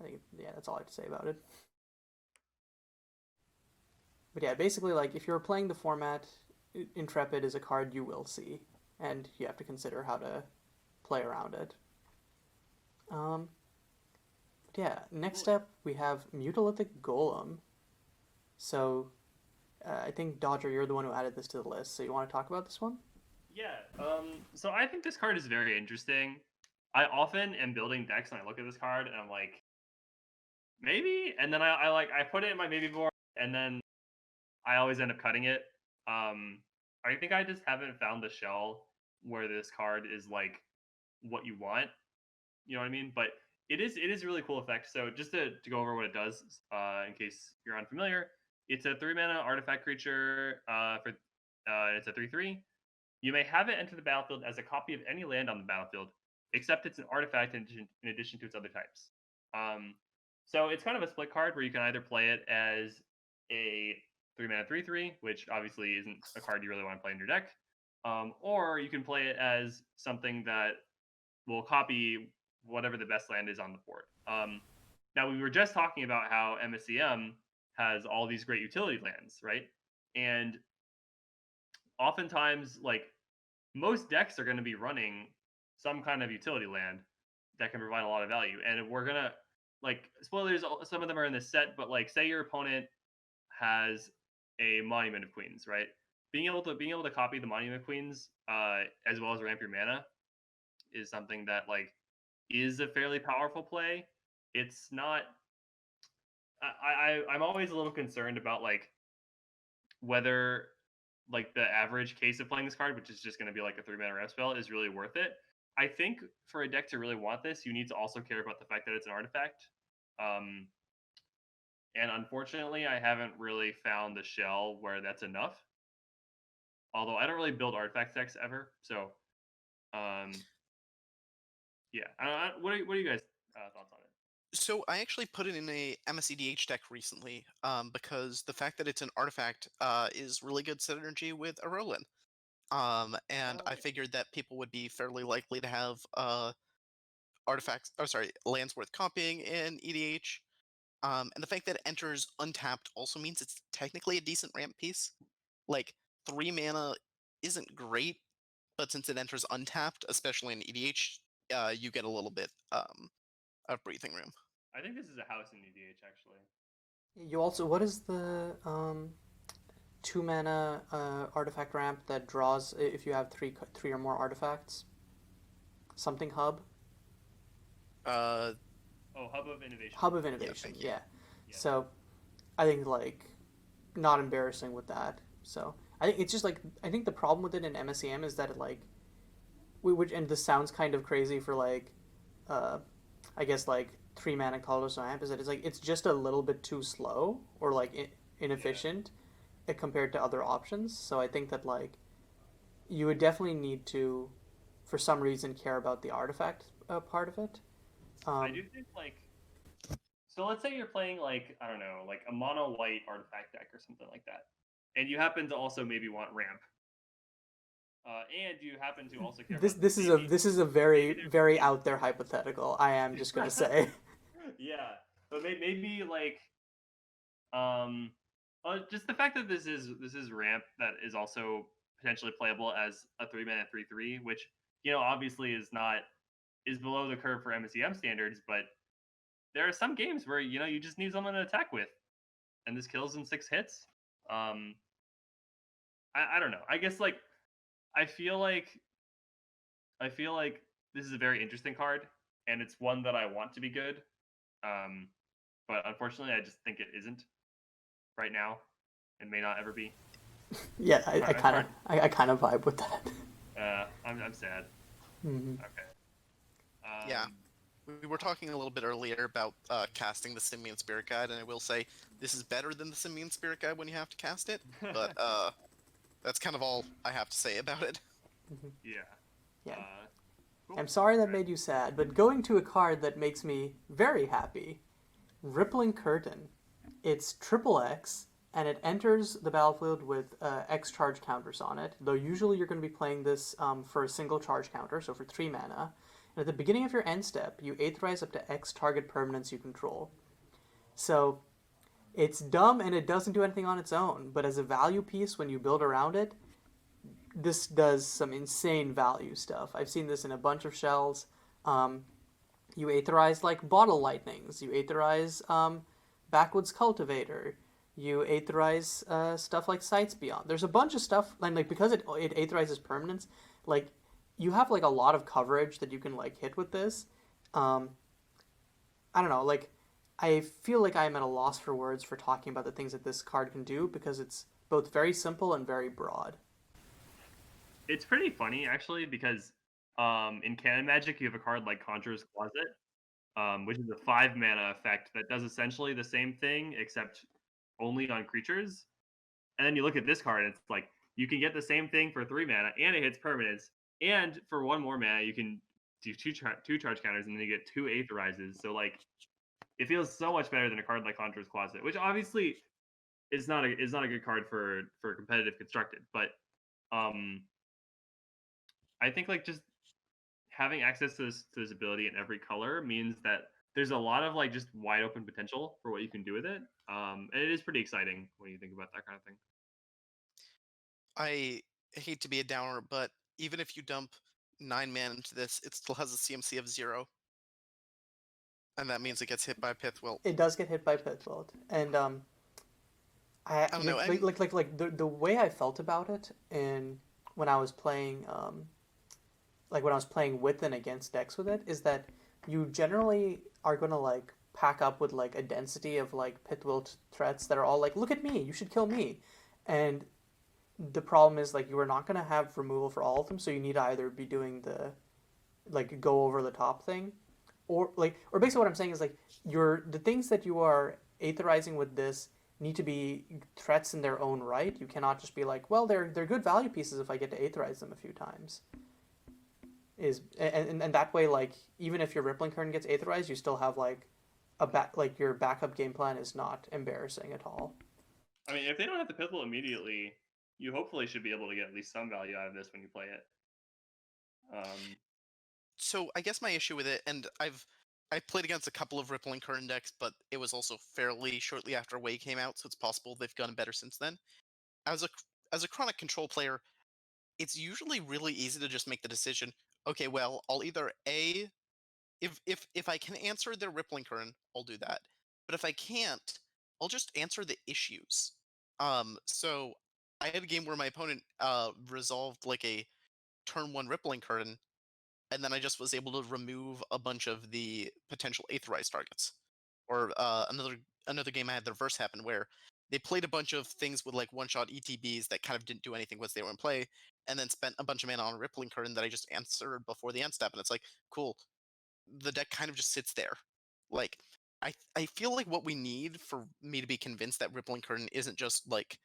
I think yeah, that's all I have to say about it. But yeah, basically like if you're playing the format, Intrepid is a card you will see, and you have to consider how to play around it. Um, but yeah, next Well, up we have Mutalithic Golem. So I think Dodger, you're the one who added this to the list. So you want to talk about this one? yeah. So I think this card is very interesting. I often am building decks and I look at this card and I'm like, maybe, and then I put it in my maybe board, and then I always end up cutting it. I think I just haven't found the shell where this card is like what you want. You know what I mean? But it is a really cool effect. So just to go over what it does, in case you're unfamiliar, it's a 3 mana artifact creature. It's a 3/3. You may have it enter the battlefield as a copy of any land on the battlefield, except it's an artifact in addition to its other types. Um, so it's kind of a split card where you can either play it as a 3 mana 3/3, which obviously isn't a card you really want to play in your deck, or you can play it as something that will copy whatever the best land is on the board. Now we were just talking about how MSEM has all these great utility lands, right? And oftentimes, like, most decks are going to be running some kind of utility land that can provide a lot of value. And we're going to, like, spoilers, some of them are in this set, but like, say your opponent has a Monument of Queens, right? Being able to copy the Monument of Queens, as well as ramp your mana, is something that like is a fairly powerful play. It's not. I'm always a little concerned about like whether like the average case of playing this card, which is just going to be like a 3-mana ref spell, is really worth it. I think for a deck to really want this, you need to also care about the fact that it's an artifact. And unfortunately, I haven't really found the shell where that's enough. Although I don't really build artifact decks ever, so yeah. What are you guys' thoughts on it? So I actually put it in a MSEDH deck recently, because the fact that it's an artifact is really good synergy with a Roland. And I figured that people would be fairly likely to have lands worth copying in EDH. And the fact that it enters untapped also means it's technically a decent ramp piece. Like 3 mana isn't great, but since it enters untapped, especially in EDH, you get a little bit of breathing room. I think this is a house in EDH actually. You also, what is the 2 mana artifact ramp that draws if you have three or more artifacts? Something hub. Uh, Hub of Innovation. Hub of Innovation. thank you. Yeah. So, I think like not embarrassing with that. So I think it's just like I think the problem with it in MSEM is that it like which and this sounds kind of crazy for like I guess like 3 mana colorless ramp is that it's just a little bit too slow or like inefficient compared to other options. So I think that like you would definitely need to, for some reason, care about the artifact part of it. I do think like, so let's say you're playing like, I don't know, like a mono white artifact deck or something like that, and you happen to also maybe want ramp. And you happen to also care This about this is a very out there hypothetical. I am just gonna say. Yeah, but maybe like just the fact that this is ramp that is also potentially playable as a 3-mana 3/3, which obviously is below the curve for MSEM standards, but there are some games where you just need someone to attack with, and this kills in 6 hits. I don't know. I guess like I feel like this is a very interesting card, and it's one that I want to be good. But unfortunately, I just think it isn't right now, and may not ever be. Yeah, I kind of vibe with that. I'm sad. Mm-hmm. Okay. Yeah. We were talking a little bit earlier about casting the Simian Spirit Guide, and I will say this is better than the Simian Spirit Guide when you have to cast it, but that's kind of all I have to say about it. Yeah. Yeah. Cool. I'm sorry that made you sad, but going to a card that makes me very happy, Rippling Curtain. It's XXX, and it enters the battlefield with X charge counters on it, though usually you're going to be playing this for a single charge counter, so for 3 mana. And at the beginning of your end step, you Aetherize up to X target permanents you control. So it's dumb and it doesn't do anything on its own, but as a value piece when you build around it, this does some insane value stuff. I've seen this in a bunch of shells. You Aetherize like Bottle Lightnings. You Aetherize Backwoods Cultivator. You Aetherize stuff like Sights Beyond. There's a bunch of stuff, and like because it Aetherizes permanents, like you have like a lot of coverage that you can like hit with this. I don't know, like I feel like I'm at a loss for words for talking about the things that this card can do because it's both very simple and very broad. It's pretty funny actually because in Canon Magic you have a card like Conjurer's Closet, which is a 5-mana effect that does essentially the same thing except only on creatures. And then you look at this card, and it's like you can get the same thing for 3 mana, and it hits permanents, and for 1 more mana you can do two charge counters, and then you get 2 Aetherizes. So like, it feels so much better than a card like Conjurer's Closet, which obviously is not a good card for competitive constructed, but I think like just having access to this ability in every color means that there's a lot of like just wide open potential for what you can do with it. And it is pretty exciting when you think about that kind of thing. I hate to be a downer, but even if you dump 9 mana into this, it still has a CMC of 0. And that means it gets hit by Pith Wilt. It does get hit by Pitbull, and I I don't know. the way I felt about it, and when I was playing when I was playing with and against decks with it, is that you generally are gonna like pack up with like a density of like Pitwilt threats that are all like, look at me, you should kill me, and the problem is like you are not gonna have removal for all of them, so you need to either be doing the like go over the top thing, or basically what I'm saying is like the things that you are aetherizing with this need to be threats in their own right. You cannot just be like, well, they're good value pieces if I get to aetherize them a few times. And that way, like even if your Rippling Current gets aetherized, you still have like your backup game plan is not embarrassing at all. I mean, if they don't have the Pitbull immediately, you hopefully should be able to get at least some value out of this when you play it. So I guess my issue with it, and I've played against a couple of Rippling Current decks, but it was also fairly shortly after Way came out, so it's possible they've gotten better since then. As a chronic control player, it's usually really easy to just make the decision. Okay, well, I'll either if I can answer their Rippling Current, I'll do that. But if I can't, I'll just answer the issues. So I had a game where my opponent resolved like a turn 1 Rippling Current, and then I just was able to remove a bunch of the potential aetherized targets. Or another game I had the reverse happen where they played a bunch of things with like one-shot ETBs that kind of didn't do anything once they were in play, and then spent a bunch of mana on Rippling Current that I just answered before the end step, and it's like, cool, the deck kind of just sits there. Like, I feel like what we need for me to be convinced that Rippling Current isn't just like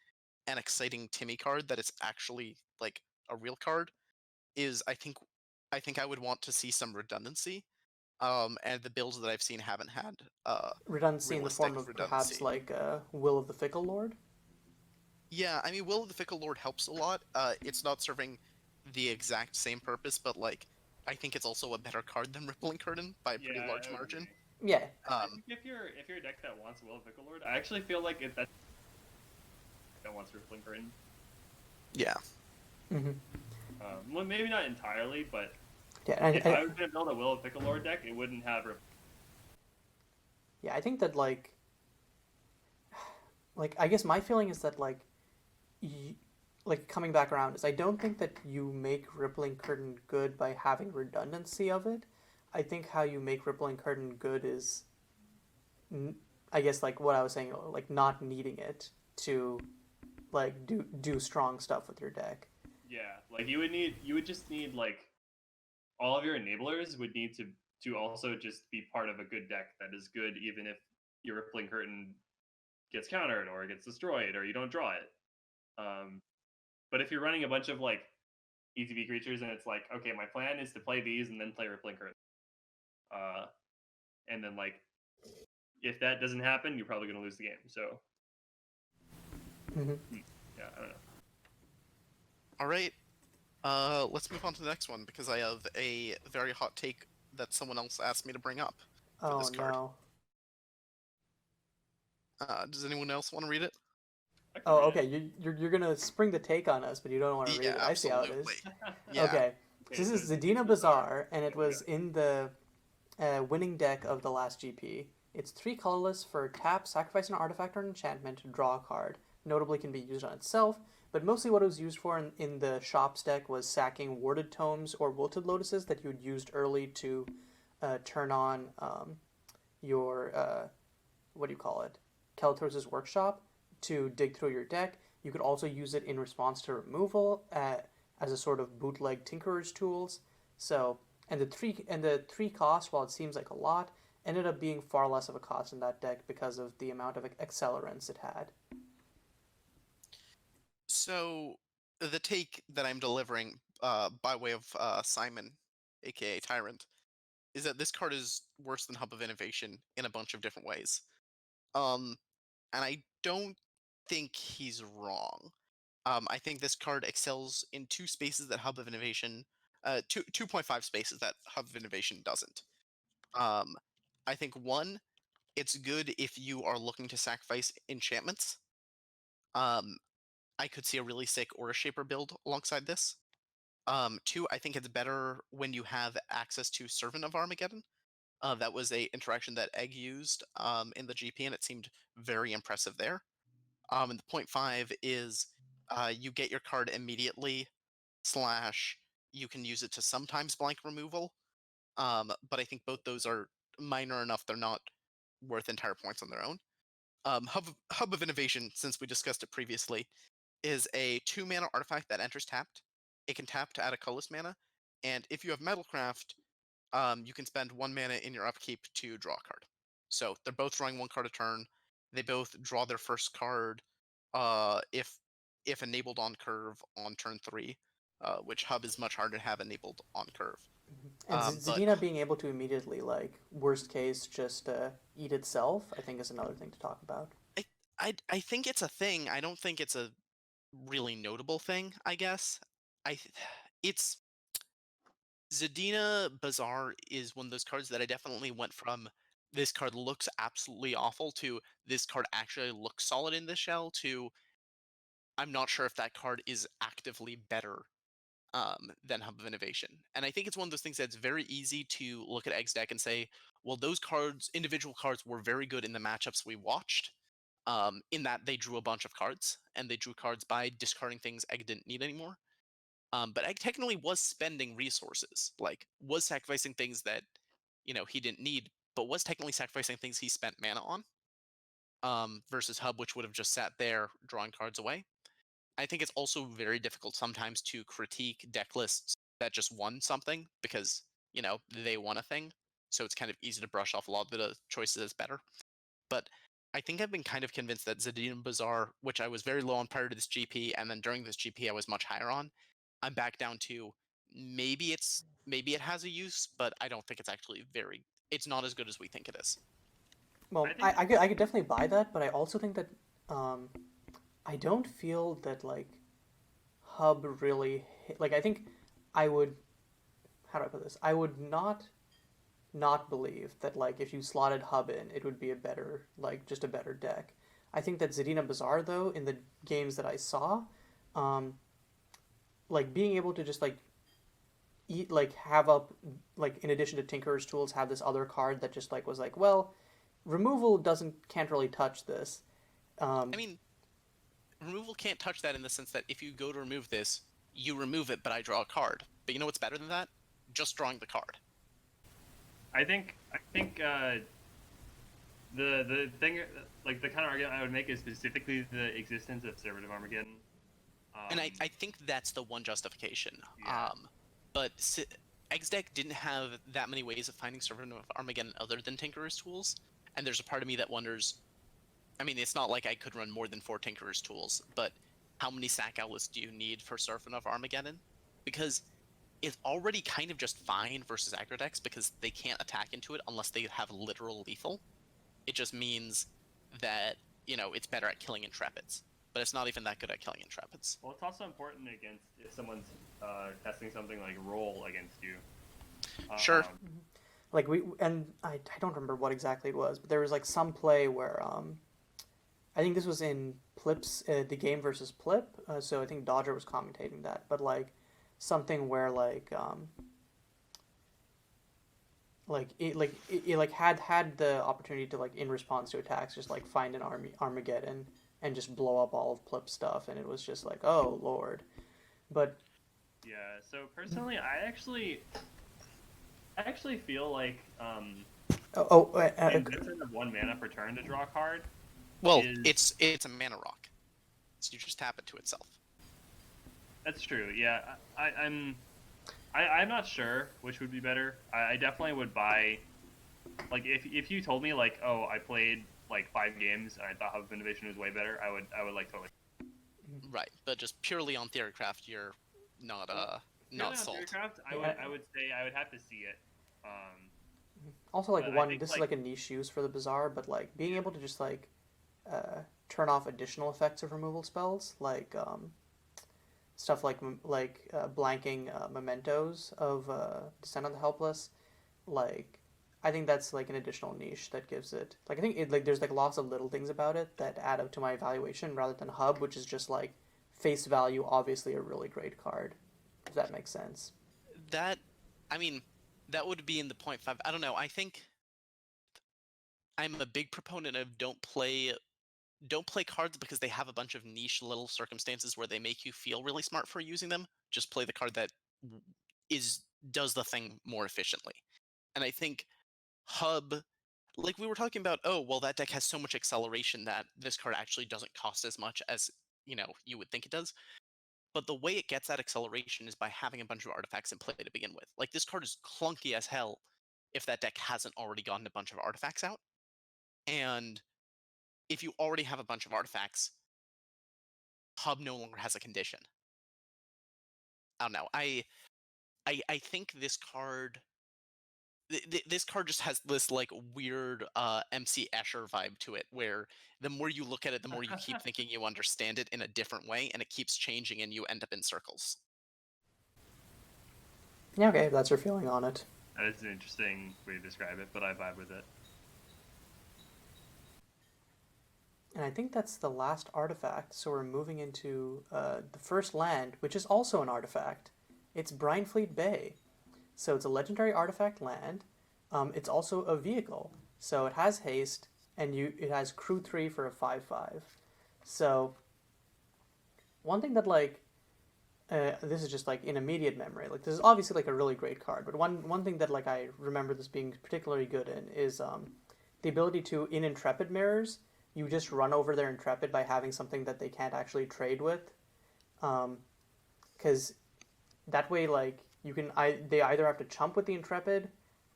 an exciting Timmy card, that it's actually like a real card, is I think I would want to see some redundancy. And the builds that I've seen haven't had Redundancy in the realistic form of perhaps redundancy. like Will of the Fickle Lord. Yeah, I mean, Will of the Fickle Lord helps a lot. It's not serving the exact same purpose, but like, I think it's also a better card than Rippling Curtain by a pretty Yeah, large I would margin. agree. Yeah. I think if you're a deck that wants Will of Lord, I actually feel like that wants Rippling Curtain. Yeah. Mm-hmm. Well, maybe not entirely, but yeah. If I was going to build a Will of Lord deck, it wouldn't have. Yeah, I think that like I guess my feeling is that like coming back around is I don't think that you make Rippling Curtain good by having redundancy of it. I think how you make Rippling Curtain good is, I guess like what I was saying, like not needing it to like do strong stuff with your deck. Yeah, like you would just need like all of your enablers would need to also just be part of a good deck that is good even if your Rippling Curtain gets countered or gets destroyed or you don't draw it. But if you're running a bunch of like ETB creatures and it's like, okay, my plan is to play these and then play Rippling Curtain, and then like if that doesn't happen, you're probably going to lose the game. So, yeah, I don't know. All right. Let's move on to the next one because I have a very hot take that someone else asked me to bring up for this card. No. Does anyone else want to read it? Oh, okay. You're gonna spring the take on us, but you don't want to read it. Yeah, I see how it is. Yeah. Okay. This is Zadina Bazaar, and it was in the winning deck of the last GP. It's 3 colorless for tap, sacrifice an artifact or an enchantment to draw a card. Notably can be used on itself, but mostly what it was used for in the shops deck was sacking warded tomes or wilted lotuses that you had used early to turn on your, what do you call it, Kalatos' Workshop to dig through your deck. You could also use it in response to removal as a sort of bootleg Tinkerer's tools. So, and the three cost, while it seems like a lot, ended up being far less of a cost in that deck because of the amount of accelerants it had. So, the take that I'm delivering by way of Simon, aka Tyrant, is that this card is worse than Hub of Innovation in a bunch of different ways. And I don't think he's wrong. I think this card excels in 2 spaces that Hub of Innovation, 2.5 spaces that Hub of Innovation doesn't. I think one, it's good if you are looking to sacrifice enchantments. Um, I could see a really sick Aura Shaper build alongside this. Two, I think it's better when you have access to Servant of Armageddon. That was a interaction that Egg used in the GP, and it seemed very impressive there. And the point five is you get your card immediately, slash you can use it to sometimes blank removal. But I think both those are minor enough they're not worth entire points on their own. Hub of Innovation, since we discussed it previously, is a 2-mana artifact that enters tapped. It can tap to add a colorless mana, and if you have Metalcraft, you can spend 1 mana in your upkeep to draw a card. So they're both drawing 1 card a turn. They both draw their first card if enabled on curve on turn 3, which Hub is much harder to have enabled on curve. And But Zadina being able to immediately, like, worst case, just eat itself, I think is another thing to talk about. I think it's a thing. I don't think it's a really notable thing, I guess. It's Zadina Bazaar is one of those cards that I definitely went from this card looks absolutely awful to this card actually looks solid in the shell to I'm not sure if that card is actively better than Hub of Innovation. And I think it's one of those things that's very easy to look at Egg's deck and say, well, those cards, individual cards, were very good in the matchups we watched. In that they drew a bunch of cards, and they drew cards by discarding things Egg didn't need anymore. But Egg technically was spending resources, like was sacrificing things that he didn't need, but was technically sacrificing things he spent mana on. Versus Hub, which would have just sat there drawing cards away. I think it's also very difficult sometimes to critique deck lists that just won something because they won a thing, so it's kind of easy to brush off a lot of the choices as better. But I think I've been kind of convinced that Zadina Bazaar, which I was very low on prior to this GP, and then during this GP I was much higher on, I'm back down to maybe it has a use, but I don't think it's actually it's not as good as we think it is. Well, I think I could definitely buy that, but I also think that um, I don't feel that, like, Hub really like, I think I would, how do I put this? I would not believe that, like, if you slotted Hub in, it would be a better, like, just a better deck. I think that Zadina Bazaar, though, in the games that I saw, um, like, being able to just, like, eat, like, have up, like, in addition to Tinkerer's Tools, have this other card that just, like, was like, well, removal can't really touch this. I mean, removal can't touch that in the sense that if you go to remove this, you remove it, but I draw a card. But you know what's better than that? Just drawing the card. I think the thing, like the kind of argument I would make is specifically the existence of Servant of Armageddon. And I think that's the one justification. Yeah. But Egg's deck didn't have that many ways of finding Servant of Armageddon other than Tinkerer's Tools, and there's a part of me that wonders, I mean, it's not like I could run more than 4 Tinkerer's Tools, but how many sack outlets do you need for Servant of Armageddon? Because it's already kind of just fine versus aggro decks because they can't attack into it unless they have literal lethal. It just means that, it's better at killing Intrepids. But it's not even that good at killing Intrepids. Well, it's also important against if someone's testing something like roll against you. Sure. Like, I don't remember what exactly it was, but there was, like, some play where I think this was in Plip's the game versus Plip, so I think Dodger was commentating that, but, like, something where, like, it had the opportunity to, like, in response to attacks, just, like, find an Armageddon and just blow up all of Plip's stuff, and it was just like, oh lord. But yeah, so personally, I actually feel like investment of 1 mana per turn to draw a card. Well, it's a mana rock, so you just tap it to itself. That's true. Yeah, I'm not sure which would be better. I definitely would buy, like, if you told me, like, oh, I played like 5 games and I thought Hub of Innovation was way better, I would like totally. Right, but just purely on Theorycraft, you're not sold. Theorycraft, I would say I would have to see it. Also, like, think, this is like a niche use for the Bazaar, but, like, being able to just, like, turn off additional effects of removal spells, like stuff like blanking mementos of Descent of the Helpless, like, I think that's like an additional niche that gives it like I think it like there's like lots of little things about it that add up to my evaluation rather than Hub, which is just like face value, obviously a really great card. If that makes sense. That, I mean, that would be in the point five. I don't know. I think I'm a big proponent of don't play cards because they have a bunch of niche little circumstances where they make you feel really smart for using them. Just play the card that is does the thing more efficiently. And I think Hub, like we were talking about, oh, well, that deck has so much acceleration that this card actually doesn't cost as much as, you would think it does. But the way it gets that acceleration is by having a bunch of artifacts in play to begin with. Like, this card is clunky as hell if that deck hasn't already gotten a bunch of artifacts out. And if you already have a bunch of artifacts, Hub no longer has a condition. I don't know. I think this card this card just has this like weird MC Escher vibe to it, where the more you look at it, the more you keep thinking you understand it in a different way, and it keeps changing, and you end up in circles. Yeah, okay, if that's your feeling on it. That is an interesting way to describe it, but I vibe with it. And I think that's the last artifact. So we're moving into the first land, which is also an artifact. It's Brinefleet Bay. So it's a legendary artifact land. It's also a vehicle. So it has haste, and it has crew 3 for a 5/5. So one thing that like this is just like in immediate memory. Like this is obviously like a really great card, but one thing that like I remember this being particularly good in is the ability to in Intrepid mirrors you just run over their Intrepid by having something that they can't actually trade with, because that way like they either have to chump with the Intrepid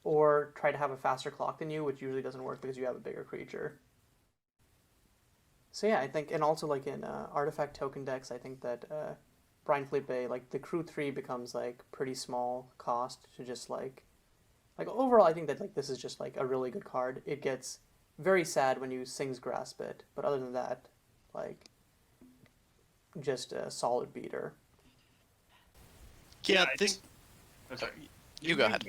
or try to have a faster clock than you, which usually doesn't work because you have a bigger creature. So yeah, I think, and also like in artifact token decks, I think that Brine Fleet Bay, like the crew 3 becomes like pretty small cost to just like overall I think that like this is just like a really good card. It gets very sad when you Sing's Grasp it, but other than that, like just a solid beater. Yeah, I think. Oh, sorry. You go ahead.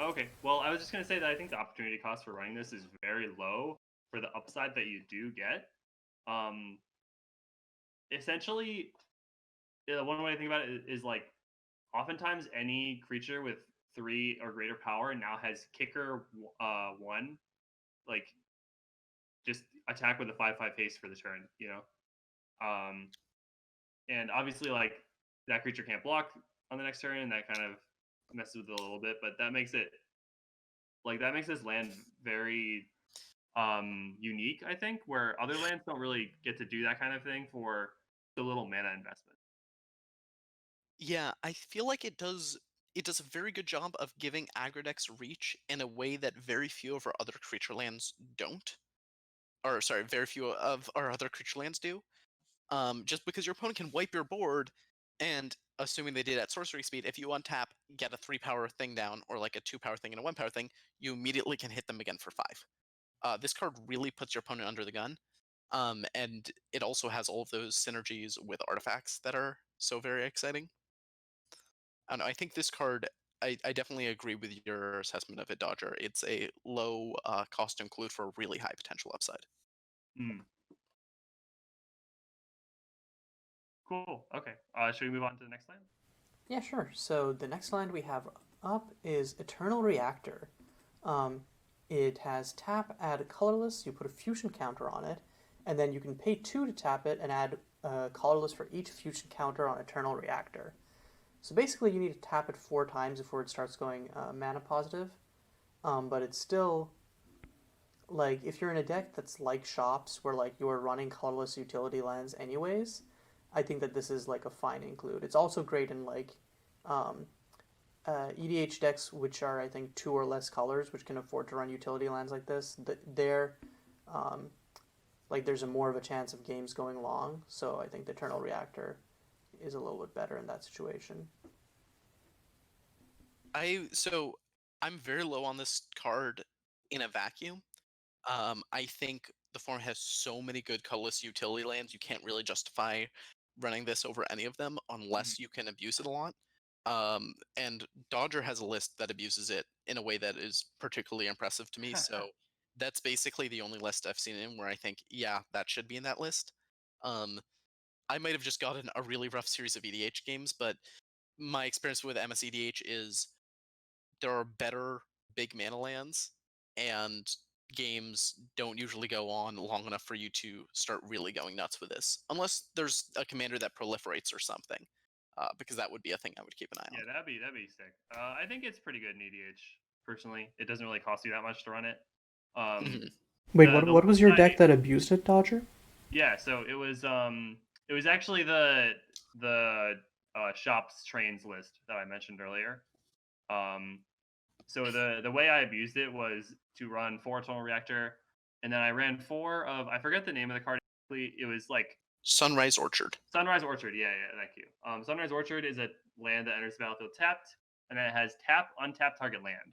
Oh, okay. Well, I was just gonna say that I think the opportunity cost for running this is very low for the upside that you do get. Um, Essentially, one way to think about it is like oftentimes any creature with 3 or greater power now has kicker 1, like just attack with a 5/5 haste for the turn. And obviously like that creature can't block on the next turn, and that kind of messes with it a little bit. But that makes this land very unique, I think, where other lands don't really get to do that kind of thing for the little mana investment. Yeah, I feel like it does a very good job of giving Aggredex reach in a way that very few of our other creature lands don't. Or sorry, very few of our other creature lands do. Just because your opponent can wipe your board, and assuming they did at sorcery speed, if you untap, get a 3 power thing down, or like a 2 power thing and a 1 power thing, you immediately can hit them again for 5. This card really puts your opponent under the gun. And it also has all of those synergies with artifacts that are so very exciting. I don't know, I think this card, I definitely agree with your assessment of it, Dodger. It's a low cost to include for a really high potential upside. Mm. Cool. Okay. Should we move on to the next land? Yeah, sure. So the next land we have up is Eternal Reactor. Um, it has tap, add colorless. You put a fusion counter on it, and then you can pay 2 to tap it and add colorless for each fusion counter on Eternal Reactor. So basically, you need to tap it 4 times before it starts going mana positive. But it's still like if you're in a deck that's like Shops, where like you're running colorless utility lands anyways, I think that this is like a fine include. It's also great in like um, EDH decks, which are I think 2 or less colors, which can afford to run utility lands like this. They're um, like there's a more of a chance of games going long. So I think the Eternal Reactor is a little bit better in that situation. I'm very low on this card in a vacuum. I think the form has so many good colorless utility lands, you can't really justify running this over any of them unless you can abuse it a lot. And Dodger has a list that abuses it in a way that is particularly impressive to me. So that's basically the only list I've seen in where I think, yeah, that should be in that list. Um, I might have just gotten a really rough series of EDH games, but my experience with MSEDH is there are better big mana lands, and games don't usually go on long enough for you to start really going nuts with this, unless there's a commander that proliferates or something, because that would be a thing I would keep an eye Yeah, on. that'd be sick. I think it's pretty good in EDH personally. It doesn't really cost you that much to run it. Um, Mhm. Wait, the what list was your I deck that abused it, Dodger? Yeah, so it was actually the shops trains list that I mentioned earlier. Um, so the way I abused it was to run 4 Eternal Reactor, and then I ran 4 of, I forget the name of the card. It was like Sunrise Orchard. Sunrise Orchard. Yeah, thank you. Sunrise Orchard is a land that enters the battlefield tapped, and then it has tap untap target land.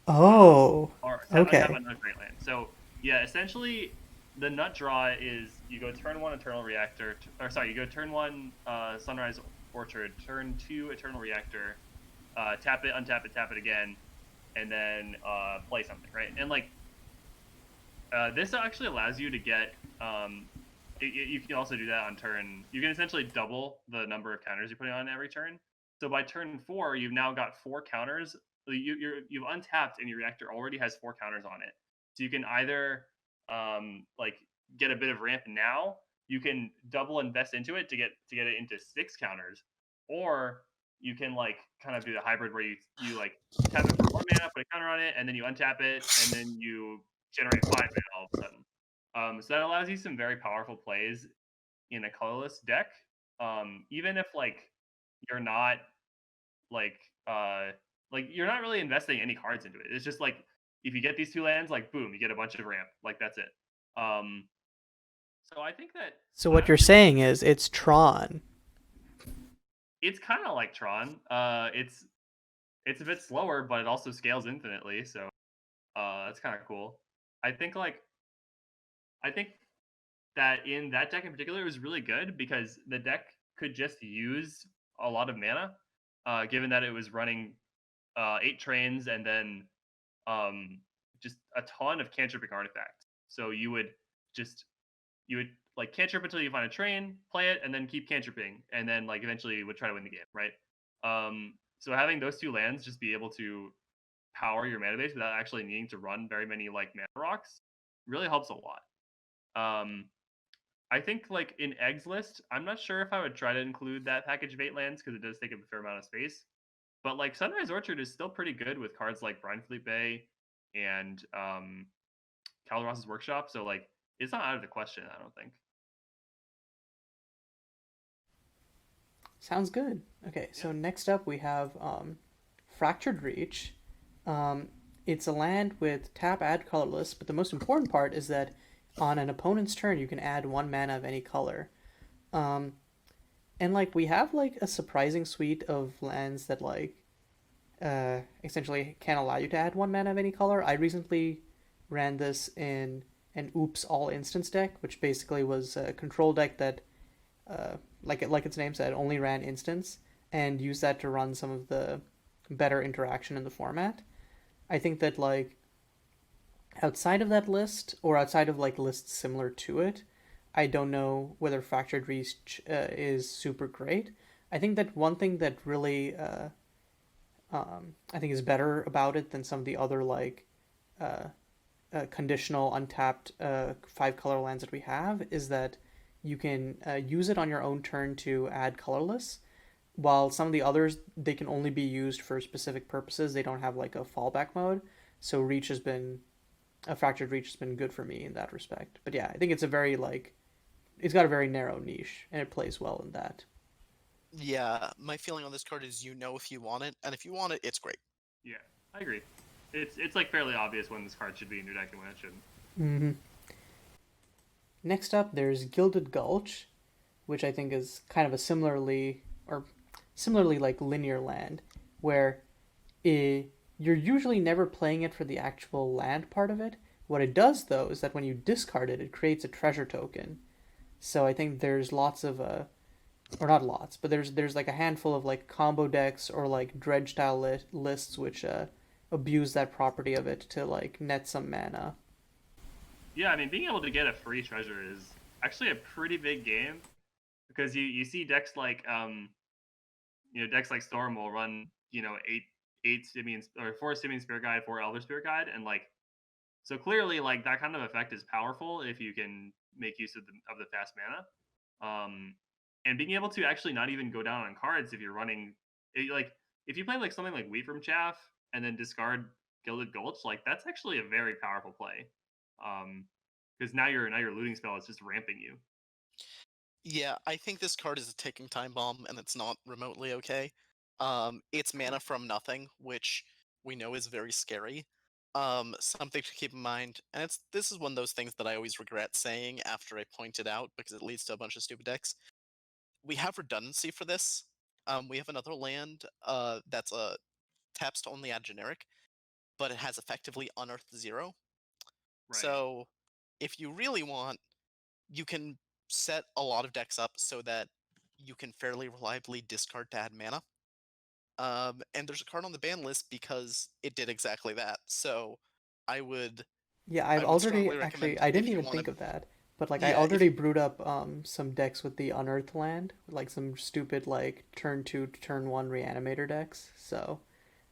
Oh, Or untap okay. another great land. So yeah, essentially the nut draw is you go turn 1 Eternal Reactor, or sorry, you go turn 1 Sunrise Orchard, turn 2 Eternal Reactor, tap it, untap it, tap it again, and then play something, right? And like this actually allows you to get you can also do that on turn. You can essentially double the number of counters you're putting on every turn. So by turn 4, you've now got 4 counters. You've untapped and your reactor already has 4 counters on it. So you can either like get a bit of ramp now. You can double invest into it to get it into 6 counters, or you can like kind of do the hybrid where you like tap it for 1 mana, put a counter on it, and then you untap it, and then you generate 5 mana all of a sudden. So that allows you some very powerful plays in a colorless deck. Even if like you're not like you're not really investing any cards into it. It's just like if you get these 2 lands, like boom, you get a bunch of ramp. Like that's it. Um, so I think that So I what you're don't think saying is it's Tron. it's kind of like Tron. It's a bit slower, but it also scales infinitely. So that's kind of cool. I think like I think that in that deck in particular, it was really good because the deck could just use a lot of mana, given that it was running 8 trains and then um, just a ton of cantripping artifacts. So you would like cantrip until you find a train, play it, and then keep cantripping, and then like eventually would try to win the game, right? So having those 2 lands just be able to power your mana base without actually needing to run very many like mana rocks really helps a lot. Um, I think like in Egg's list, I'm not sure if I would try to include that package of 8 lands because it does take up a fair amount of space. But like Sunrise Orchard is still pretty good with cards like Brine Bay and Calderos's Workshop. So like it's not out of the question, I don't think. Sounds good. Okay, Yeah. so next up we have Fractured Reach. Um, it's a land with tap, add colorless, but the most important part is that on an opponent's turn you can add 1 mana of any color. Um, and like we have like a surprising suite of lands that like essentially can allow you to add 1 mana of any color. I recently ran this in an Oops All Instance deck, which basically was a control deck that like its name said, only ran instants and used that to run some of the better interaction in the format. I think that like outside of that list or outside of like lists similar to it, I don't know whether Fractured Reach is super great. I think that one thing that really I think is better about it than some of the other like conditional untapped 5 color lands that we have is that you can use it on your own turn to add colorless, while some of the others they can only be used for specific purposes. They don't have like a fallback mode. So Reach has been a Fractured Reach has been good for me in that respect. But yeah, I think it's a very like it's got a very narrow niche and it plays well in that. Yeah, my feeling on this card is you know if you want it, and if you want it, it's great. Yeah, I agree. It's like fairly obvious when this card should be in your deck and when it shouldn't. Mm-hmm. Next up, there's Gilded Gulch, which I think is kind of a similarly like linear land, where you're usually never playing it for the actual land part of it. What it does though is that when you discard it, it creates a treasure token. So I think there's lots of or not lots, but there's like a handful of like combo decks or like dredge style lists which abuse that property of it to like net some mana. Yeah, I mean, being able to get a free treasure is actually a pretty big game because you see decks like decks like Storm will run eight Simeon or four Simeon Spirit Guide, four Elder Spirit Guide, and like so clearly like that kind of effect is powerful if you can make use of the fast mana. And being able to actually not even go down on cards if you're running like if you play like something like Wheat from Chaff and then discard Gilded Gulch, like that's actually a very powerful play. Because now your looting spell is just ramping you. Yeah, I think this card is a ticking time bomb, and it's not remotely okay. It's mana from nothing, which we know is very scary. Something to keep in mind, and this is one of those things that I always regret saying after I point it out because it leads to a bunch of stupid decks. We have redundancy for this. We have another land that's a taps to only add generic, but it has effectively unearthed 0. Right. So if you really want, you can set a lot of decks up so that you can fairly reliably discard to add mana. And there's a card on the ban list because it did exactly that. So I would Yeah, I I've would already strongly actually recommend I didn't if you even want to. think of that, but like I Yeah, if already brewed up some decks with the unearthed land, like some stupid like turn 2 to turn 1 reanimator decks. So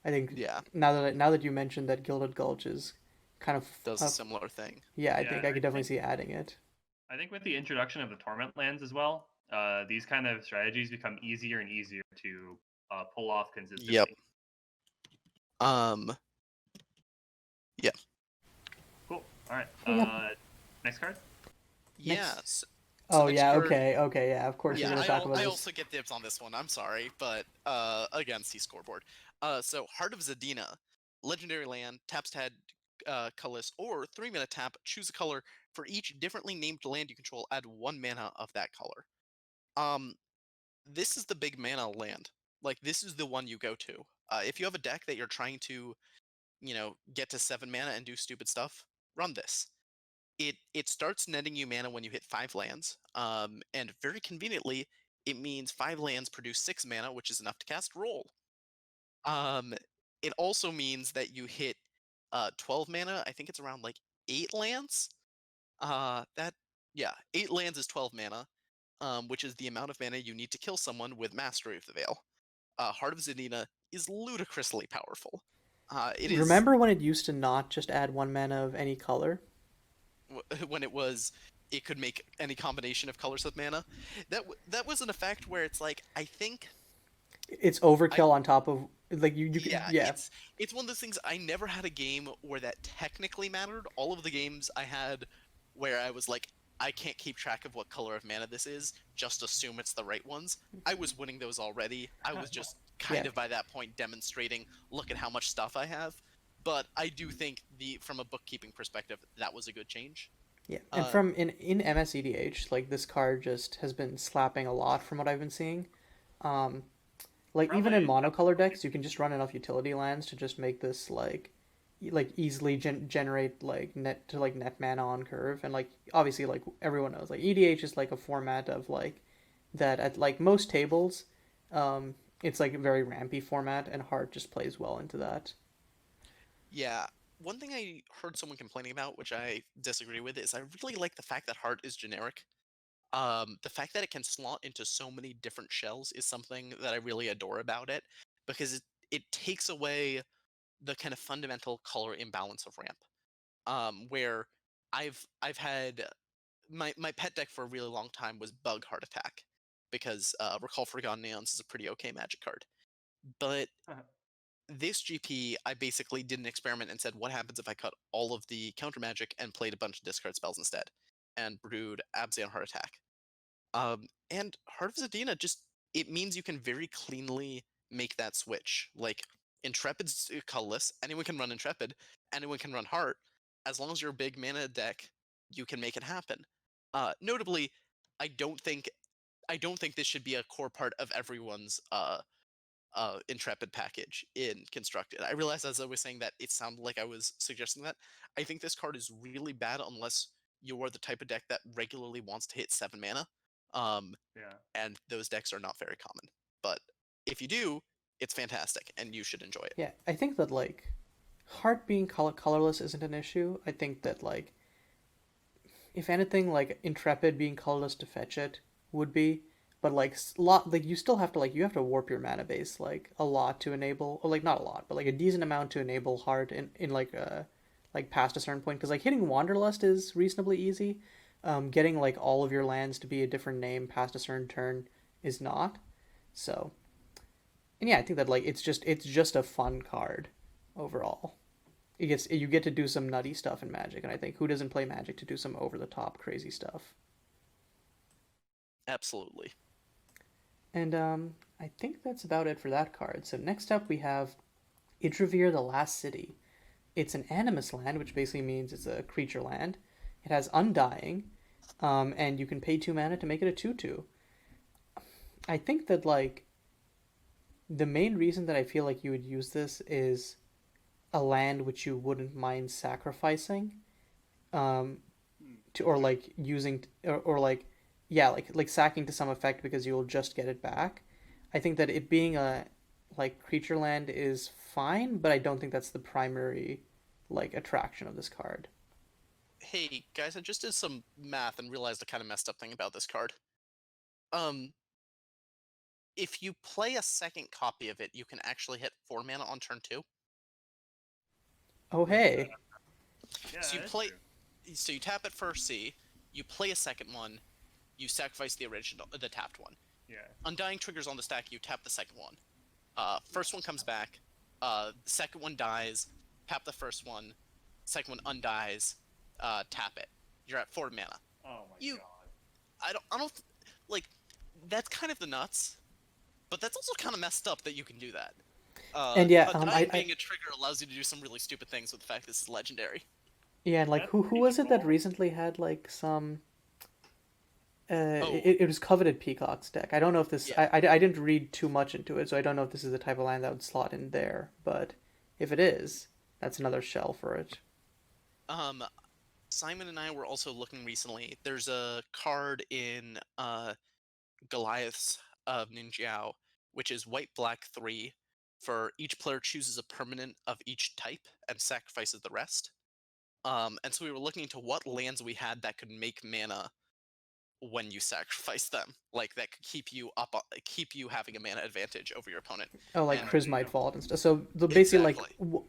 I think yeah, now that you mentioned that Gilded Gulch is kind of does a similar thing. yeah, I Yeah, think I could definitely see adding it. I think with the introduction of the Torment lands as well, these kind of strategies become easier and easier to pull off Yep. consistently. Um. Yeah. Cool. All right. Cool, yeah. Next card. Yeah. Next. So Oh next yeah, card. okay, yeah. Of course you're Yeah, gonna talk about I this. also get dibs on this one. I'm sorry, but again, see scoreboard. So Heart of Zadina, legendary land, taps to add colorless or 3 mana tap. Choose a color for each differently named land you control. Add 1 mana of that color. Um, this is the big mana land. Like this is the one you go to. If you have a deck that you're trying to, get to 7 mana and do stupid stuff, run this. It starts netting you mana when you hit 5 lands, and very conveniently, it means 5 lands produce 6 mana, which is enough to cast Roll. Um, it also means that you hit 12 mana. I think it's around like 8 lands. That yeah, 8 lands is 12 mana, which is the amount of mana you need to kill someone with Mastery of the Veil. Heart of Zanina is ludicrously powerful. It is Remember when it used to not just add 1 mana of any color? when it could make any combination of colors with mana. That was an effect where it's like I think It's I overkill on top of like you could yeah, yeah. it's one of those things. I never had a game where that technically mattered. All of the games I had where I was like, I can't keep track of what color of mana this is, just assume it's the right ones. I was winning those already. I was just Yeah. kind of by that point demonstrating, look at how much stuff I have. But I do think the from a bookkeeping perspective, that was a good change. Yeah, and Uh, from in MSEDH, like this card just has been slapping a lot from what I've been seeing. Um, like even in Probably. monocolor decks, you can just run enough utility lands to just make this like easily generate like net mana on curve, and like obviously like everyone knows like EDH is like a format of like that at like most tables, it's like a very rampy format, and Heart just plays well into that. Yeah. One thing I heard someone complaining about, which I disagree with, is I really like the fact that Heart is generic. The fact that it can slot into so many different shells is something that I really adore about it, because it takes away the kind of fundamental color imbalance of ramp. Where I've had my pet deck for a really long time was Bug Heart Attack, because Recall Forgotten Aeons is a pretty okay Magic card. But this GP, I basically did an experiment and said, what happens if I cut all of the counter magic and played a bunch of discard spells instead, and brewed Abzan Heart Attack. And Heart of Zadina just it means you can very cleanly make that switch. Like Intrepid's colorless, anyone can run Intrepid, anyone can run Heart. As long as you're a big mana deck, you can make it happen. Notably, I don't think I don't think this should be a core part of everyone's Intrepid package in Constructed. I realized as I was saying that it sounded like I was suggesting that. I think this card is really bad unless you are the type of deck that regularly wants to hit 7 mana. Yeah. And those decks are not very common. But if you do, it's fantastic, and you should enjoy it. Yeah, I think that like heart being colorless isn't an issue. I think that like if anything, like Intrepid being colorless to fetch it would be, but like lot like you still have to like you have to warp your mana base like a lot to enable, or like not a lot, but like a decent amount to enable heart in like past a certain point, because like hitting Wanderlust is reasonably easy. Getting like all of your lands to be a different name past a certain turn is not. So, and yeah, I think that like it's just a fun card overall. You get to do some nutty stuff in Magic, and I think who doesn't play Magic to do some over the top crazy stuff? Absolutely. And I think that's about it for that card. So next up we have Idravir, the Last City. It's an Animus land, which basically means it's a creature land. It has Undying, and you can pay 2 mana to make it a 2/2. I think that like the main reason that I feel like you would use this is a land which you wouldn't mind sacrificing, um, Hmm. to, or like using, or like yeah, like sacking to some effect because you'll just get it back. I think that it being a like creature land is fine, but I don't think that's the primary like attraction of this card. Hey guys, I just did some math and realized a kind of messed up thing about this card. Um, if you play a second copy of it, you can actually hit 4 mana on turn 2. Oh hey, Yeah, So you that is play, true. so you tap it for C, you play a second one, you sacrifice the original, the tapped one. Yeah. Undying triggers on the stack, you tap the second one. First one comes back, second one dies, tap the first one, second one undies, tap it. You're at 4 mana. Oh my You, god. I don't, like, that's kind of the nuts, but that's also kind of messed up that you can do that. and yeah, Undying being a trigger allows you to do some really stupid things with the fact this is legendary. yeah, and like That's who pretty was it that cool. recently had like some Oh, it was coveted Peacock's deck. I don't know if this. yeah. I didn't read too much into it, so I don't know if this is the type of land that would slot in there. But if it is, that's another shell for it. Um, Simon and I were also looking recently. There's a card in Goliaths of Ninjao, which is white black 3. For each player chooses a permanent of each type and sacrifices the rest. And so we were looking into what lands we had that could make mana when you sacrifice them, like that could keep you up, keep you having a mana advantage over your opponent. Oh, like And Right, Prismite yeah. Vault and stuff. So the basically like, exactly,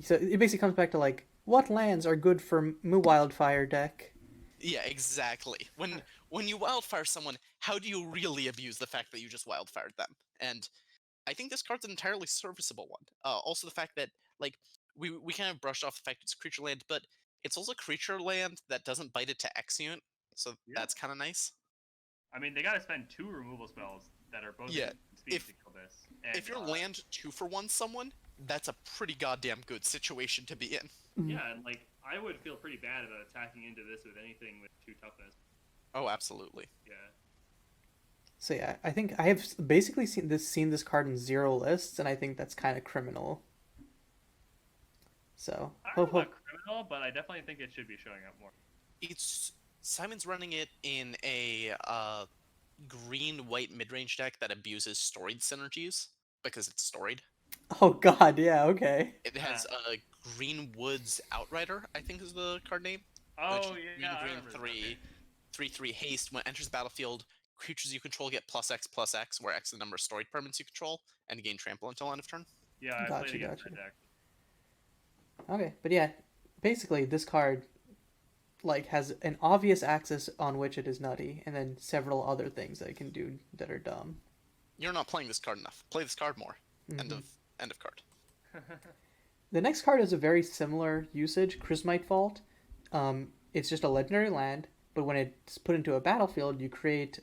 so it basically comes back to like what lands are good for Moo Wildfire deck. yeah, exactly. When you wildfire someone, how do you really abuse the fact that you just wildfired them? And I think this card's an entirely serviceable one. Also, the fact that like we kind of brushed off the fact it's creature land, but it's also creature land that doesn't bite it to exeunt, so Yeah. that's kind of nice. I mean, they gotta spend 2 removal spells that are both Yeah, speed if to kill this. And, if your land 2-for-1 someone, that's a pretty goddamn good situation to be in. yeah, and like I would feel pretty bad about attacking into this with anything with 2 toughness. Oh, absolutely. Yeah. So yeah, I think I have basically seen this card in 0 lists, and I think that's kind of criminal. So I don't hope know about hope criminal, but I definitely think it should be showing up more. It's Simon's running it in a green white mid range deck that abuses storied synergies because it's storied. oh god, yeah, okay. It has a Green Woods Outrider, I think is the card name. Which Oh green yeah, I green remember this. 3/3 haste. When it enters the battlefield, creatures you control get +X/+X, where X is the number of storied permanents you control, and gain trample until end of turn. Yeah, I played Gotcha, against gotcha. that deck. Okay, but yeah, basically this card like has an obvious axis on which it is nutty, and then several other things that it can do that are dumb. You're not playing this card enough. Play this card more. End Hmm. of end of card. The next card is a very similar usage, Chrismite Vault. It's just a legendary land, but when it's put into a battlefield, you create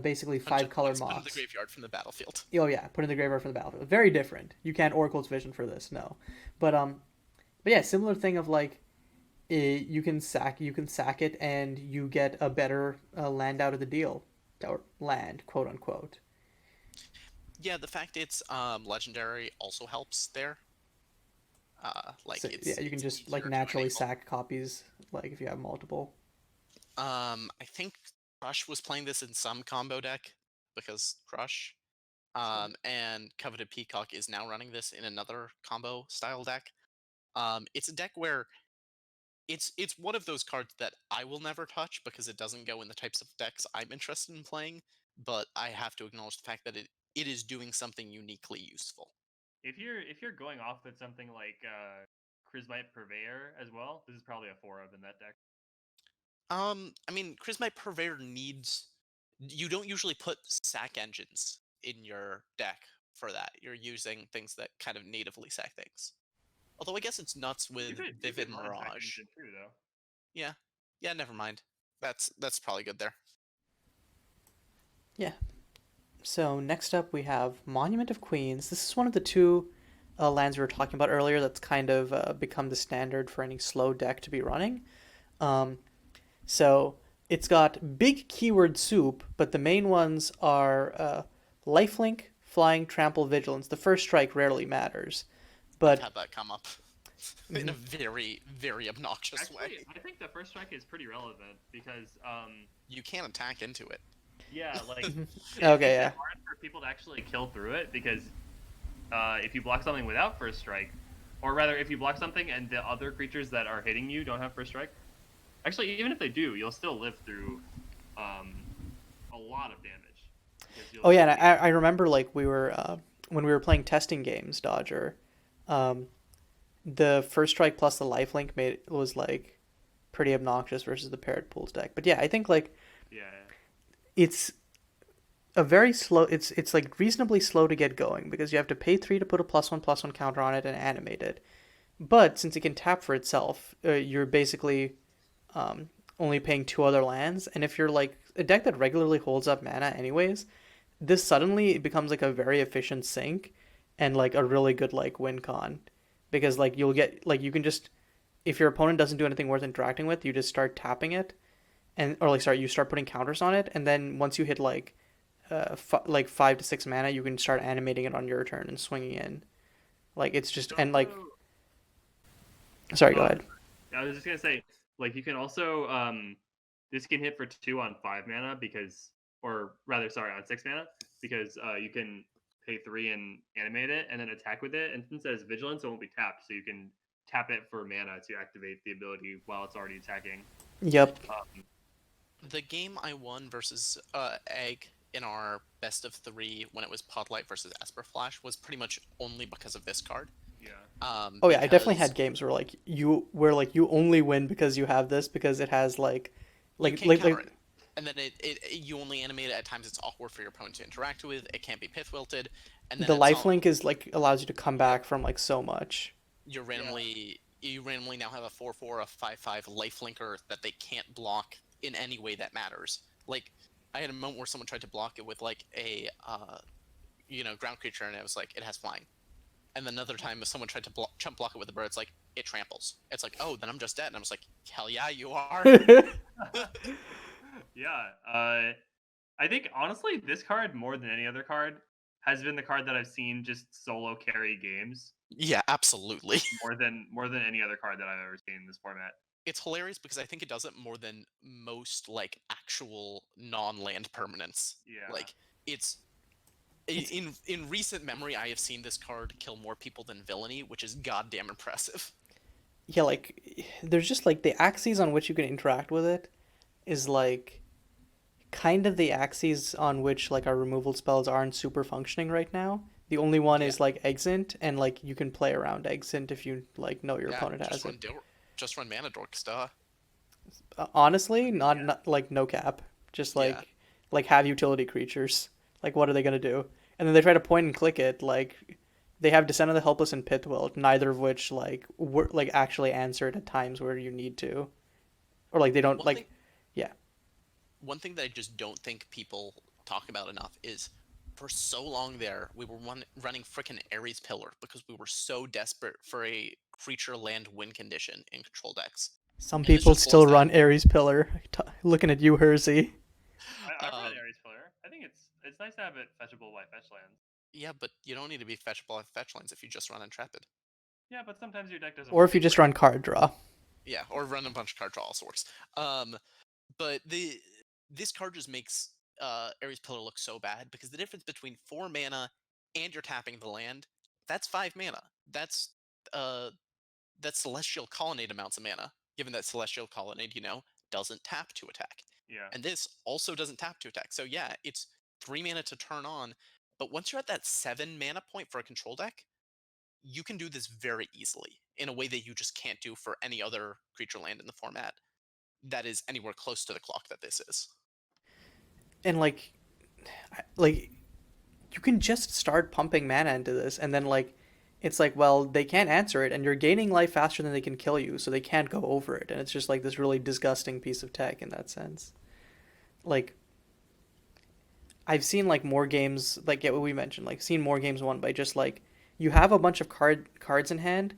basically Punch 5 color put in the mox. graveyard from the battlefield. Oh yeah, put in the graveyard from the battlefield. Very different. You can't Oracle's Vision for this, no. But yeah, similar thing of like you can sack it and you get a better land out of the deal, or land, quote unquote. Yeah, the fact it's legendary also helps there. Like So yeah, you can it's just like easier to naturally enable. sack copies like if you have multiple. I think Crush was playing this in some combo deck because Crush. And Coveted Peacock is now running this in another combo style deck. It's a deck where it's one of those cards that I will never touch because it doesn't go in the types of decks I'm interested in playing, but I have to acknowledge the fact that it is doing something uniquely useful. If you're going off with something like Chrismite Purveyor as well, this is probably a 4 of in that deck. I mean, Chrismite Purveyor needs. You don't usually put sack engines in your deck for that. You're using things that kind of natively sack things. Although I guess it's nuts with You Vivid could run Sack Mirage. Engine too, though. Yeah, yeah. Never mind. That's probably good there. Yeah. So next up we have Monument of Queens. This is one of the two lands we were talking about earlier that's kind of become the standard for any slow deck to be running. So it's got big keyword soup, but the main ones are lifelink, flying, trample, vigilance. The first strike rarely matters, but I've had that come up in a very, very obnoxious Actually, way. I think the first strike is pretty relevant because You can't attack into it. yeah, like Okay, it yeah. makes it hard for people to actually kill through it because if you block something without first strike, or rather, if you block something and the other creatures that are hitting you don't have first strike, actually, even if they do, you'll still live through a lot of damage. Oh yeah, and I remember like we were when we were playing testing games, Dodger, the first strike plus the lifelink was like pretty obnoxious versus the paired pools deck. But yeah, I think like yeah. it's a very slow. It's like reasonably slow to get going because you have to pay 3 to put a +1/+1 counter on it and animate it. But since it can tap for itself, you're basically only paying 2 other lands. And if you're like a deck that regularly holds up mana anyways, this suddenly becomes like a very efficient sink and like a really good like win con because like you'll get like you can just if your opponent doesn't do anything worth interacting with, you just start tapping it and or like sorry, you start putting counters on it, and then once you hit like like 5 to 6 mana, you can start animating it on your turn and swinging in. Like it's just and like sorry, go ahead. I was just gonna say, like, you can also this can hit for 2 on 5 mana because, or rather, sorry, on 6 mana because you can pay 3 and animate it and then attack with it. And since it has vigilance, it won't be tapped, so you can tap it for mana to activate the ability while it's already attacking. Yep. The game I won versus Egg in our best of 3 when it was Podlight versus Esper Flash was pretty much only because of this card. Yeah. Oh yeah, I definitely had games where like you only win because you have this because it has like it. And then you only animate it at times it's awkward for your opponent to interact with. It can't be pith wilted, and then the lifelink is like allows you to come back from like so much. You randomly now have a 4/4, a 5/5 lifelinker that they can't block in any way that matters. Like I had a moment where someone tried to block it with like a ground creature, and it was like it has flying. And then another time, if someone tried to chump block it with a bird, it's like, it tramples. It's like, oh, then I'm just dead. And I was like, hell yeah, you are. Yeah. I think, honestly, this card, more than any other card, has been the card that I've seen just solo carry games. Yeah, absolutely. More than any other card that I've ever seen in this format. It's hilarious because I think it does it more than most, like, actual non-land permanents. Yeah. Like, it's in recent memory, I have seen this card kill more people than Villainy, which is goddamn impressive. Yeah, like there's just like the axes on which you can interact with it is like kind of the axes on which like our removal spells aren't super functioning right now. The only one is like Exint, and like you can play around Exint if you like know your opponent has it. Just run Mana Dork stuff. Honestly, not like no cap. Just like have utility creatures. Like, what are they gonna do? And then they try to point and click it. Like, they have Descent of the Helpless and Pithwell, neither of which like actually answer it at times where you need to, or like they don't One thing that I just don't think people talk about enough is, for so long there, we were running frickin' Ares Pillar because we were so desperate for a creature land win condition in control decks. Some people still run Ares Pillar. Looking at you, Hersey. I run Ares Pillar. I think it's nice to have it fetchable by fetch lands. Yeah, but you don't need to be fetchable by fetch lands if you just run Intrepid. Yeah, but sometimes your deck doesn't. Or if you just run card draw. Yeah, or run a bunch of card draw also works. But this card just makes Ares Pillar look so bad because the difference between 4 mana and you're tapping the land, that's 5 mana. Uh that's Celestial Colonnade amounts of mana, given that Celestial Colonnade, doesn't tap to attack. Yeah. And this also doesn't tap to attack. So yeah, it's 3 mana to turn on, but once you're at that 7 mana point for a control deck, you can do this very easily in a way that you just can't do for any other creature land in the format that is anywhere close to the clock that this is. And like you can just start pumping mana into this, and then it's like, well, they can't answer it, and you're gaining life faster than they can kill you, so they can't go over it, and it's just like this really disgusting piece of tech in that sense. Like I've seen like more games, like, yeah, what we mentioned, like seen more games won by just like you have a bunch of cards in hand,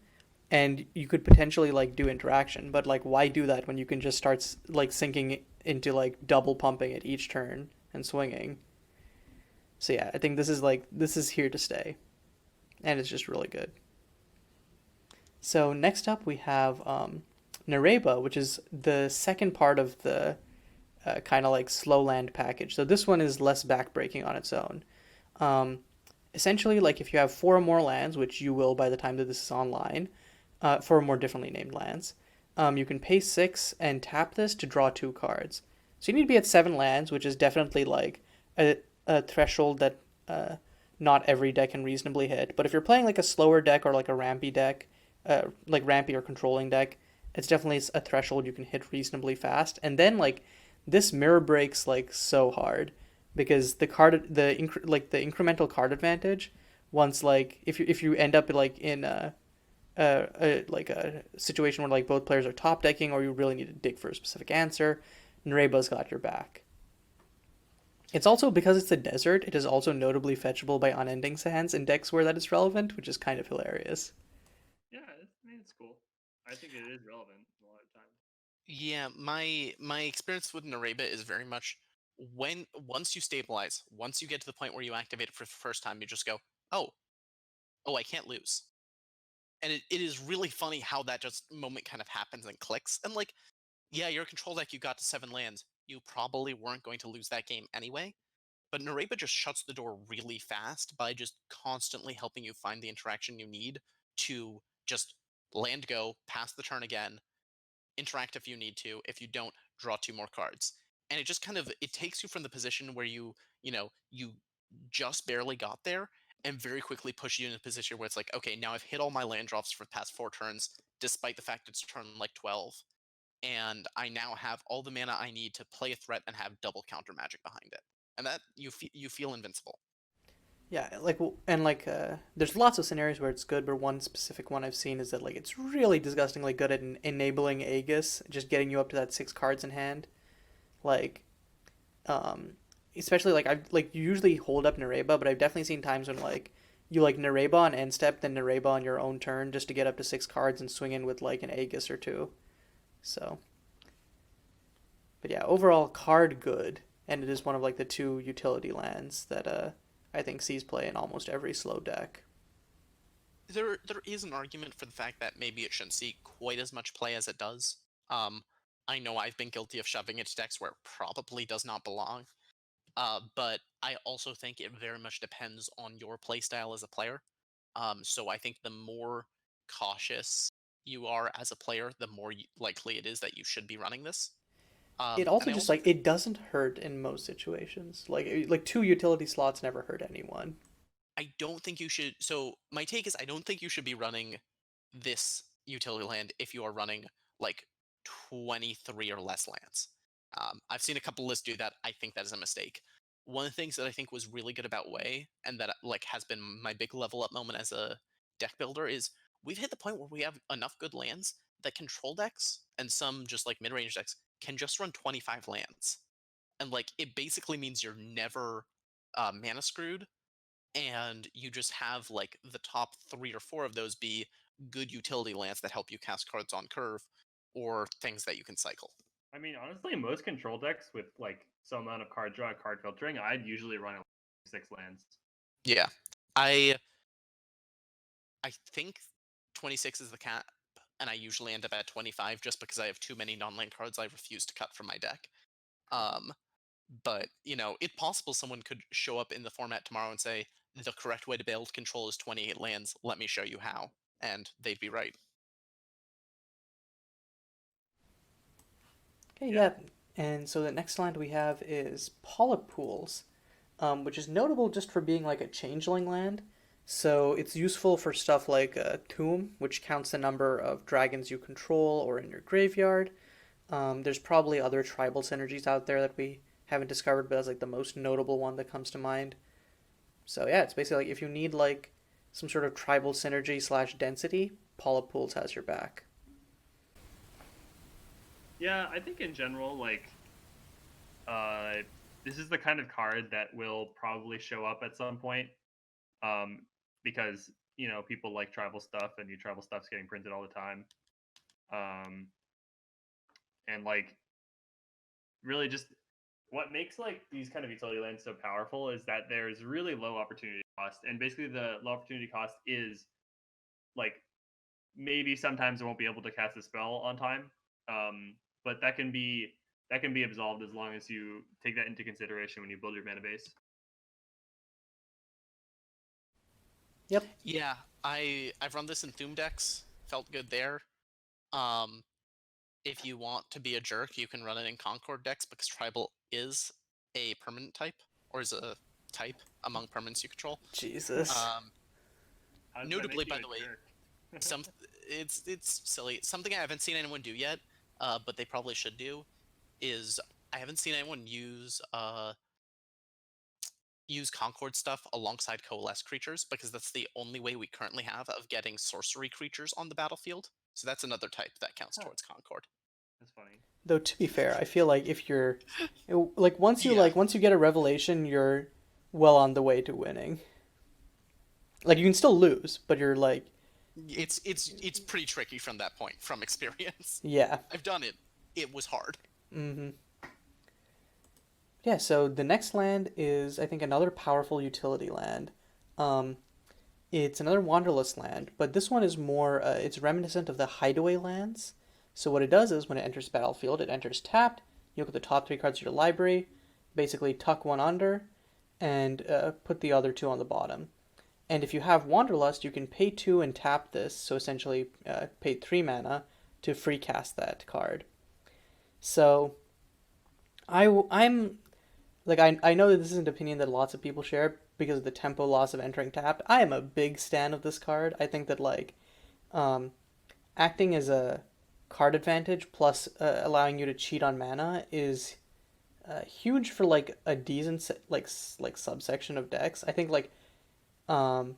and you could potentially like do interaction, but like why do that when you can just start like sinking into like double pumping at each turn and swinging? So yeah, I think this is here to stay, and it's just really good. So next up we have Nareba, which is the second part of the kind of like slow land package. So this one is less backbreaking on its own. Um, Essentially, like if you have 4 or more lands, which you will by the time that this is online, 4 more differently named lands, you can pay 6 and tap this to draw 2 cards. So you need to be at 7 lands, which is definitely like a threshold that not every deck can reasonably hit. But if you're playing like a slower deck or like a rampy deck, like rampy or controlling deck, it's definitely a threshold you can hit reasonably fast. And then like this mirror breaks like so hard because the incremental card advantage once like if you end up like in a situation where like both players are top decking or you really need to dig for a specific answer, Nereba's got your back. It's also because it's a desert, it is also notably fetchable by unending sands in decks where that is relevant, which is kind of hilarious. Yeah, I mean, it's cool. I think it is relevant a lot of times. Yeah, my experience with Nareba is very much when once you stabilize, once you get to the point where you activate it for the first time, you just go, oh, I can't lose. And it is really funny how that just moment kind of happens and clicks. And like, yeah, your control deck, you got to 7 lands. You probably weren't going to lose that game anyway. But Nareba just shuts the door really fast by just constantly helping you find the interaction you need to just land go, pass the turn again, interact if you need to. If you don't, draw 2 more cards. And it just kind of it takes you from the position where you just barely got there and very quickly push you in a position where it's like, okay, now I've hit all my land drops for the past 4 turns, despite the fact it's turn like 12. And I now have all the mana I need to play a threat and have double counter magic behind it. And that you feel invincible. Yeah, there's lots of scenarios where it's good, but one specific one I've seen is that like it's really disgustingly good at enabling Aegis, just getting you up to that 6 cards in hand. Like, um, especially like I've like you usually hold up Nareba, but I've definitely seen times when like you like Nareba on end step, then Nareba on your own turn just to get up to 6 cards and swing in with like an Aegis or two. So, but yeah, overall card good, and it is one of like the 2 utility lands that I think sees play in almost every slow deck. There is an argument for the fact that maybe it shouldn't see quite as much play as it does. Um, I know I've been guilty of shoving it to decks where it probably does not belong. But I also think it very much depends on your playstyle as a player. So I think the more cautious you are as a player, the more likely it is that you should be running this. It And also I just also like it doesn't hurt in most situations. Like 2 utility slots never hurt anyone. I don't think you should. So my take is I don't think you should be running this utility land if you are running like 23 or less lands. I've seen a couple lists do that. I think that is a mistake. One of the things that I think was really good about Way, and that like has been my big level up moment as a deck builder, is we've hit the point where we have enough good lands that control decks and some just like mid range decks can just run 25 lands, and like it basically means you're never mana screwed, and you just have like the top 3 or 4 of those be good utility lands that help you cast cards on curve or things that you can cycle. I mean, honestly, most control decks with like some amount of card draw, card filtering, I'd usually run 6 lands. Yeah. I think 26 is the cap, and I usually end up at 25 just because I have too many non-land cards I refuse to cut from my deck. Um But, it's possible someone could show up in the format tomorrow and say, the correct way to build control is 28 lands. Let me show you how. And they'd be right. Okay, Yeah. yeah. And so the next land we have is Polyp Pools, which is notable just for being like a changeling land. So it's useful for stuff like Tomb, which counts the number of dragons you control or in your graveyard. There's probably other tribal synergies out there that we haven't discovered, but that's like the most notable one that comes to mind. So yeah, it's basically like if you need like some sort of tribal synergy slash density, Polyp Pools has your back. Yeah, I think in general, like, uh, this is the kind of card that will probably show up at some point, um, because people like tribal stuff, and new tribal stuff's getting printed all the time, um, and like really just what makes like these kind of utility lands so powerful is that there's really low opportunity cost, and basically the low opportunity cost is like maybe sometimes I won't be able to cast a spell on time, but that can be absolved as long as you take that into consideration when you build your mana base. Yep. Yeah, I've run this in Thum decks. Felt good there. Um, if you want to be a jerk, you can run it in Concord decks because Tribal is a permanent type, or is a type among permanents you control. Jesus. Um, How does that make Notably, you by a the way, jerk? some it's silly. Something I haven't seen anyone do yet, but they probably should do, is I haven't seen anyone use Concord stuff alongside Coalesce creatures because that's the only way we currently have of getting sorcery creatures on the battlefield. So that's another type that counts Huh, towards Concord. that's funny. Though to be fair, I feel like if you're like Yeah, once you get a revelation, you're well on the way to winning. Like you can still lose, but you're like it's pretty tricky from that point from experience. yeah. I've done it. It was hard. Mm-hmm. Yeah, so the next land is I think another powerful utility land. Um it's another Wanderlust land, but this one is more it's reminiscent of the Hideaway lands. So what it does is when it enters the battlefield, it enters tapped. You look at the top three cards of your library, basically tuck one under, and put the other two on the bottom. And if you have Wanderlust, you can pay 2 and tap this, so essentially pay 3 mana to free cast that card. So I'm like I know that this is an opinion that lots of people share because of the tempo loss of entering tapped. I am a big stan of this card. I think that like um, acting as a card advantage plus allowing you to cheat on mana is huge for like a decent like subsection of decks. I think like um,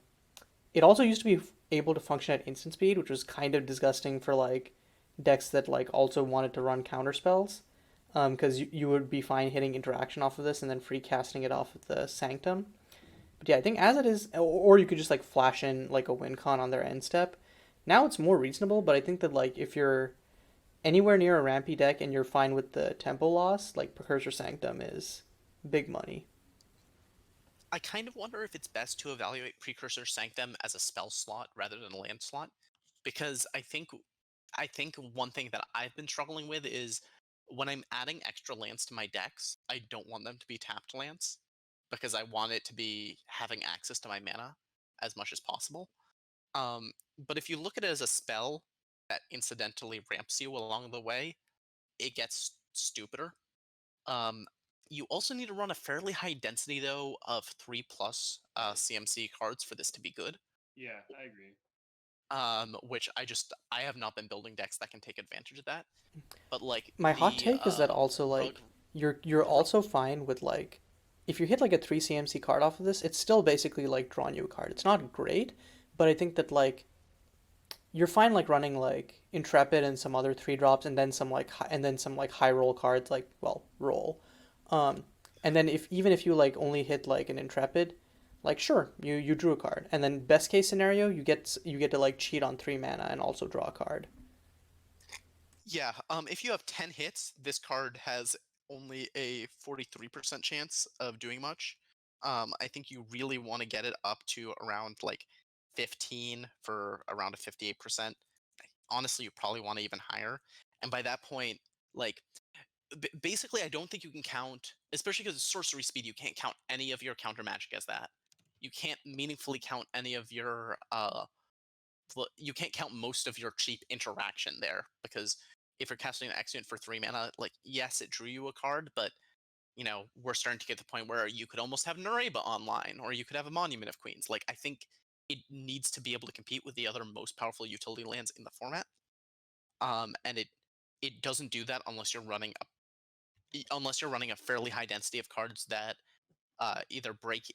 it also used to be able to function at instant speed, which was kind of disgusting for like decks that like also wanted to run counter spells. Because you would be fine hitting interaction off of this and then free casting it off of the Sanctum. But yeah, I think as it is, or you could just like flash in like a win con on their end step. Now it's more reasonable, but I think that like if you're anywhere near a rampy deck and you're fine with the tempo loss, like Precursor Sanctum is big money. I kind of wonder if it's best to evaluate Precursor Sanctum as a spell slot rather than a land slot, because I think one thing that I've been struggling with is when I'm adding extra lands to my decks, I don't want them to be tapped lands because I want it to be having access to my mana as much as possible. But if you look at it as a spell that incidentally ramps you along the way, it gets stupider. Um, you also need to run a fairly high density though of 3+ CMC cards for this to be good. Yeah, I agree. Which I have not been building decks that can take advantage of that. But like My hot the take is that also rug, like you're ru- also fine with like if you hit like a 3 CMC card off of this, it's still basically like drawing you a card. It's not great, but I think that like you're fine like running like Intrepid and some other 3 drops and then some like and then some like high roll cards like well roll. Um and then if even if you like only hit like an Intrepid, like sure, you drew a card. And then best case scenario, you get to like cheat on 3 mana and also draw a card. yeah. If you have 10 hits, this card has only a 43% chance of doing much. I think you really want to get it up to around like 15 for around a 58%. Honestly, you probably want to even higher. And by that point, like basically, I don't think you can count, especially because it's sorcery speed. You can't count any of your counter magic as that. You can't meaningfully count any of your you can't count most of your cheap interaction there, because if you're casting an Exeunt for 3 mana, like, yes, it drew you a card, but we're starting to get to the point where you could almost have Nareba online, or you could have a Monument of Queens. Like, I think it needs to be able to compete with the other most powerful utility lands in the format. And it doesn't do that unless you're running a fairly high density of cards that either break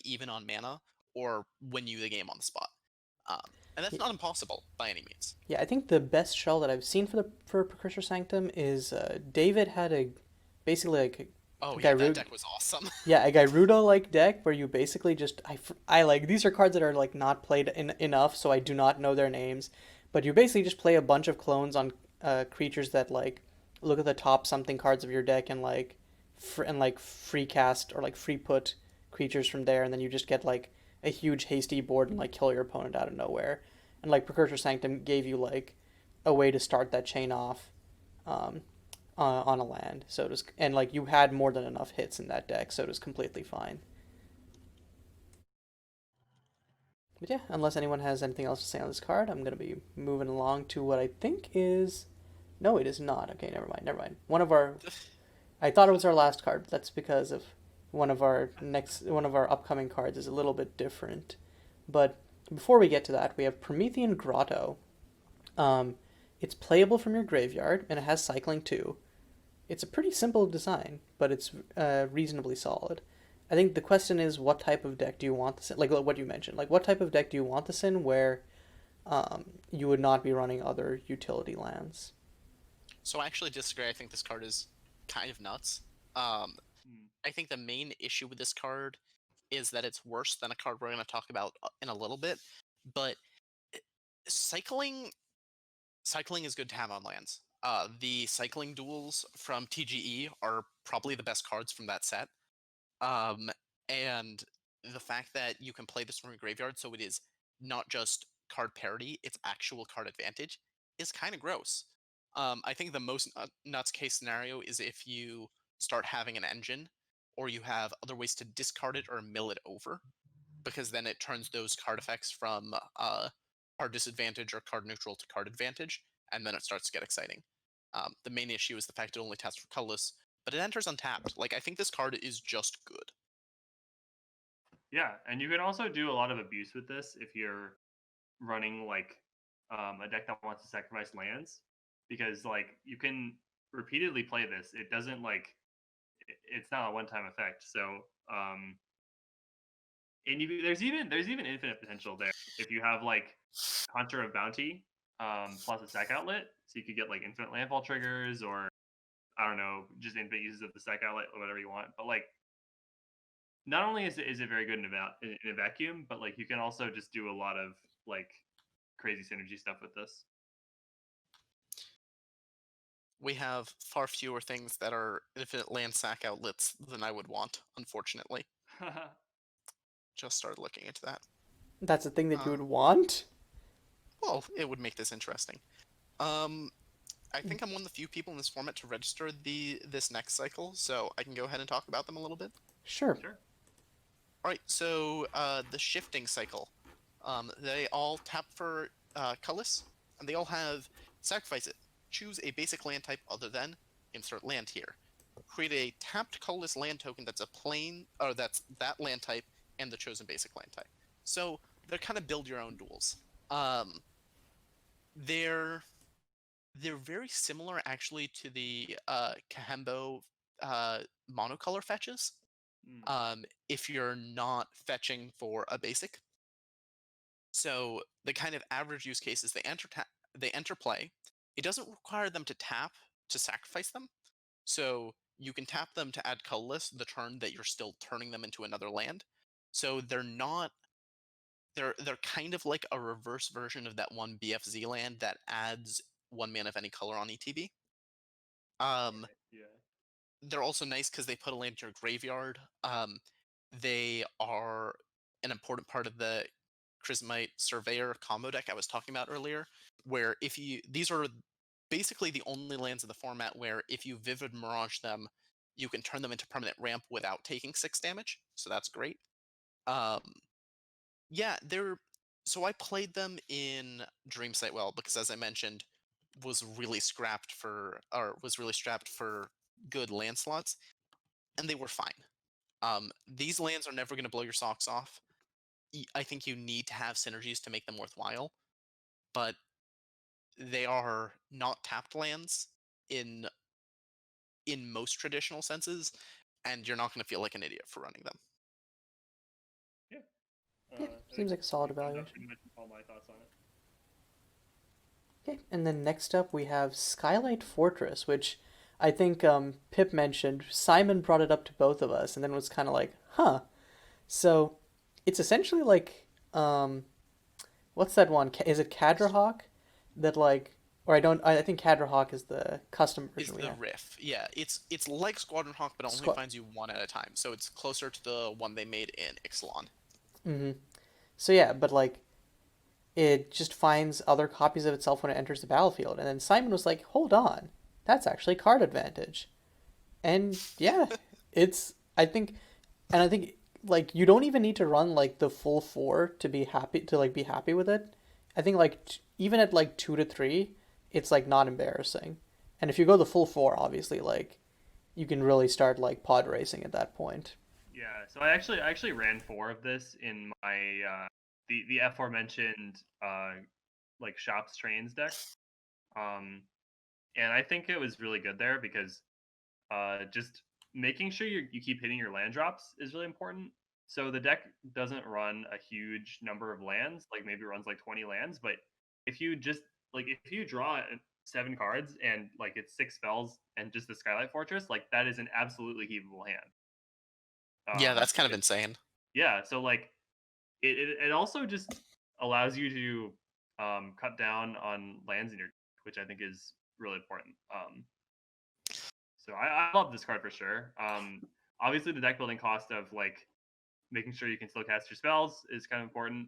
even on mana or win you the game on the spot. Um, and that's Y- not impossible by any means. Yeah, I think the best shell that I've seen for Precursor Sanctum is David had a basically like Oh a yeah, that Gyrudo, deck was awesome. yeah, a Gyrudo like deck where you basically just I like these are cards that are like not played enough, so I do not know their names, but you basically just play a bunch of clones on creatures that like look at the top something cards of your deck and like free cast or like free put creatures from there, and then you just get like a huge hasty board and like kill your opponent out of nowhere. And like Precursor Sanctum gave you like a way to start that chain off um, on a land. So it was, and like you had more than enough hits in that deck, so it was completely fine. But yeah, unless anyone has anything else to say on this card, I'm gonna be moving along to what I think is. No, it is not. Okay, never mind. Never mind. I thought it was our last card. That's because of one of our upcoming cards is a little bit different. But before we get to that, we have Promethean Grotto. Um, it's playable from your graveyard, and it has cycling too. It's a pretty simple design, but it's reasonably solid. I think the question is, what type of deck do you want this in? Like what you mentioned, like what type of deck do you want this in, where you would not be running other utility lands? So I actually disagree. I think this card is kind of nuts. Um, Hmm. I think the main issue with this card is that it's worse than a card we're going to talk about in a little bit. But eh, cycling cycling is good to have on lands. The cycling duels from TGE are probably the best cards from that set. Um, and the fact that you can play this from your graveyard, so it is not just card parity, it's actual card advantage, is kind of gross. I think the most nuts case scenario is if you start having an engine, or you have other ways to discard it or mill it over, because then it turns those card effects from card disadvantage or card neutral to card advantage, and then it starts to get exciting. The main issue is the fact it only taps for colorless, but it enters untapped. Like, I think this card is just good. Yeah, and you can also do a lot of abuse with this if you're running like a deck that wants to sacrifice lands, because like you can repeatedly play this. It doesn't like it's not a one-time effect. So and there's even infinite potential there if you have like Conjure of Bounty plus a sack outlet, so you could get like infinite landfall triggers, or I don't know, just infinite uses of the sack outlet or whatever you want. But like, not only is it very good in a vacuum, but like you can also just do a lot of like crazy synergy stuff with this. We have far fewer things that are infinite land sack outlets than I would want, unfortunately. Just started looking into that. That's a thing that you would Um, want. well, it would make this interesting. Um, I think I'm one of the few people in this format to register this next cycle, so I can go ahead and talk about them a little bit. Sure. Sure. All right, so the shifting cycle. They all tap for colorless, and they all have sacrifice it. Choose a basic land type other than insert land here. Create a tapped colorless land token that's a plane, or that's that land type and the chosen basic land type. So they're kind of build your own duels. Um, they're they're very similar actually to the Kahembo monocolor fetches. Mm. If you're not fetching for a basic. So the kind of average use case is they enter play. It doesn't require them to tap to sacrifice them. So you can tap them to add colorless the turn that you're still turning them into another land. So they're not they're kind of like a reverse version of that one BFZ land that adds 1 mana of any color on ETB. Um, Yeah. they're also nice because they put a land in your graveyard. They are an important part of the Chrismite Surveyor combo deck I was talking about earlier, where if you these are basically the only lands in the format where if you Vivid Mirage them, you can turn them into permanent ramp without taking 6 damage. So that's great. Um, yeah, they're so I played them in Dream Well because, as I mentioned, was really strapped for good land slots, and they were fine. These lands are never going to blow your socks off. I think you need to have synergies to make them worthwhile, but they are not tapped lands in most traditional senses, and you're not going to feel like an idiot for running them. Yeah. Yeah, I seems think like a solid you summed up evaluation. pretty much all my thoughts on it. Okay, and then next up we have Skylight Fortress, which I think Pip mentioned. Simon brought it up to both of us, and then was kind of like, huh. So it's essentially like, what's that one? Is it Cadrahawk? That like, or I don't. I think Cadrahawk is the custom Is version we the have. riff? Yeah, it's like Squadron Hawk, but it only Squad. finds you one at a time. So it's closer to the one they made in Ixalan. Mm-hmm. So yeah, but like it just finds other copies of itself when it enters the battlefield. And then Simon was like, hold on, that's actually card advantage. And yeah, I think, and I think like you don't even need to run like the full four to be happy be happy with it. I think like even at like 2 to 3, it's like not embarrassing. And if you go the full four, obviously like you can really start like pod racing at that point. Yeah, so I actually ran 4 of this in my the aforementioned like shops trains deck. Um, and I think it was really good there because just making sure you keep hitting your land drops is really important. So the deck doesn't run a huge number of lands, like maybe it runs like 20 lands, but if you just like if you draw 7 cards and like it's 6 spells and just the Skylight Fortress, like that is an absolutely heavable hand. Yeah, that's kind of It, insane. yeah, so like it also just allows you to cut down on lands in your deck, which I think is really important. So I love this card for sure. Obviously the deck building cost of like making sure you can still cast your spells is kind of important.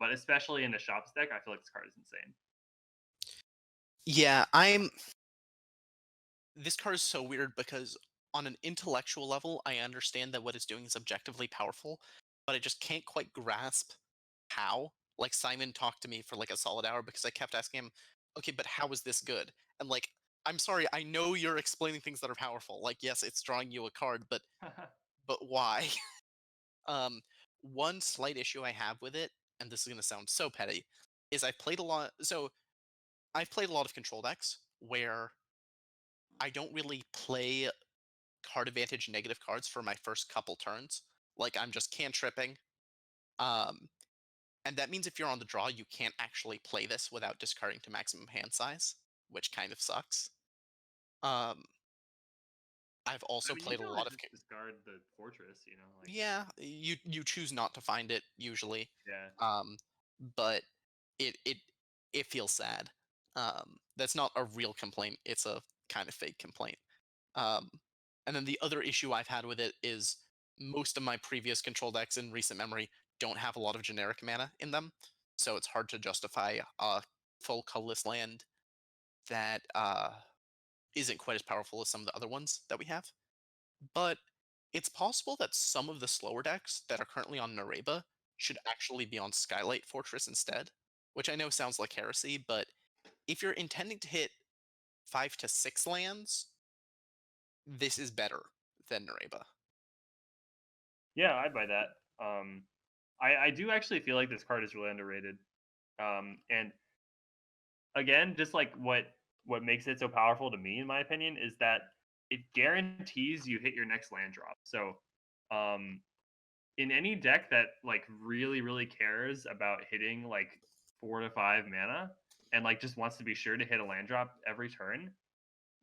But especially in a shops deck, I feel like this card is insane. Yeah, this card is so weird because on an intellectual level, I understand that what it's doing is objectively powerful, but I just can't quite grasp how. Like Simon talked to me for like a solid hour because I kept asking him, "Okay, but how is this good?" And like, I'm sorry, I know you're explaining things that are powerful. Like, yes, it's drawing you a card, but why? um, one slight issue I have with it, and this is going to sound so petty, is I've played a lot of control decks where I don't really play card advantage negative cards for my first couple turns. Like I'm just cantripping. Um, and that means if you're on the draw, you can't actually play this without discarding to maximum hand size, which kind of sucks. Um, I've I also mean, you played a can always lot of just discard the fortress, you know, like yeah, you choose not to find it usually. yeah. Um, but it it it feels sad. That's not a real complaint. It's a kind of fake complaint. Um, and then the other issue I've had with it is most of my previous control decks in recent memory don't have a lot of generic mana in them, so it's hard to justify a full colorless land that isn't quite as powerful as some of the other ones that we have. But it's possible that some of the slower decks that are currently on Nareba should actually be on Skylight Fortress instead, which I know sounds like heresy, but if you're intending to hit 5 to 6 lands, this is better than Nareba. Yeah, I'd buy that. I do actually feel like this card is really underrated. And again, just like what makes it so powerful to me, in my opinion, is that it guarantees you hit your next land drop. So, um, in any deck that like really cares about hitting like 4 to 5 mana and like just wants to be sure to hit a land drop every turn,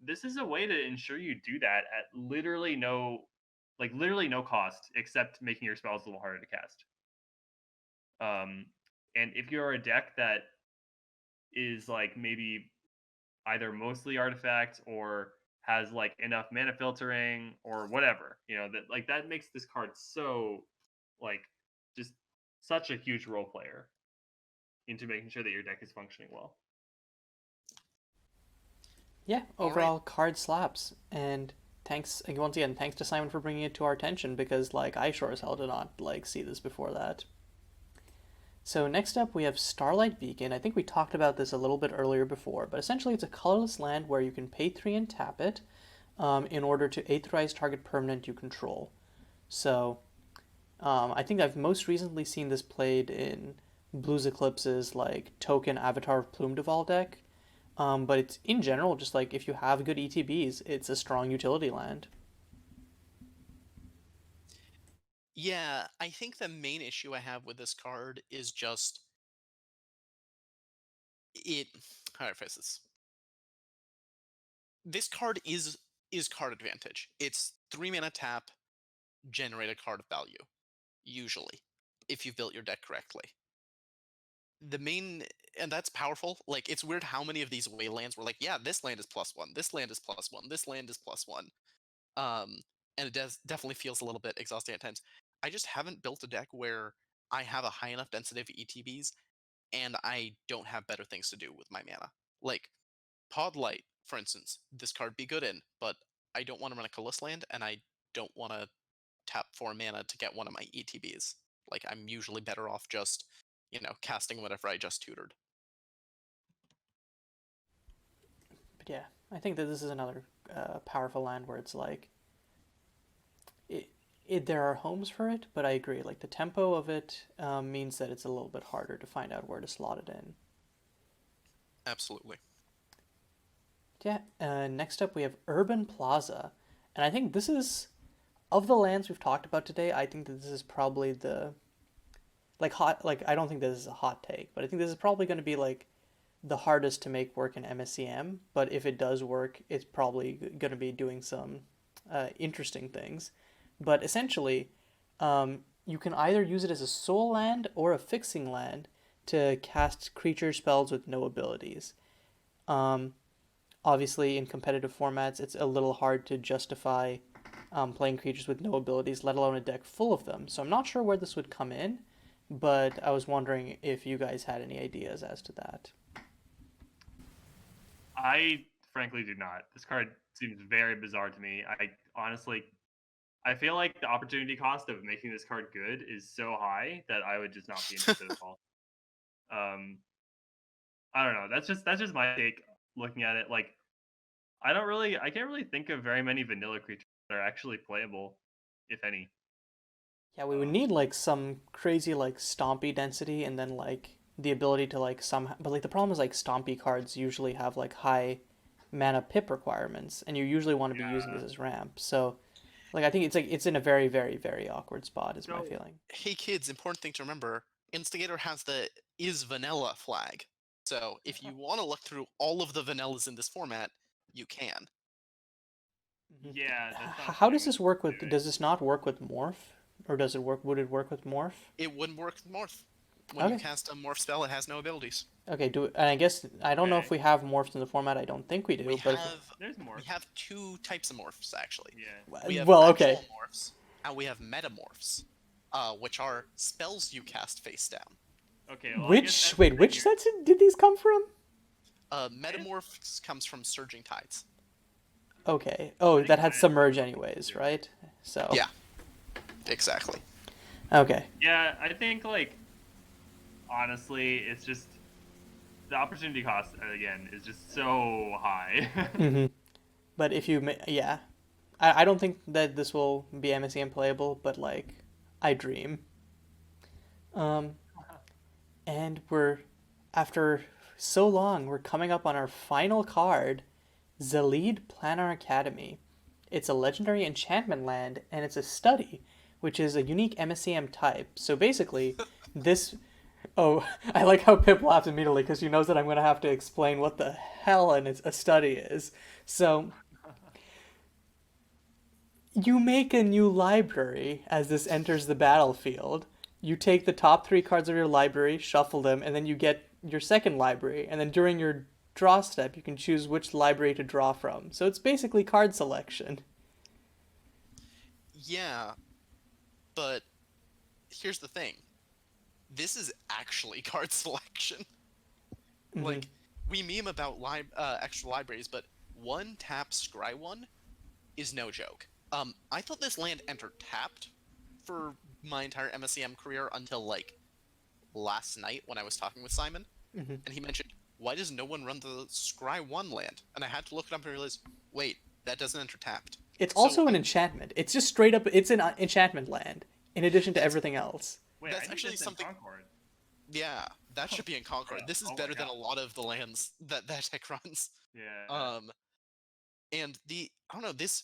this is a way to ensure you do that at literally no cost except making your spells a little harder to cast. Um, and if you're a deck that is like maybe either mostly artifact or has like enough mana filtering or whatever, that like that makes this card so like just such a huge role player into making sure that your deck is functioning well. Yeah, All right. overall card slaps. And thanks once again, thanks to Simon for bringing it to our attention because like I sure as hell did not like see this before that. So next up we have Starlight Beacon. I think we talked about this a little bit earlier before, but essentially it's a colorless land where you can pay 3 and tap it in order to aetherize target permanent you control. So I think I've most recently seen this played in Blues Eclipse's like token Avatar of Plume Duval deck. But it's in general just like if you have good ETBs, it's a strong utility land. Yeah, I think the main issue I have with this card is just it. How do I phrase this? This card is card advantage. It's 3 mana tap, generate a card of value. Usually, if you've built your deck correctly. The main and that's powerful. Like it's weird how many of these waylands were like, yeah, this land is +1, this land is +1, this land is +1. Um, and it does definitely feels a little bit exhausting at times. I just haven't built a deck where I have a high enough density of ETBs and I don't have better things to do with my mana. Like Pod Light, for instance, this card be good in, but I don't want to run a Colossus land and I don't want to tap 4 mana to get one of my ETBs. Like I'm usually better off just, casting whatever I just tutored. But yeah, I think that this is another powerful land where it's like there are homes for it, but I agree. Like the tempo of it means that it's a little bit harder to find out where to slot it in. Absolutely. Yeah. Next up, we have Urban Plaza, and I think this is of the lands we've talked about today. I think that this is probably the like hot. Like I don't think this is a hot take, but I think this is probably going to be like the hardest to make work in MSEM. But if it does work, it's probably going to be doing some interesting things. But essentially, you can either use it as a soul land or a fixing land to cast creature spells with no abilities. Um, Obviously, in competitive formats, it's a little hard to justify playing creatures with no abilities, let alone a deck full of them. So I'm not sure where this would come in, but I was wondering if you guys had any ideas as to that. I frankly do not. This card seems very bizarre to me. I honestly, I feel like the opportunity cost of making this card good is so high that I would just not be interested at all. Um, I don't know. That's just my take looking at it. Like I can't really think of very many vanilla creatures that are actually playable, if any. Yeah, we would Um, need like some crazy like stompy density and then like the ability to like somehow, but like the problem is like stompy cards usually have like high mana pip requirements and you usually want to be using yeah. this as ramp. So like I think it's in a very very very awkward spot is my So feeling. Hey kids, important thing to remember, Instigator has the is vanilla flag. So if you want to look through all of the vanillas in this format, you can. hmm yeah, that's not How something does we this should work be with? doing. Does this not work with morph, or does it work? Would it work with morph? It wouldn't work with Morph. When you Okay. cast a Morph spell, it has no abilities. Okay. Do and I guess I don't know if Okay, we have morphs in the format. I don't think we We do. But if have there's we more. have two types of morphs actually. Yeah. We have well, okay. actual morphs, and we have metamorphs, which are spells you cast face down. Okay. Well, I guess Which that's the wait, thing which here. sets did these come from? I guess Metamorphs comes from Surging Tides. Okay. I Oh, think that had mine has submerge something to anyways, do with it. right? So Yeah, exactly. okay. Yeah, I think like honestly, it's just the opportunity cost again is just so high. hmm But if you yeah, I don't think that this will be MSEM playable. But like, I dream. Um, and we're after so long, we're coming up on our final card, Zalid Planar Academy. It's a legendary enchantment land, and it's a study, which is a unique MSCM type. So basically, this. Oh, I like how Pip laughs immediately because she knows that I'm going to have to explain what the hell a study is. So you make a new library as this enters the battlefield. You take the top 3 cards of your library, shuffle them, and then you get your second library. And then during your draw step, you can choose which library to draw from. So it's basically card selection. Yeah, but here's the thing. This is actually card selection. Mm-hmm. Like, we meme about extra libraries, but one tap scry one is no joke. I thought this land entered tapped for my entire MSEM career until like last night when I was talking with Simon, Mhm. and he mentioned, why does no one run the scry one land? And I had to look it up and realize, wait, that doesn't enter tapped. It's So also an enchantment. It's just straight up. It's an enchantment land in addition to That's- everything else. Wait, That's I think actually that's in something- Concord. yeah, that should be in Concord. Yeah, This is oh my better than God. a lot of the lands that deck runs. Yeah. And I don't know, this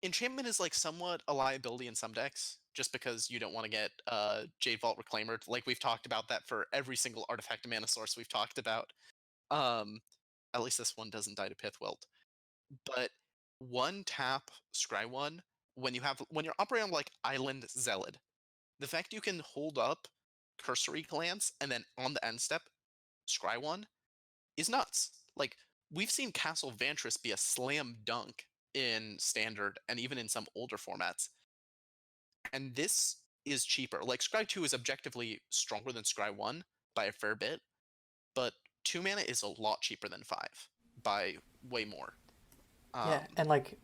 enchantment is like somewhat a liability in some decks, just because you don't want to get Jade Vault Reclaimer. Like we've talked about that for every single artifact mana source we've talked about. Um, at least this one doesn't die to Pithwelt. But one tap scry one when you're operating on like Island Zealot, the fact you can hold up Cursory Glance and then on the end step scry one is nuts. Like we've seen Castle Vantress be a slam dunk in standard and even in some older formats. And this is cheaper. Like Scry 2 is objectively stronger than Scry 1 by a fair bit, but 2 mana is a lot cheaper than 5 by way more. Yeah, Um, and like,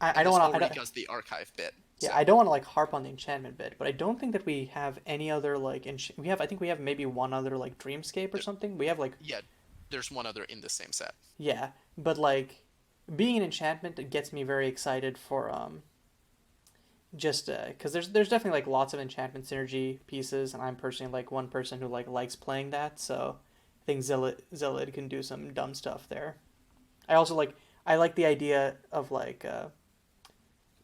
and I don't this want to. already does the archive bit. Yeah, so- I don't want to like harp on the enchantment bit, but I don't think that we have any other like. We have. I think we have maybe one other like Dreamscape or something. We have like. Yeah, there's one other in the same set. Yeah, but like, being an enchantment, it gets me very excited for just because there's definitely like lots of enchantment synergy pieces, and I'm personally like one person who like likes playing that, so I think Zealot can do some dumb stuff there. I also like I like the idea of like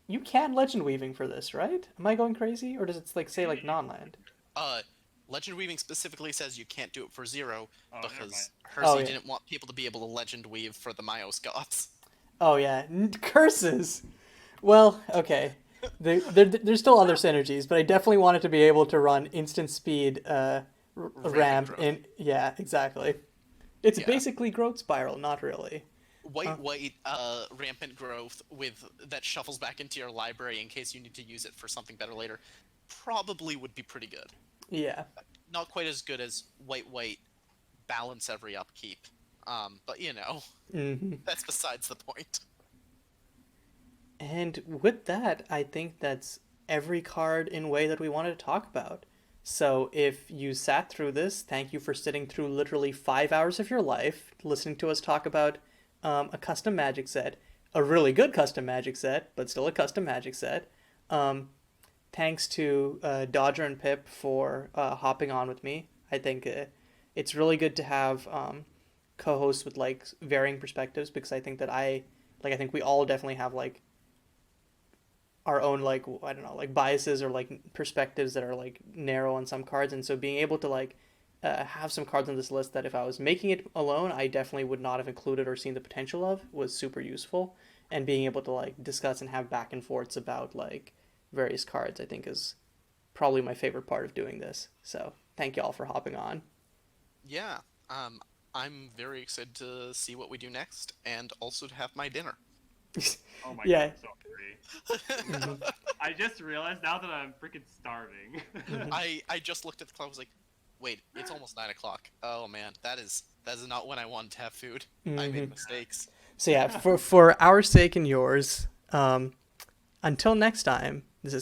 you can legend weaving for this, right? Am I going crazy, or does it like say like non-land? Legend Weaving specifically says you can't do it for 0 Oh, never mind. because Oh, Hersey yeah. didn't want people to be able to Legend Weave for the Myos gods. Oh yeah, curses. Well, okay. There's still other synergies, but I definitely wanted to be able to run instant speed ramp growth. in. Yeah, exactly. It's Yeah. basically growth spiral, not really. White rampant growth with that shuffles back into your library in case you need to use it for something better later. Probably would be pretty good. Yeah. Not quite as good as white balance every upkeep. But you know, hmm that's besides the point. And with that, I think that's every card in way that we wanted to talk about. So if you sat through this, thank you for sitting through literally 5 hours of your life listening to us talk about a custom Magic set, a really good custom Magic set, but still a custom Magic set. Thanks to Dodger and Pip for hopping on with me. I think it's really good to have co-hosts with like varying perspectives because I think that I think we all definitely have like our own like I don't know like biases or like perspectives that are like narrow on some cards, and so being able to like have some cards on this list that if I was making it alone I definitely would not have included or seen the potential of was super useful, and being able to like discuss and have back and forths about like various cards I think is probably my favorite part of doing this. So thank you all for hopping on. Yeah. I'm very excited to see what we do next, and also to have my dinner. Oh my Yeah. God, I'm so hungry. I just realized now that I'm freaking starving. I just looked at the clock. I was like, wait, it's almost 9 o'clock. Oh man, that is not when I wanted to have food. I made mistakes. So yeah, for our sake and yours, until next time,